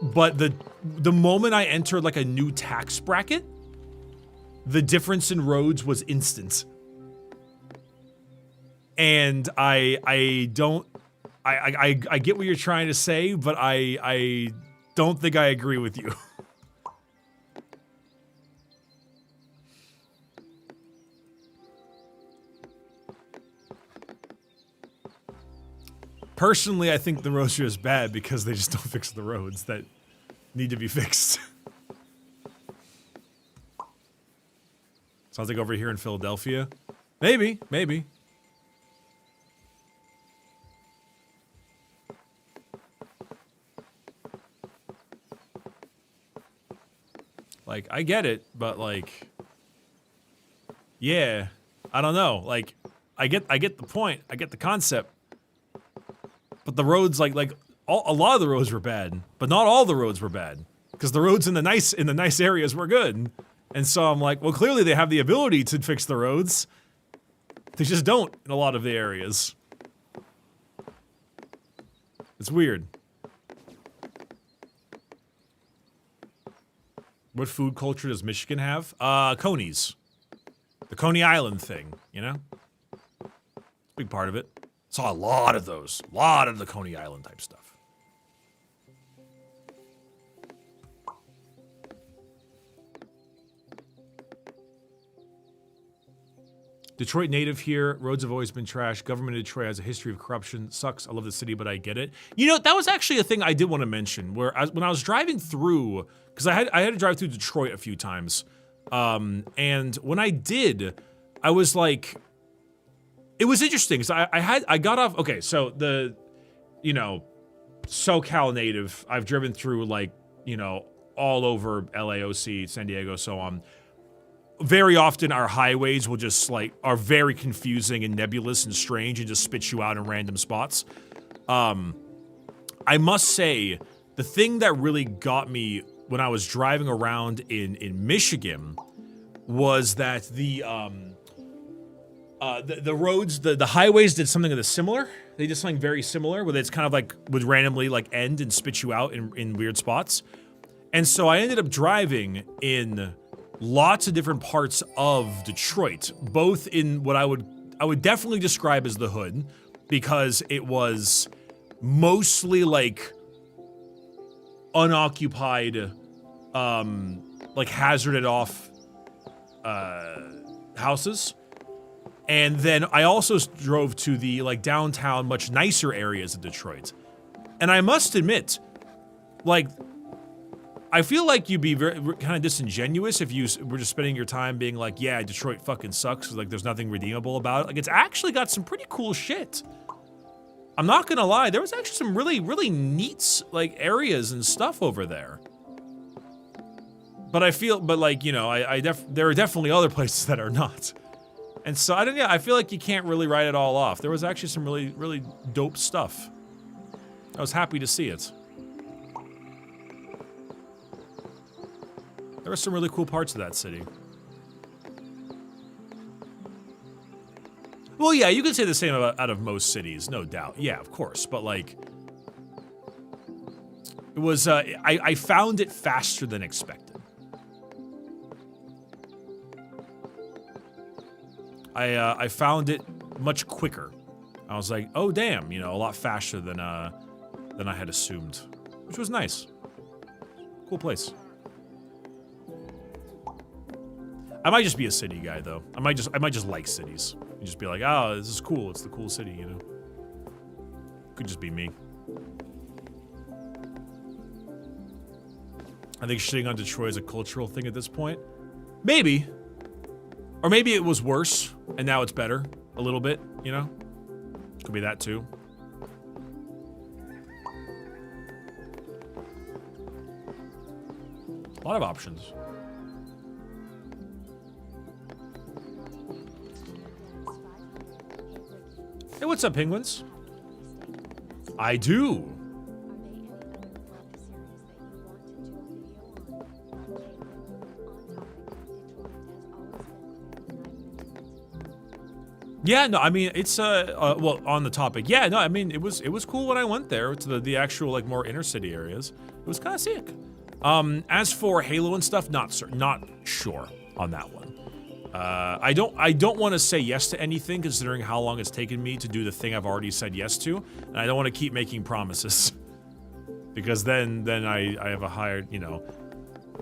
Speaker 1: but the moment I entered like a new tax bracket, the difference in roads was instant. And I get what you're trying to say, but I don't think I agree with you. Personally, I think the roads are just bad because they just don't fix the roads that need to be fixed. Sounds like over here in Philadelphia. Maybe. Like, I get it, but like, yeah, I don't know. Like, I get the point. I get the concept. But the roads, a lot of the roads were bad, but not all the roads were bad, because the roads in the nice areas were good. And so I'm like, well, clearly they have the ability to fix the roads. They just don't in a lot of the areas. It's weird. What food culture does Michigan have? Conies. The Coney Island thing, you know? Big part of it. Saw a lot of those. A lot of the Coney Island type stuff. Detroit native here. Roads have always been trash. Government of Detroit has a history of corruption. Sucks. I love the city, but I get it. You know, that was actually a thing I did want to mention. When I was driving through, because I had to drive through Detroit a few times, and when I did, I was like, it was interesting because I got off. Okay, so the, you know, SoCal native. I've driven through like, you know, all over LAOC, San Diego, so on. Very often our highways will just like are very confusing and nebulous and strange and just spit you out in random spots. I must say, the thing that really got me when I was driving around in Michigan was that the roads, the highways did something of the similar. They did something very similar, where it's kind of like would randomly like end and spit you out in weird spots. And so I ended up driving in lots of different parts of Detroit, both in what I would definitely describe as the hood, because it was mostly like unoccupied, like hazarded off houses. And then I also drove to the like downtown, much nicer areas of Detroit. And I must admit, like, I feel like you'd be very kind of disingenuous if you were just spending your time being like, yeah, Detroit fucking sucks, like there's nothing redeemable about it. Like, it's actually got some pretty cool shit. I'm not gonna lie, there was actually some really, really neat like areas and stuff over there. But I feel, but like, you know, there are definitely other places that are not. And so I feel like you can't really write it all off. There was actually some really, really dope stuff. I was happy to see it. There were some really cool parts of that city. Well, yeah, you could say the same out of most cities, no doubt. Yeah, of course. But like, it was, I found it faster than expected. I found it much quicker. I was like, oh damn, you know, a lot faster than I had assumed, which was nice. Cool place. I might just be a city guy though. I might just like cities. And just be like, oh, this is cool. It's the cool city, you know. Could just be me. I think shitting on Detroit is a cultural thing at this point. Maybe. Or maybe it was worse, and now it's better. A little bit, you know? Could be that too. A lot of options. Hey, what's up, penguins? I do. Yeah, no, I mean, it's, well, on the topic. Yeah, no, I mean, it was cool when I went there to the actual, like, more inner city areas. It was kind of sick. As for Halo and stuff, not sure on that one. I don't want to say yes to anything considering how long it's taken me to do the thing I've already said yes to, and I don't want to keep making promises. Because then I have a higher, you know,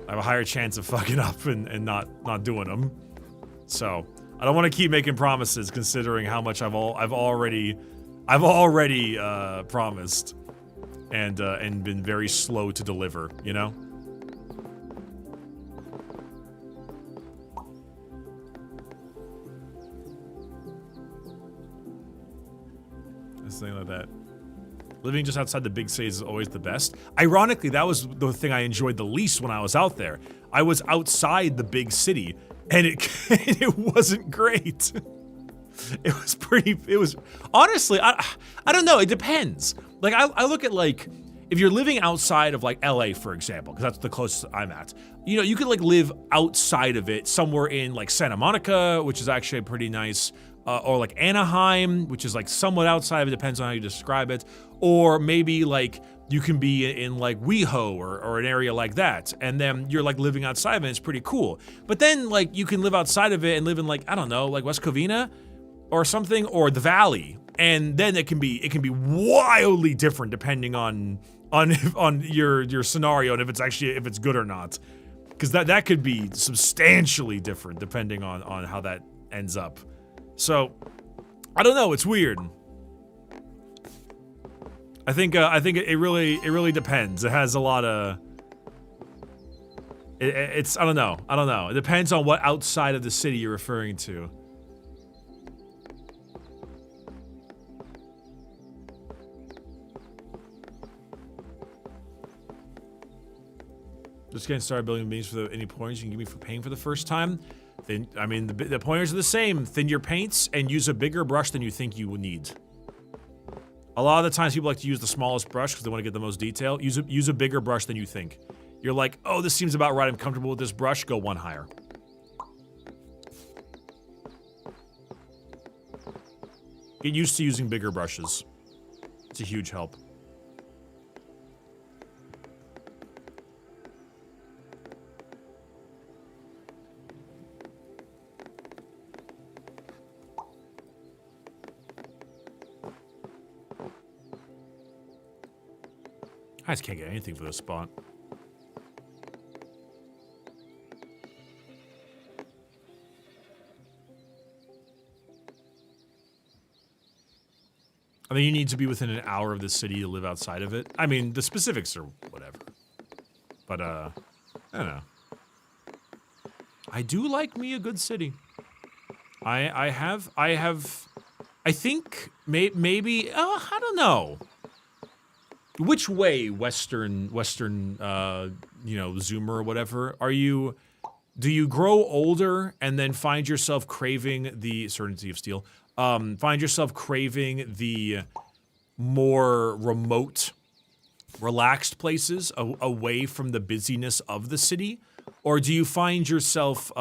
Speaker 1: I have a higher chance of fucking up and not doing them. So I don't want to keep making promises considering how much I've already promised and been very slow to deliver, you know? Something like that. Living just outside the big cities is always the best. Ironically, that was the thing I enjoyed the least when I was out there. I was outside the big city, and it wasn't great. It was honestly, I don't know, it depends. Like, I look at, like, if you're living outside of, like, LA, for example, because that's the closest I'm at, you know, you could, like, live outside of it, somewhere in, like, Santa Monica, which is actually pretty nice, or, like, Anaheim, which is, like, somewhat outside of it, depends on how you describe it, or maybe, like, you can be in like, WeHo or an area like that, and then you're, like, living outside of it, and it's pretty cool. But then, like, you can live outside of it and live in, like, I don't know, like, West Covina, or something, or the Valley, and then it can be wildly different depending on your scenario and if it's good or not, because that could be substantially different depending on how that ends up. So I don't know, it's weird. I think it really depends. It has a lot of it's I don't know. It depends on what outside of the city you're referring to. Just getting started building beams for any pointers you can give me for paint for the first time. Then, I mean, the pointers are the same. Thin your paints and use a bigger brush than you think you would need. A lot of the times people like to use the smallest brush because they want to get the most detail. Use a bigger brush than you think. You're like, oh, this seems about right. I'm comfortable with this brush. Go one higher. Get used to using bigger brushes. It's a huge help. I just can't get anything for this spot. I think you need to be within an hour of the city to live outside of it. I mean, the specifics are whatever. But, I don't know. I do like me a good city. I think maybe, I don't know. Which way, Western, you know, Zoomer or whatever, do you grow older and then find yourself craving the certainty of steel? Find yourself craving the more remote, relaxed places away from the busyness of the city? Or do you find yourself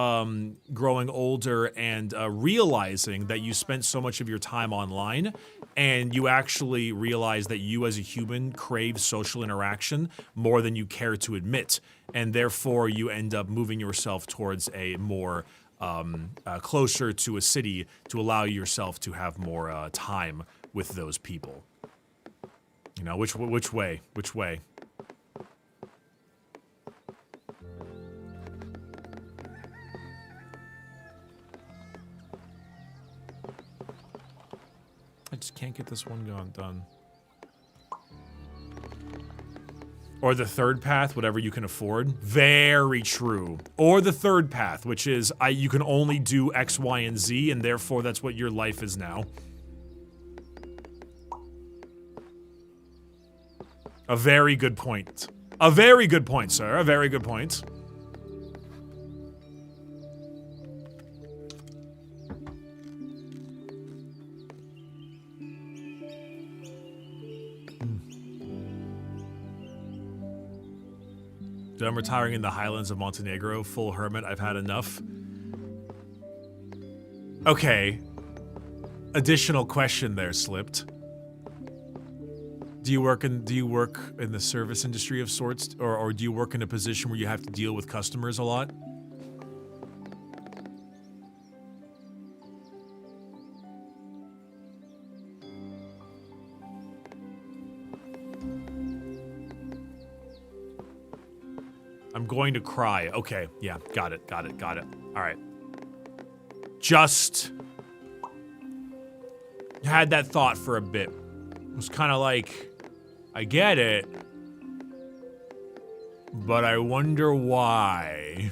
Speaker 1: growing older and realizing that you spent so much of your time online and you actually realize that you as a human crave social interaction more than you care to admit, and therefore you end up moving yourself towards a more closer to a city to allow yourself to have more time with those people? You know, which way? Which way? I just can't get this one done. Or the third path, whatever you can afford. Very true. Or the third path, which is you can only do X, Y, and Z, and therefore that's what your life is now. A very good point. A very good point, sir. A very good point. Dude, I'm retiring in the highlands of Montenegro. Full hermit. I've had enough. Okay. Additional question there slipped. Do you work in the service industry of sorts, or do you work in a position where you have to deal with customers a lot? I'm going to cry. Okay, yeah, got it. All right. Just had that thought for a bit. It was kind of like, I get it, but I wonder why.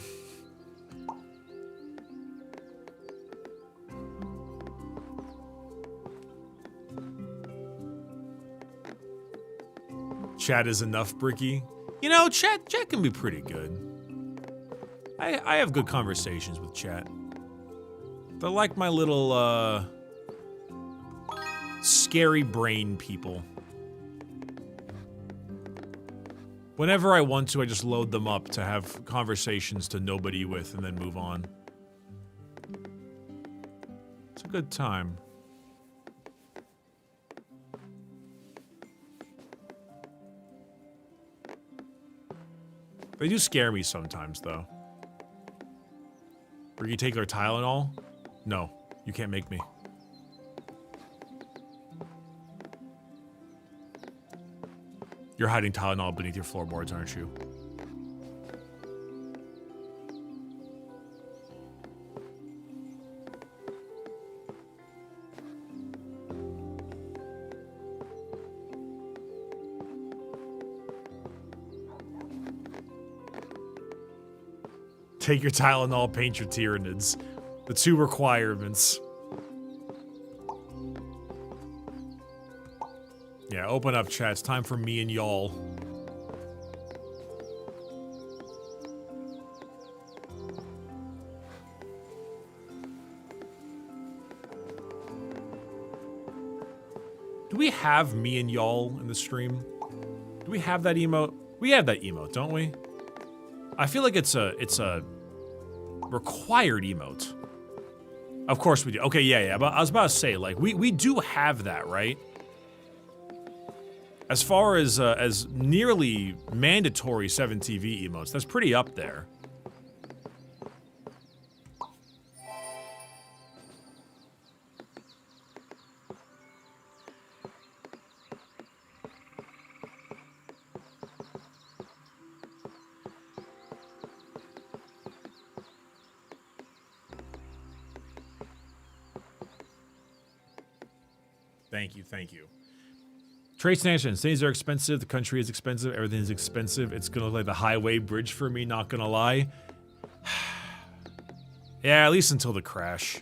Speaker 1: Chat is enough, Bricky. You know, chat can be pretty good. I have good conversations with chat. They're like my little, scary brain people. Whenever I want to, I just load them up to have conversations to nobody with and then move on. It's a good time. They do scare me sometimes, though. Where you take their Tylenol? No, you can't make me. You're hiding Tylenol beneath your floorboards, aren't you? Take your Tylenol, paint your Tyranids. The two requirements. Yeah, open up, chat. It's time for me and y'all. we have me and y'all in the stream? Do we have that emote? We have that emote, don't we? I feel like it's a required emote. Of course we do. Okay, yeah. But I was about to say, like, we do have that, right? As far as nearly mandatory 7TV emotes, that's pretty up there. Thank you. Trace Nation, things are expensive, the country is expensive, everything is expensive. It's gonna look like the highway bridge for me, not gonna lie. Yeah, at least until the crash.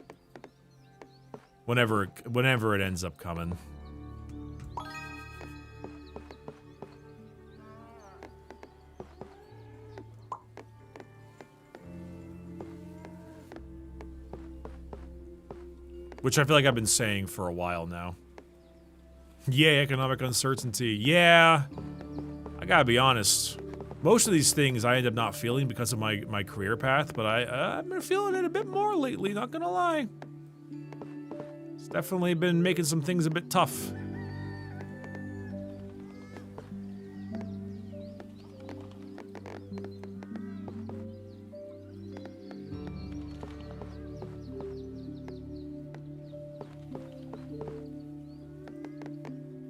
Speaker 1: Whenever it ends up coming. Which I feel like I've been saying for a while now. Yeah, economic uncertainty. Yeah, I gotta be honest. Most of these things I end up not feeling because of my career path, but I've been feeling it a bit more lately, not gonna lie. It's definitely been making some things a bit tough.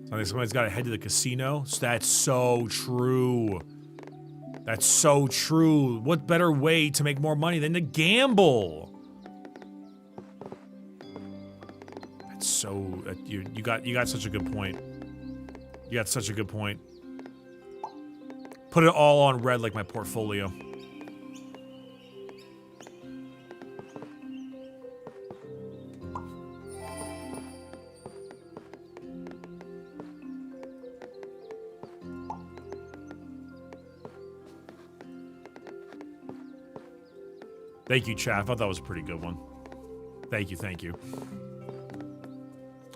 Speaker 1: I think somebody's got to head to the casino. That's so true. That's so true. What better way to make more money than to gamble? That's so. You got such a good point. You got such a good point. Put it all on red like my portfolio. Thank you, chat. I thought that was a pretty good one. Thank you.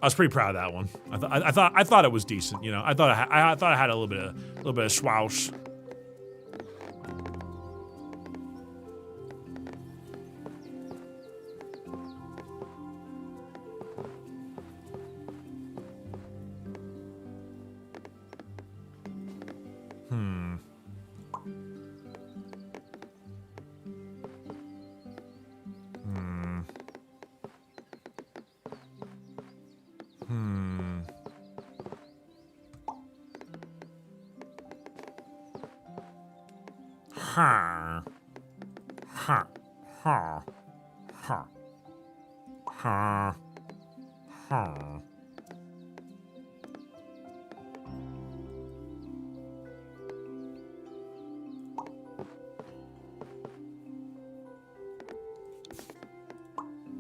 Speaker 1: I was pretty proud of that one. I thought it was decent. You know, I thought I had a little bit of swoosh.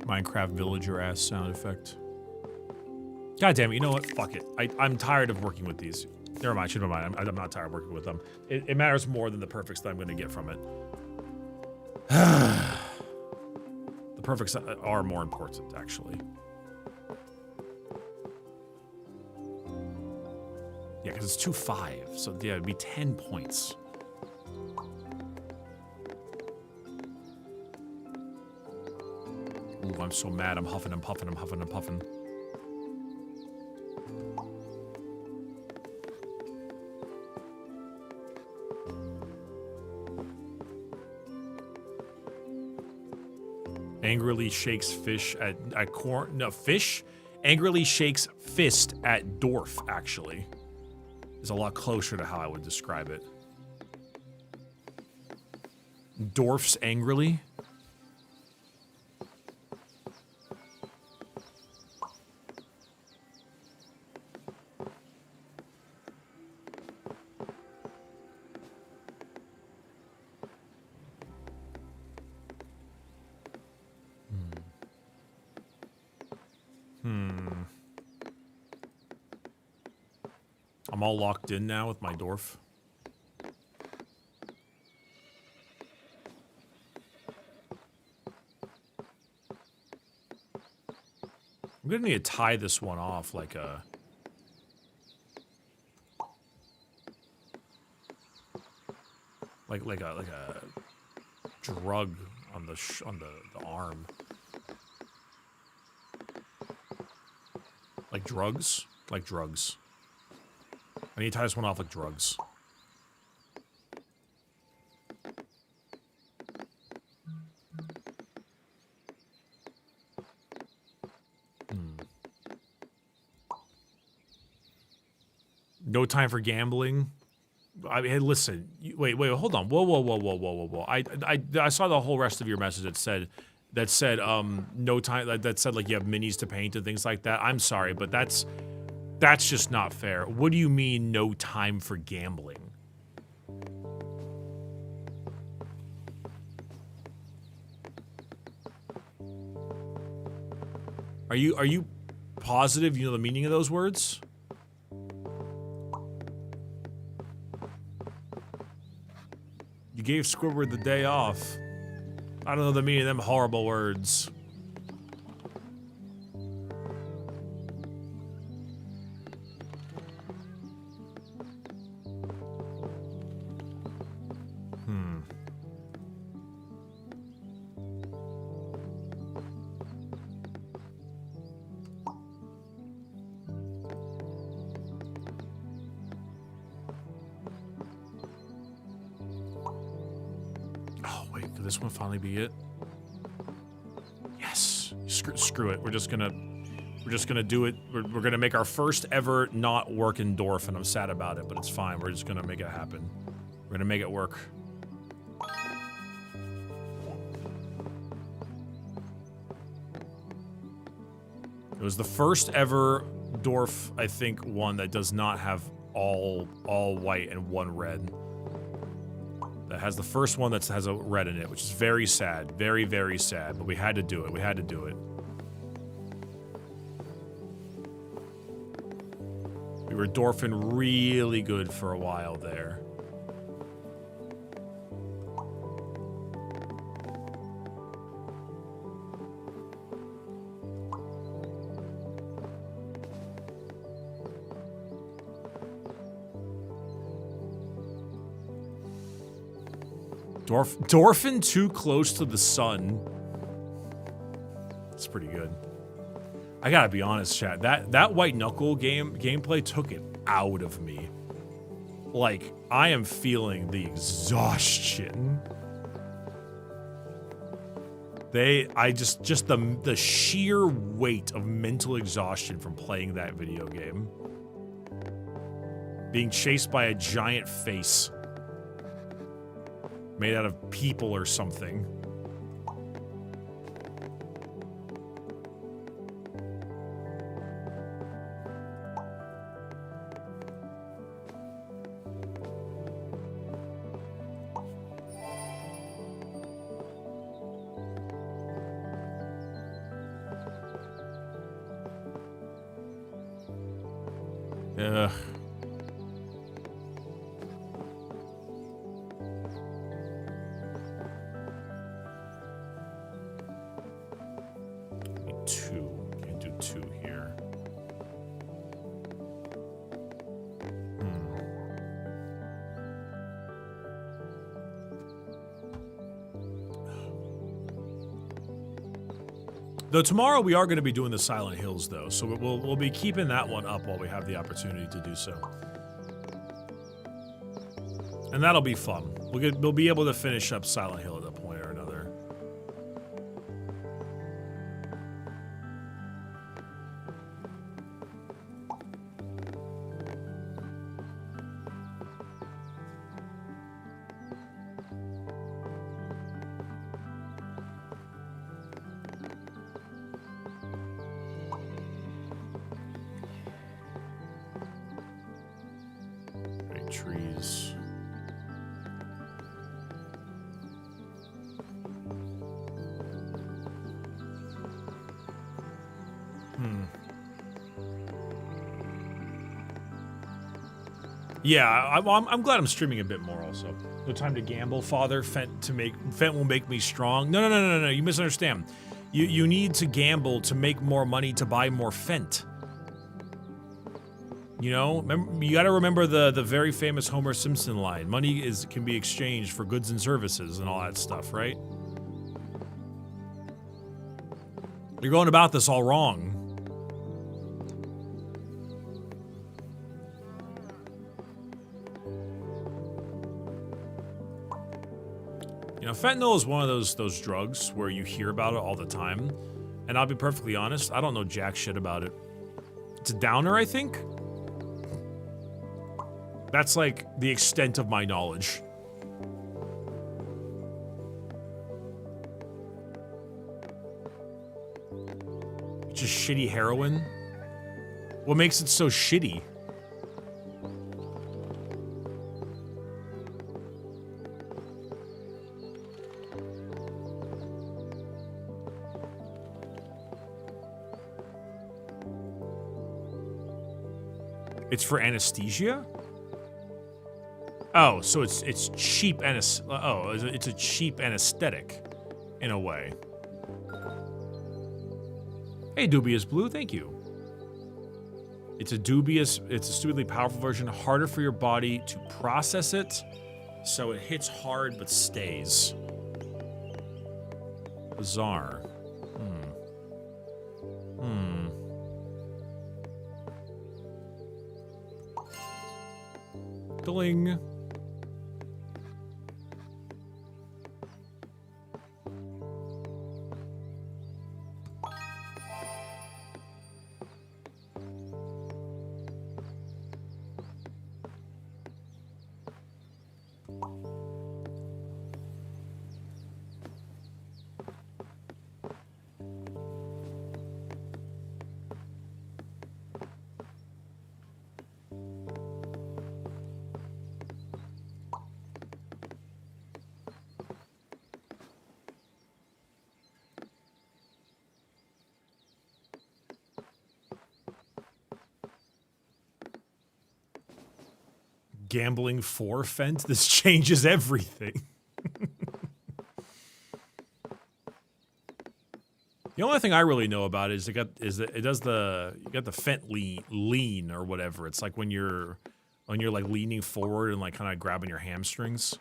Speaker 1: Minecraft villager ass sound effect. God damn it, you know what? Fuck it. I'm tired of working with these. Never mind, change my mind. I'm not tired of working with them. It matters more than the perfects that I'm gonna get from it. The perfects are more important, actually. Yeah, because it's 2-5, so yeah, it'd be 10 points. Ooh, I'm so mad. I'm huffing and puffing. Angrily shakes fish at corn. No, fish angrily shakes fist at Dwarf, actually. Is a lot closer to how I would describe it. Dwarfs angrily? I'm all locked in now with my dwarf. I'm gonna need to tie this one off like a like a drug on the arm. Like drugs? Like drugs. I need to tie this one off like drugs. No time for gambling. I mean, hey, listen. Wait, hold on. Whoa. I saw the whole rest of your message that said no time. That said like you have minis to paint and things like that. I'm sorry, but that's just not fair. What do you mean no time for gambling? Are you positive you know the meaning of those words? You gave Squidward the day off. I don't know the meaning of them horrible words. Could this one finally be it? Yes. Screw it. We're just gonna do it. We're gonna make our first ever not working dwarf, and I'm sad about it, but it's fine. We're just gonna make it happen. We're gonna make it work. It was the first ever dwarf, I think, one that does not have all white and one red. That has the first one that has a red in it, which is very sad. Very, very sad. But we had to do it. We had to do it. We were dwarfing really good for a while there. Dwarfing too close to the sun. That's pretty good. I gotta be honest, chat. That white knuckle gameplay took it out of me. Like, I am feeling the exhaustion. Just the sheer weight of mental exhaustion from playing that video game. Being chased by a giant face. Made out of people or something. Ugh. Though tomorrow we are going to be doing the Silent Hills, though, so we'll be keeping that one up while we have the opportunity to do so, and that'll be fun. We'll be able to finish up Silent Hill at a point or another. Trees. Yeah, I'm glad I'm streaming a bit more also. No time to gamble, father. Fent will make me strong. No. You misunderstand. You need to gamble to make more money to buy more Fent. You know, you got to remember the very famous Homer Simpson line: "Money can be exchanged for goods and services," and all that stuff, right? You're going about this all wrong. You know, fentanyl is one of those drugs where you hear about it all the time, and I'll be perfectly honest, I don't know jack shit about it. It's a downer, I think. That's like the extent of my knowledge. It's just shitty heroin. What makes it so shitty? It's for anesthesia? Oh, so it's cheap it's a cheap anesthetic in a way. Hey, Dubious Blue, thank you. It's a stupidly powerful version, harder for your body to process it, so it hits hard but stays. Bizarre. Dling. Gambling for Fent? This changes everything. The only thing I really know about it is you got the Fent lean or whatever. It's like when you're like leaning forward and like kind of grabbing your hamstrings.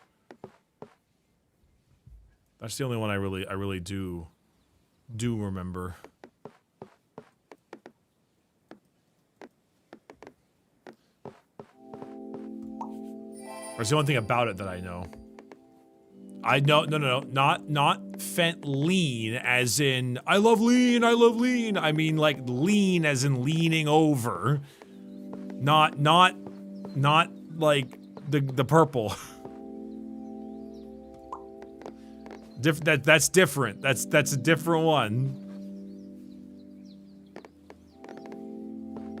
Speaker 1: That's the only one I really do remember. That's the only thing about it that I know. No, not Fent lean as in I love lean. I mean like lean as in leaning over. Not like the purple. That's different. That's a different one.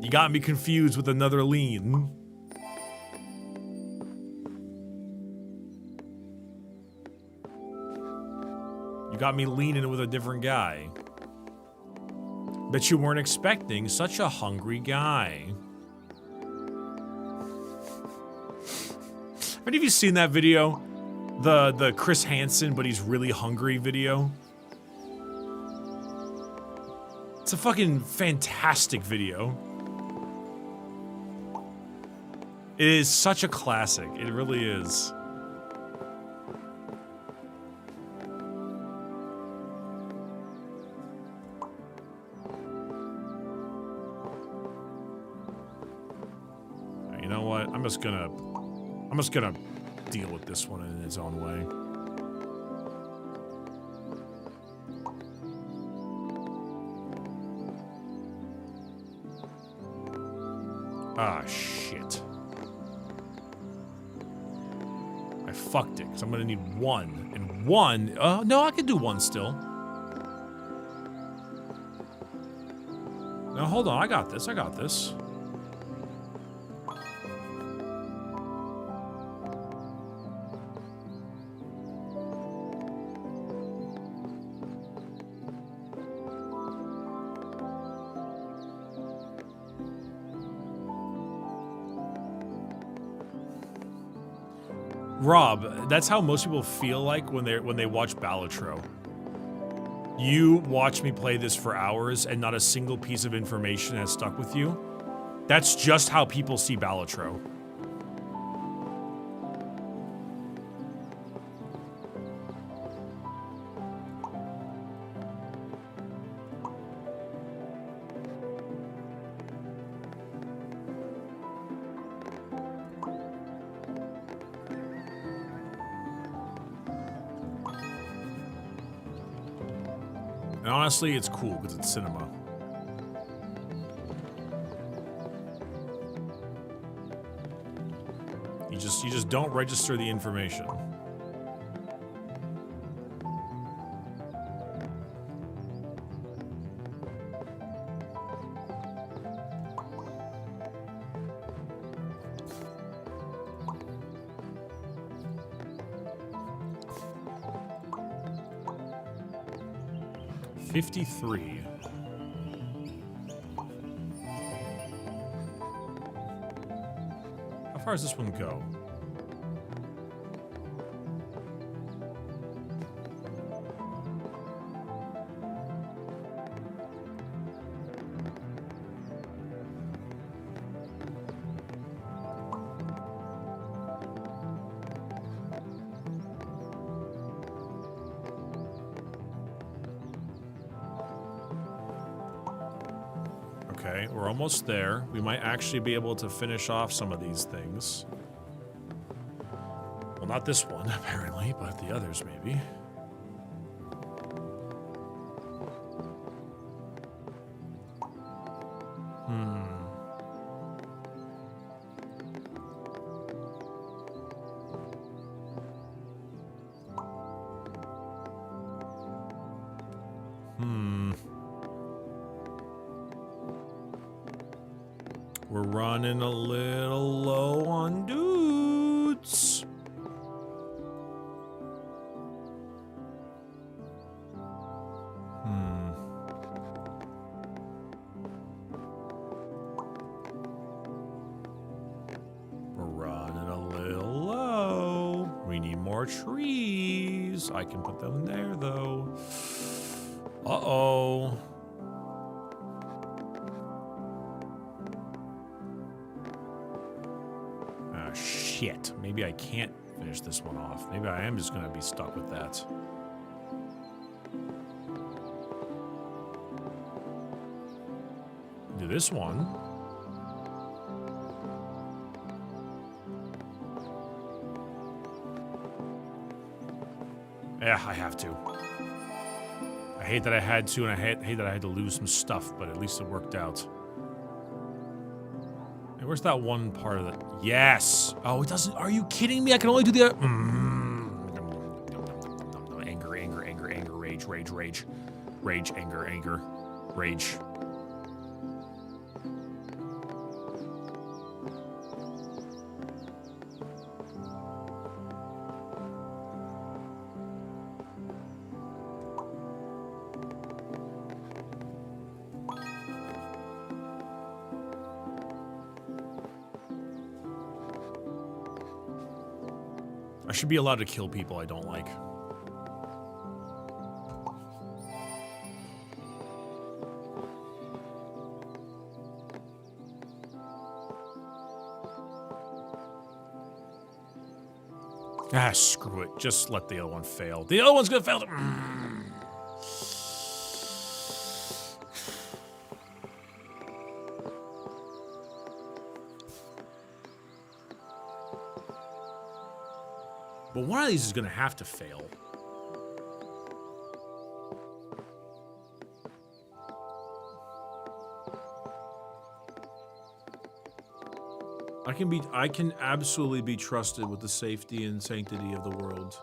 Speaker 1: You got me confused with another lean. Got me leaning with a different guy. Bet you weren't expecting such a hungry guy. Have any of you seen that video? The Chris Hansen, but he's really hungry video? It's a fucking fantastic video. It is such a classic. It really is. I'm just gonna deal with this one in its own way. Ah, shit. I fucked it, because I'm gonna need one. And one, no, I can do one still. No, hold on, I got this. Rob, that's how most people feel like when they watch Balatro. You watch me play this for hours and not a single piece of information has stuck with you. That's just how people see Balatro. And honestly, it's cool because it's cinema. You just don't register the information. $53. How far does this one go? Okay, we're almost there. We might actually be able to finish off some of these things. Well, not this one, apparently, but the others, maybe. We're running a little low on dudes. We're running a little low. We need more trees. I can put them there, though. Uh-oh. Shit. Maybe I can't finish this one off. Maybe I am just going to be stuck with that. Do this one. Yeah, I have to. I hate that I had to, and I hate that I had to lose some stuff, but at least it worked out. Hey, where's that one part of it? Yes! Oh, it doesn't... Are you kidding me? I can only do the... Anger, anger, anger, anger, rage, rage, rage. Rage, anger, anger, rage. I should be allowed to kill people I don't like. Ah, screw it. Just let the other one fail. The other one's gonna fail. But one of these is gonna have to fail. I can absolutely be trusted with the safety and sanctity of the world.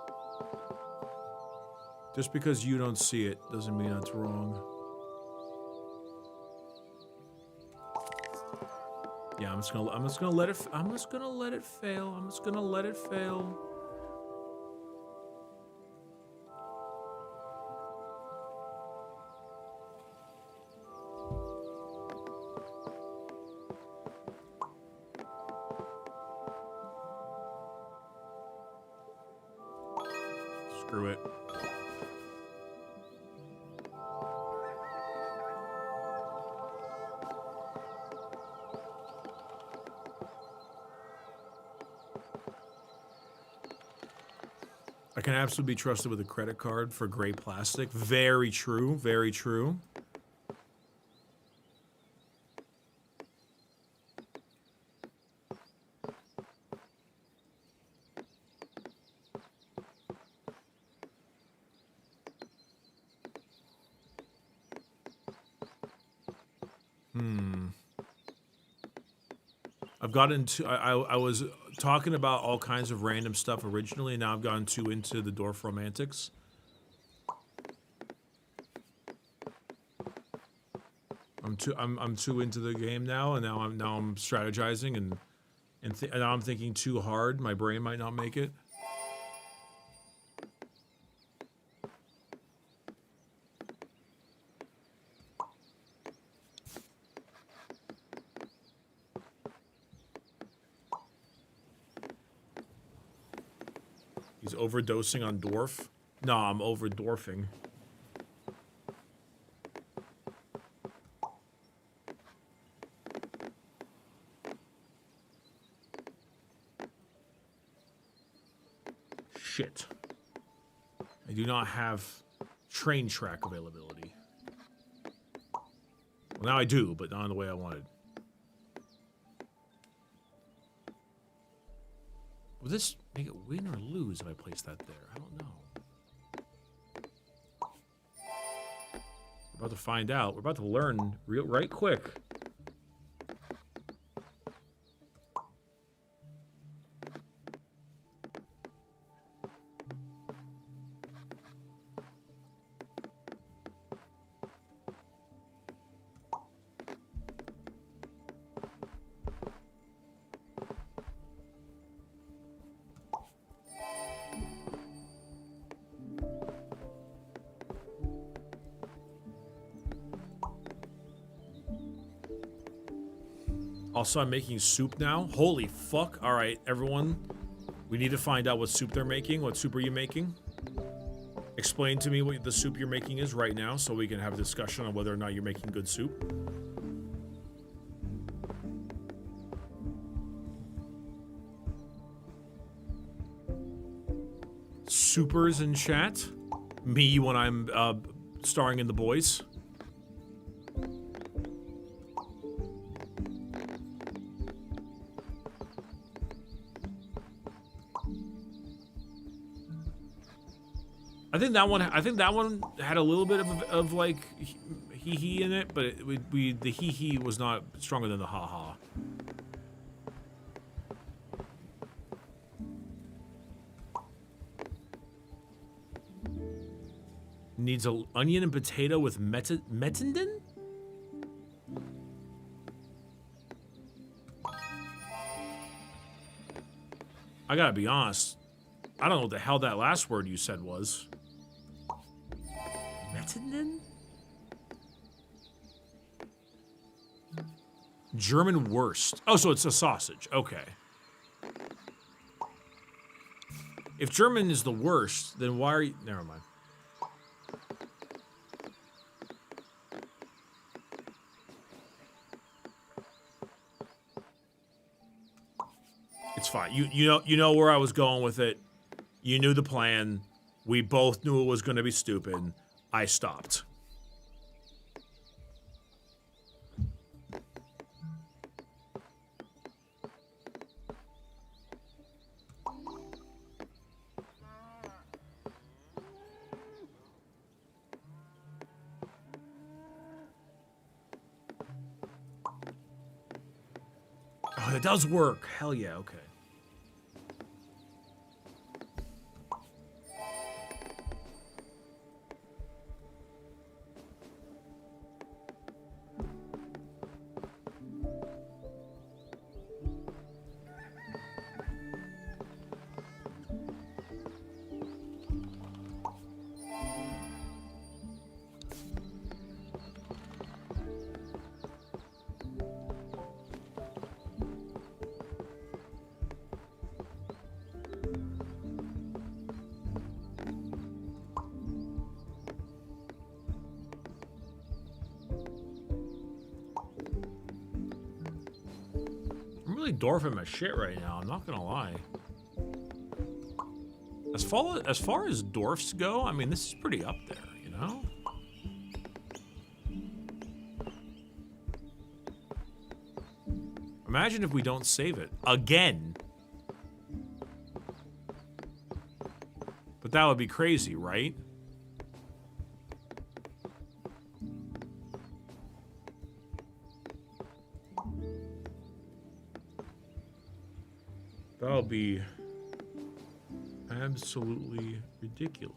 Speaker 1: Just because you don't see it doesn't mean that's wrong. Yeah, I'm just gonna let it fail. I'm just gonna let it fail. Screw it. I can absolutely be trusted with a credit card for gray plastic. Very true, very true. I've gotten to, I was talking about all kinds of random stuff originally, and now I've gotten too into the Dwarf Romantics. I'm too into the game now, and now I'm strategizing, and now I'm thinking too hard. My brain might not make it. He's overdosing on dwarf. No, I'm over dwarfing. Shit. I do not have train track availability. Well, now I do, but not in the way I wanted. Will this make it win or lose if I place that there? I don't know. We're about to find out. We're about to learn right quick. Also, I'm making soup now. Holy fuck. All right, everyone. We need to find out what soup they're making. What soup are you making? Explain to me what the soup you're making is right now so we can have a discussion on whether or not you're making good soup. Supers in chat. Me when I'm starring in The Boys. I think that one had a little bit of like hee in it, but the hee was not stronger than the ha ha. Needs an onion and potato with metindin? I gotta be honest. I don't know what the hell that last word you said was. Metindin? German wurst. Oh, so it's a sausage. Okay. If German is the worst, then why are you... Never mind. It's fine. You know where I was going with it. You knew the plan. We both knew it was going to be stupid. I stopped. Oh, it does work. Hell yeah, okay. Dwarfing my shit right now, I'm not gonna lie. As far as dwarfs go, I mean, this is pretty up there, you know? Imagine if we don't save it again. But that would be crazy, right? That would be absolutely ridiculous.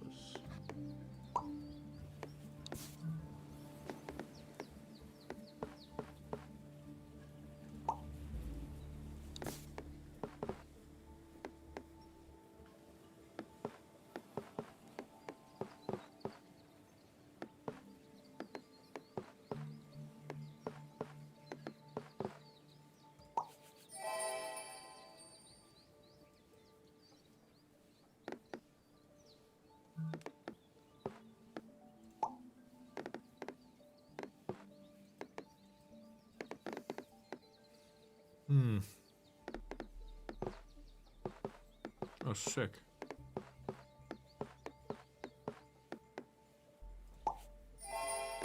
Speaker 1: Oh, sick.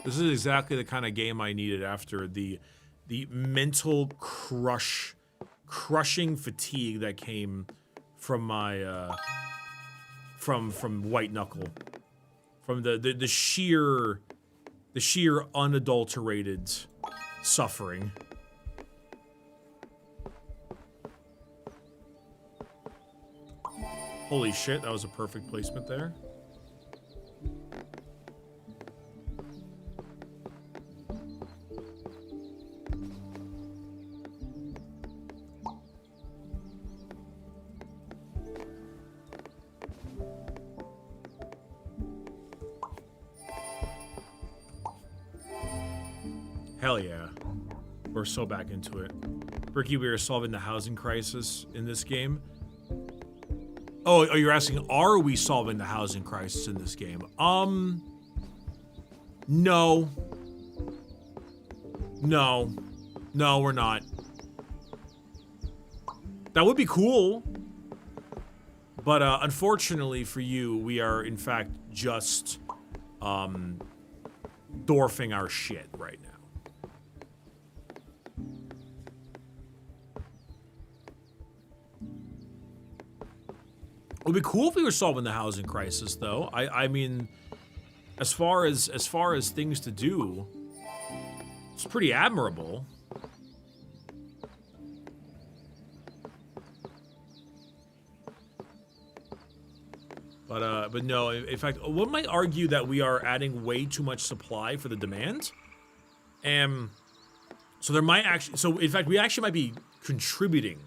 Speaker 1: This is exactly the kind of game I needed after the mental crushing fatigue that came from my from White Knuckle, from the sheer unadulterated suffering. Holy shit, that was a perfect placement there. Hell yeah. We're so back into it. Bricky, we are solving the housing crisis in this game. Oh, you're asking, are we solving the housing crisis in this game? No. No. No, we're not. That would be cool. But unfortunately for you, we are in fact just dwarfing our shit right now. It would be cool if we were solving the housing crisis, though. I mean, as far as things to do, it's pretty admirable. But no. In fact, one might argue that we are adding way too much supply for the demand, and so there might actually. So in fact, we actually might be contributing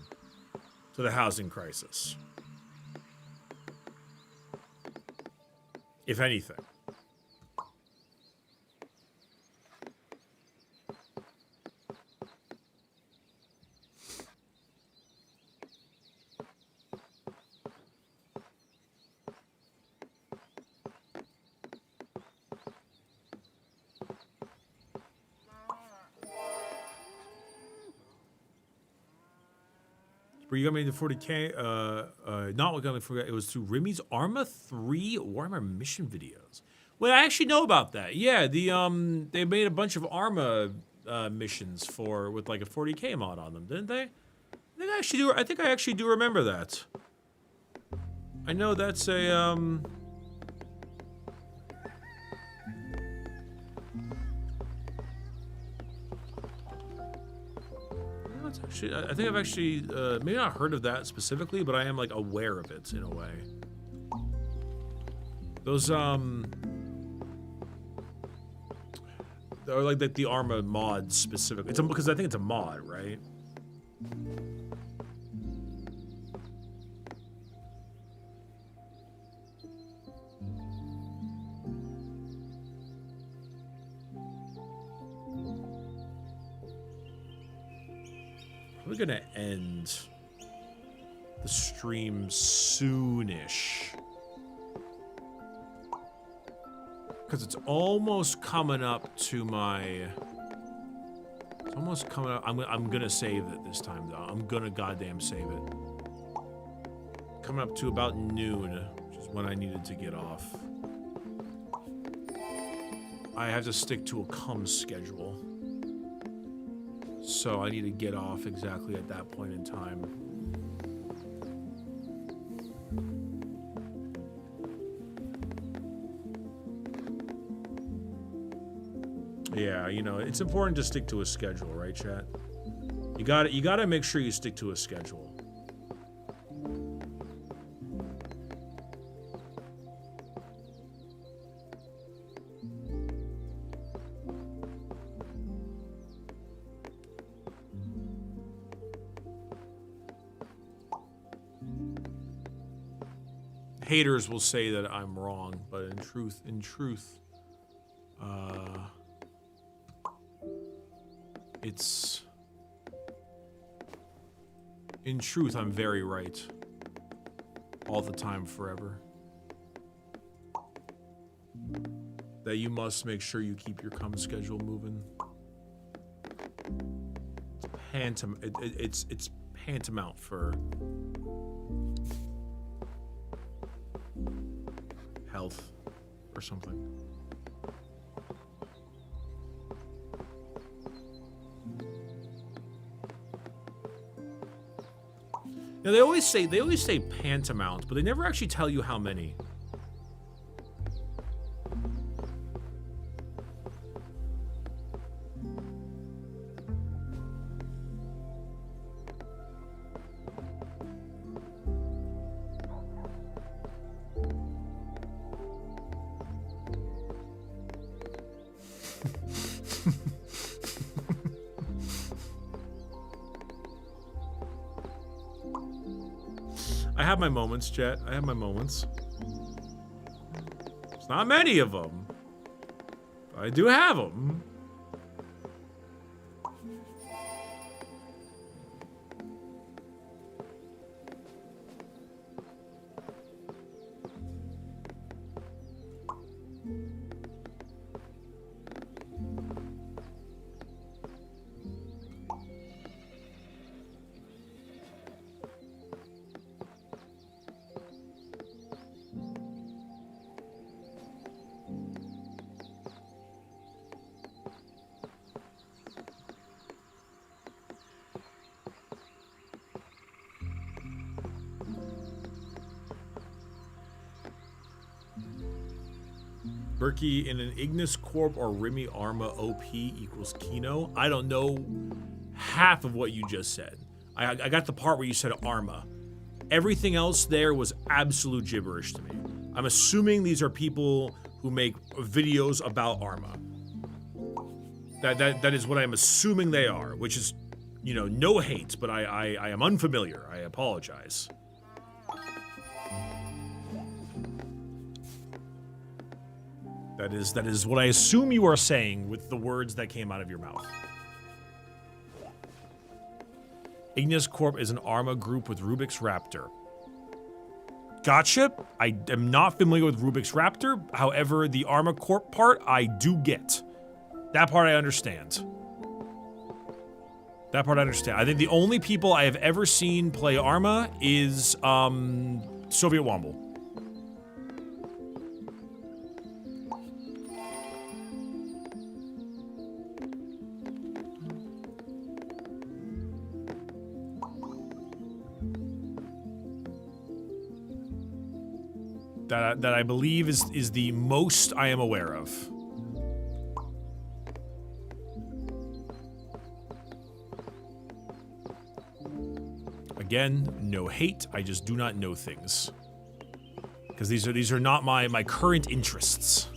Speaker 1: to the housing crisis. If anything. Were you gonna make the 40K? Not what gonna forget. It was through Remy's Arma 3 Warhammer mission videos. Well, I actually know about that. Yeah, they made a bunch of Arma missions with like a 40K mod on them, didn't they? I think I actually do remember that. I know that's a Actually, I think I've actually maybe not heard of that specifically, but I am like aware of it in a way. Those are like the Arma mod specifically. It's because I think it's a mod, right? We're gonna end the stream soonish, because it's almost coming up to my. It's almost coming up. I'm gonna save it this time though. I'm gonna goddamn save it. Coming up to about noon, which is when I needed to get off. I have to stick to a cum schedule. So I need to get off exactly at that point in time. Yeah, you know, it's important to stick to a schedule, right, chat? You gotta make sure you stick to a schedule. Haters will say that I'm wrong, but in truth, in truth, I'm very right. All the time, forever. That you must make sure you keep your cum schedule moving. It's tantamount for health or something. Now they always say pantamount, but they never actually tell you how many. I have my moments, chat. I have my moments. It's not many of them. But I do have them. Bricky in an Ignis Corp or Rimy Arma OP equals Kino. I don't know half of what you just said. I got the part where you said Arma. Everything else there was absolute gibberish to me. I'm assuming these are people who make videos about Arma. That is what I'm assuming they are, which is, you know, no hate, but I am unfamiliar. I apologize. That is what I assume you are saying with the words that came out of your mouth. Ignis Corp is an Arma group with Rubik's Raptor. Gotcha. I am not familiar with Rubik's Raptor. However, the Arma Corp part, I do get. That part I understand. That part I understand. I think the only people I have ever seen play Arma is Soviet Womble. That I believe is the most I am aware of. Again, no hate. I just do not know things. Because these are not my current interests.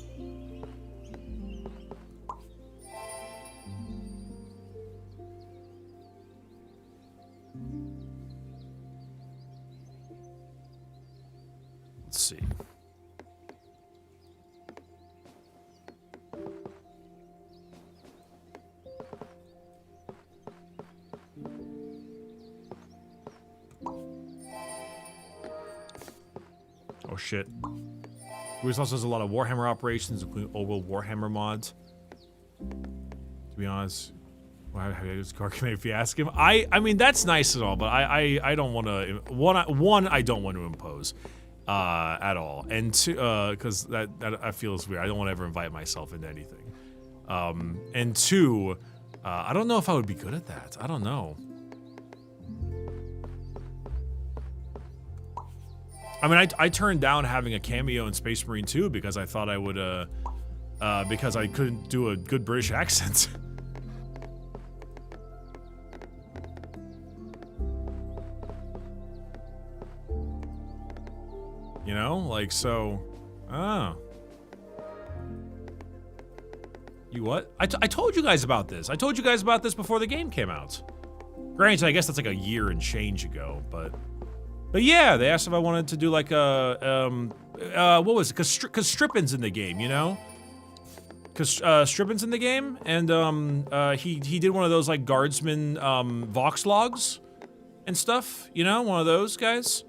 Speaker 1: Let's see. Oh shit. Bruce also has a lot of Warhammer operations, including old world Warhammer mods. To be honest, if you ask him, I mean that's nice and all, but I don't want to. One, I don't want to impose. at all. And two, because that I feel is weird. I don't want to ever invite myself into anything. And two, I don't know if I would be good at that. I don't know. I mean, I turned down having a cameo in Space Marine 2 because I thought I would, because I couldn't do a good British accent. You know, like, so, You what? I told you guys about this. I told you guys about this before the game came out. Granted, I guess that's like a year and change ago, but yeah, they asked if I wanted to do like a, what was it? Cause Strippin's in the game, you know? Cause, Strippin's in the game, and, he did one of those like guardsman, Vox logs and stuff, you know? One of those guys.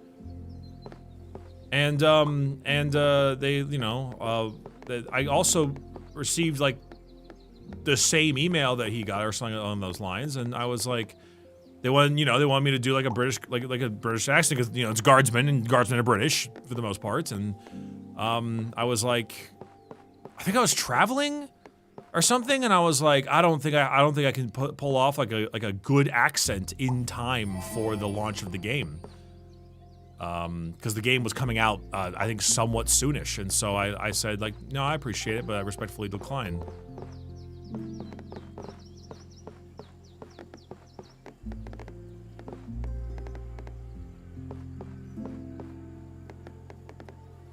Speaker 1: And, they, you know, I also received like the same email that he got or something along those lines, and I was like, they want me to do like a British, like a British accent because, you know, it's guardsmen and guardsmen are British for the most part, and I was like, I think I was traveling or something, and I was like, I don't think I can pull off like a good accent in time for the launch of the game. Because the game was coming out, I think, somewhat soonish, and so I said, like, no, I appreciate it, but I respectfully decline.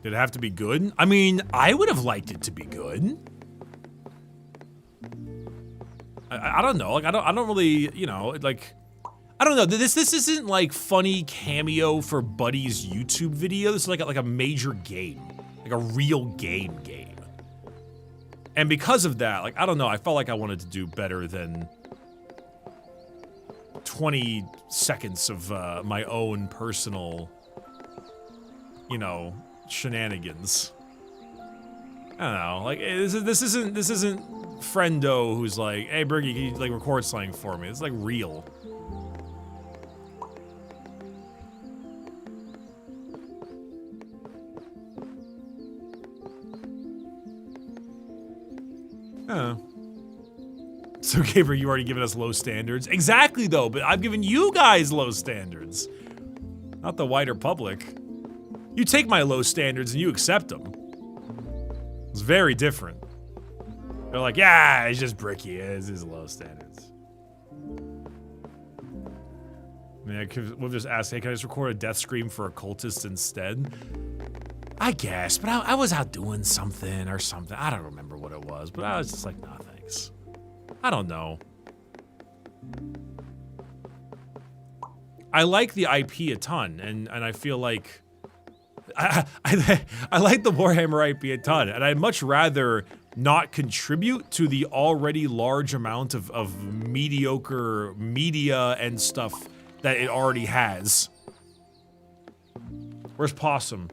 Speaker 1: Did it have to be good? I mean, I would have liked it to be good. I don't know, like, I don't really, you know, like, I don't know. This isn't like funny cameo for Buddy's YouTube video. This is like a major game, like a real game. And because of that, like, I don't know. I felt like I wanted to do better than 20 seconds of my own personal, you know, shenanigans. I don't know. Like, this isn't Friendo who's like, hey, Bricky, can you like record something for me? It's like real. Oh. So, Gabriel, you already given us low standards. Exactly, though, but I've given you guys low standards. Not the wider public. You take my low standards and you accept them. It's very different. They're like, yeah, it's just Bricky. It's his low standards. I mean, we'll just ask, hey, can I just record a death scream for occultists instead? I guess, but I was out doing something or something. I don't remember what it was, but I was just like, nah, thanks. I don't know. I like the IP a ton, and I feel like I like the Warhammer IP a ton, and I'd much rather not contribute to the already large amount of mediocre media and stuff that it already has. Where's Possum?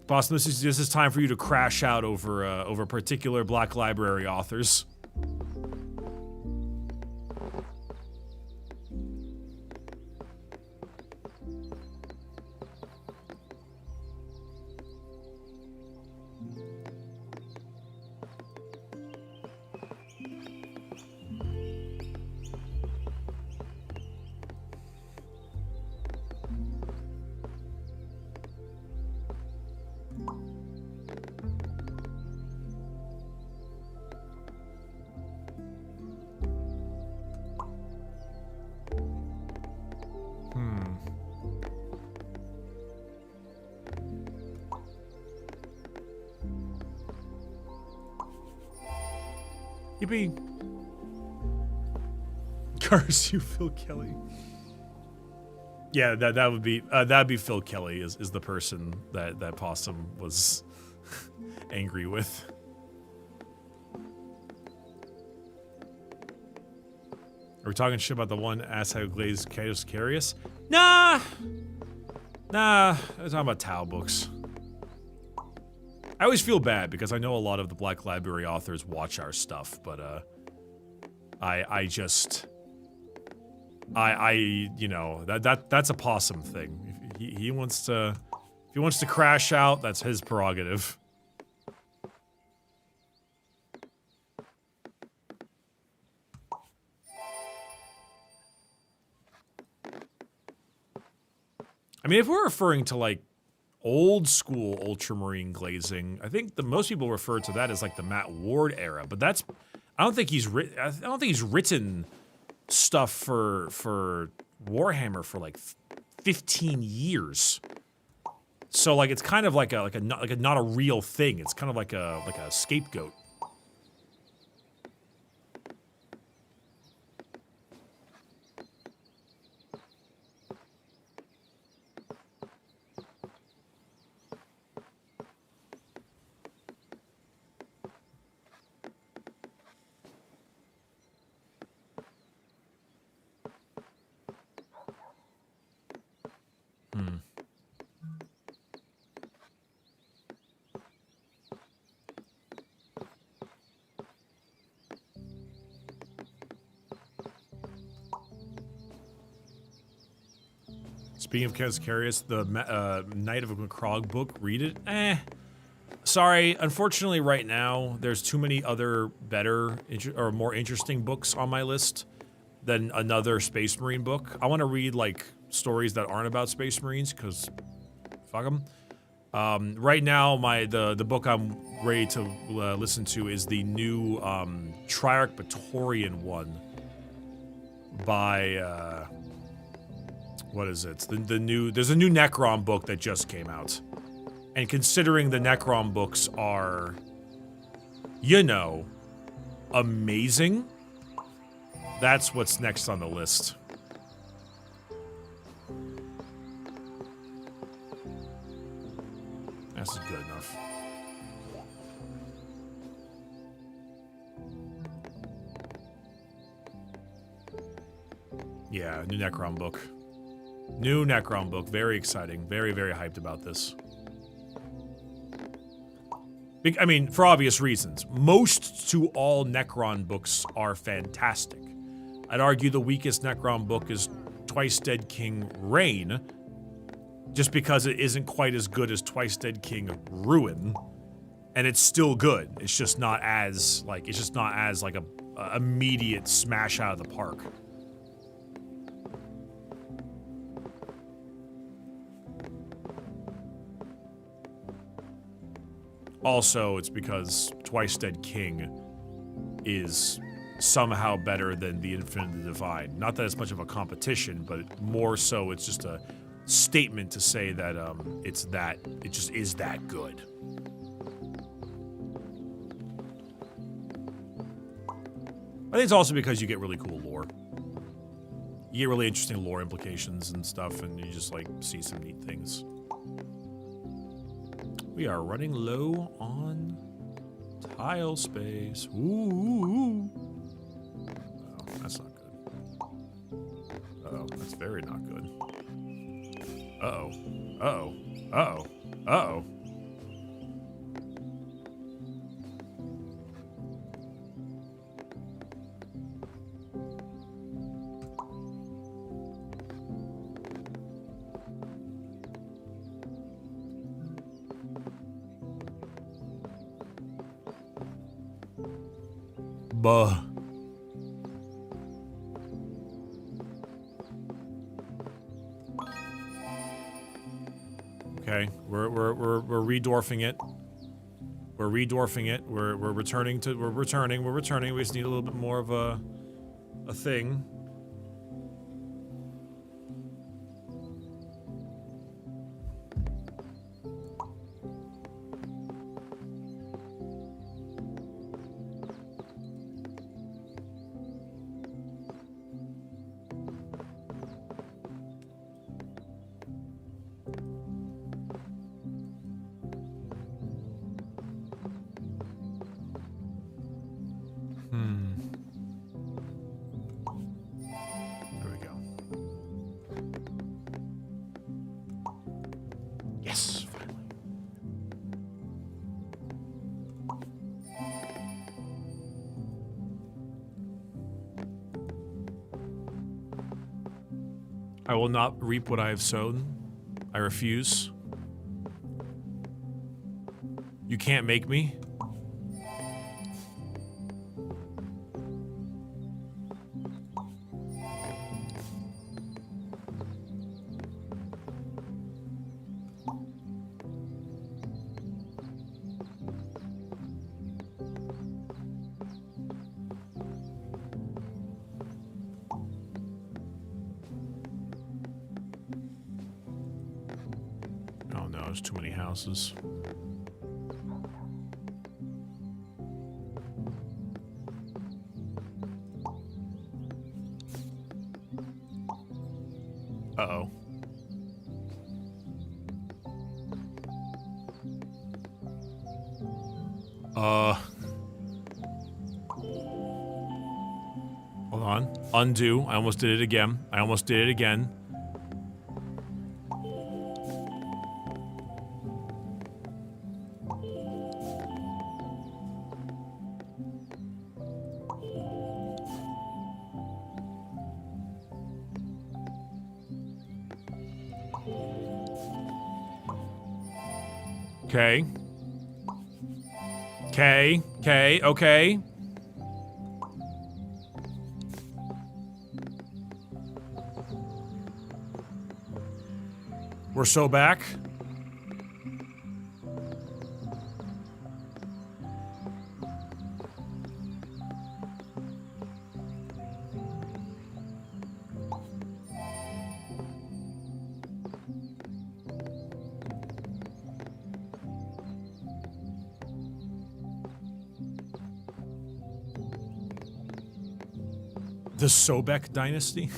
Speaker 1: Possum, this is time for you to crash out over particular Black Library authors. Yippee. Curse you, Phil Kelly. Yeah, that'd be Phil Kelly is the person that Possum was angry with. Are we talking shit about the one asshat glazed Chaos Carius? Nah, I'm talking about Tau books. I always feel bad because I know a lot of the Black Library authors watch our stuff, but you know, that's a Possum thing. He wants to. If he wants to crash out, that's his prerogative. I mean, if we're referring to like old school ultramarine glazing, I think the most people refer to that as like the Matt Ward era. But that's I don't think he's written stuff for Warhammer for like 15 years. So like it's kind of like a not a real thing. It's kind of like a scapegoat. Speaking of Cascarius, the Knight of a Macrog book, read it? Sorry, unfortunately right now, there's too many other better or more interesting books on my list than another Space Marine book. I want to read, like, stories that aren't about Space Marines, because fuck them. Right now, the book I'm ready to listen to is the new Triarch Praetorian one by... what is it? There's a new Necron book that just came out. And considering the Necron books are, you know, amazing, that's what's next on the list. That's good enough. Yeah, new Necron book. New Necron book. Very exciting. Very, very hyped about this. I mean, for obvious reasons. Most to all Necron books are fantastic. I'd argue the weakest Necron book is Twice Dead King Reign, just because it isn't quite as good as Twice Dead King Ruin, and it's still good. It's just not as like a immediate smash out of the park. Also, it's because Twice Dead King is somehow better than the Infinite and the Divine. Not that it's much of a competition, but more so it's just a statement to say that it just is that good. I think it's also because you get really cool lore. You get really interesting lore implications and stuff, and you just like see some neat things. We are running low on tile space. Ooh. Oh, that's not good. Uh-oh, that's very not good. Uh-oh. Uh-oh. Uh-oh. Uh-oh. Buh. Okay, we're redwarfing it. We're redwarfing it. We're returning. We just need a little bit more of a thing. I will not reap what I have sown. I refuse. You can't make me. Oh no, there's too many houses. Uh-oh. Hold on. Undo. I almost did it again. I almost did it again. Okay. Okay. We're so back. The Sobek dynasty?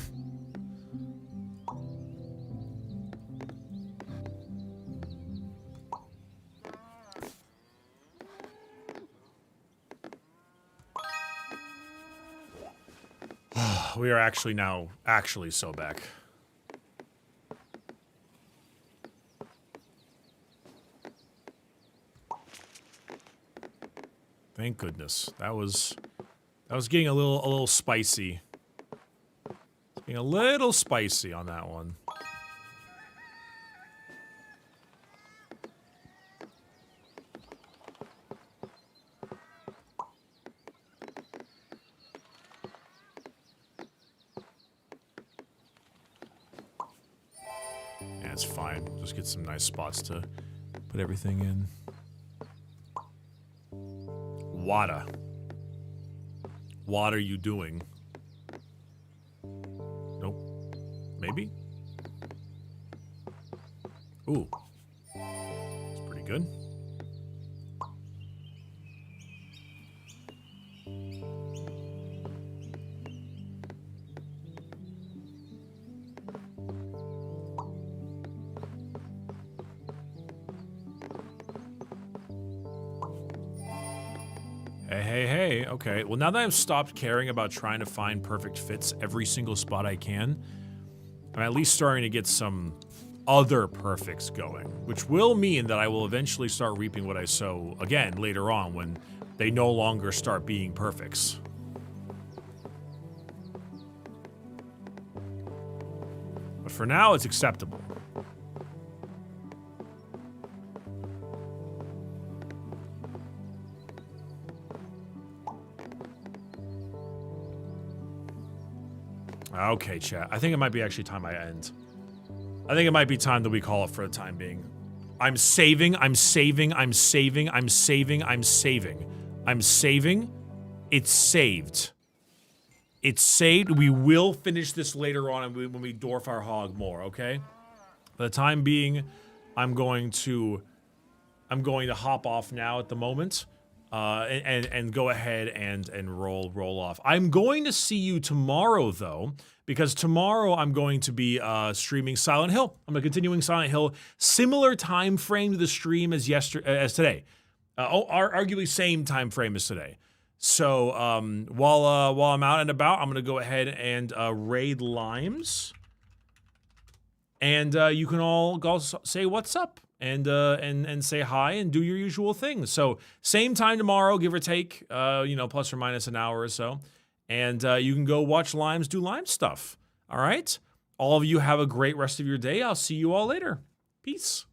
Speaker 1: We are actually Sobek. Thank goodness. That was getting a little spicy. Being a little spicy on that one. Yeah, it's fine. Just get some nice spots to put everything in. What are you doing? Maybe? Ooh. That's pretty good. Hey. Okay. Well, now that I've stopped caring about trying to find perfect fits every single spot I can, I'm at least starting to get some other perfects going, which will mean that I will eventually start reaping what I sow again later on when they no longer start being perfects. But for now, it's acceptable. Okay, chat. I think it might be actually time I end. I think it might be time that we call it for the time being. I'm saving. It's saved. It's saved. We will finish this later on when we dwarf our hog more, okay? For the time being, I'm going to hop off now at the moment. And go ahead and roll off. I'm going to see you tomorrow, though, because tomorrow I'm going to be streaming Silent Hill. I'm continuing Silent Hill, similar time frame to the stream as today, arguably same time frame as today. So while I'm out and about, I'm going to go ahead and raid Limes, and you can all go say what's up. And say hi and do your usual things. So same time tomorrow, give or take, plus or minus an hour or so. And you can go watch Limes do Lime stuff. All right? All of you have a great rest of your day. I'll see you all later. Peace.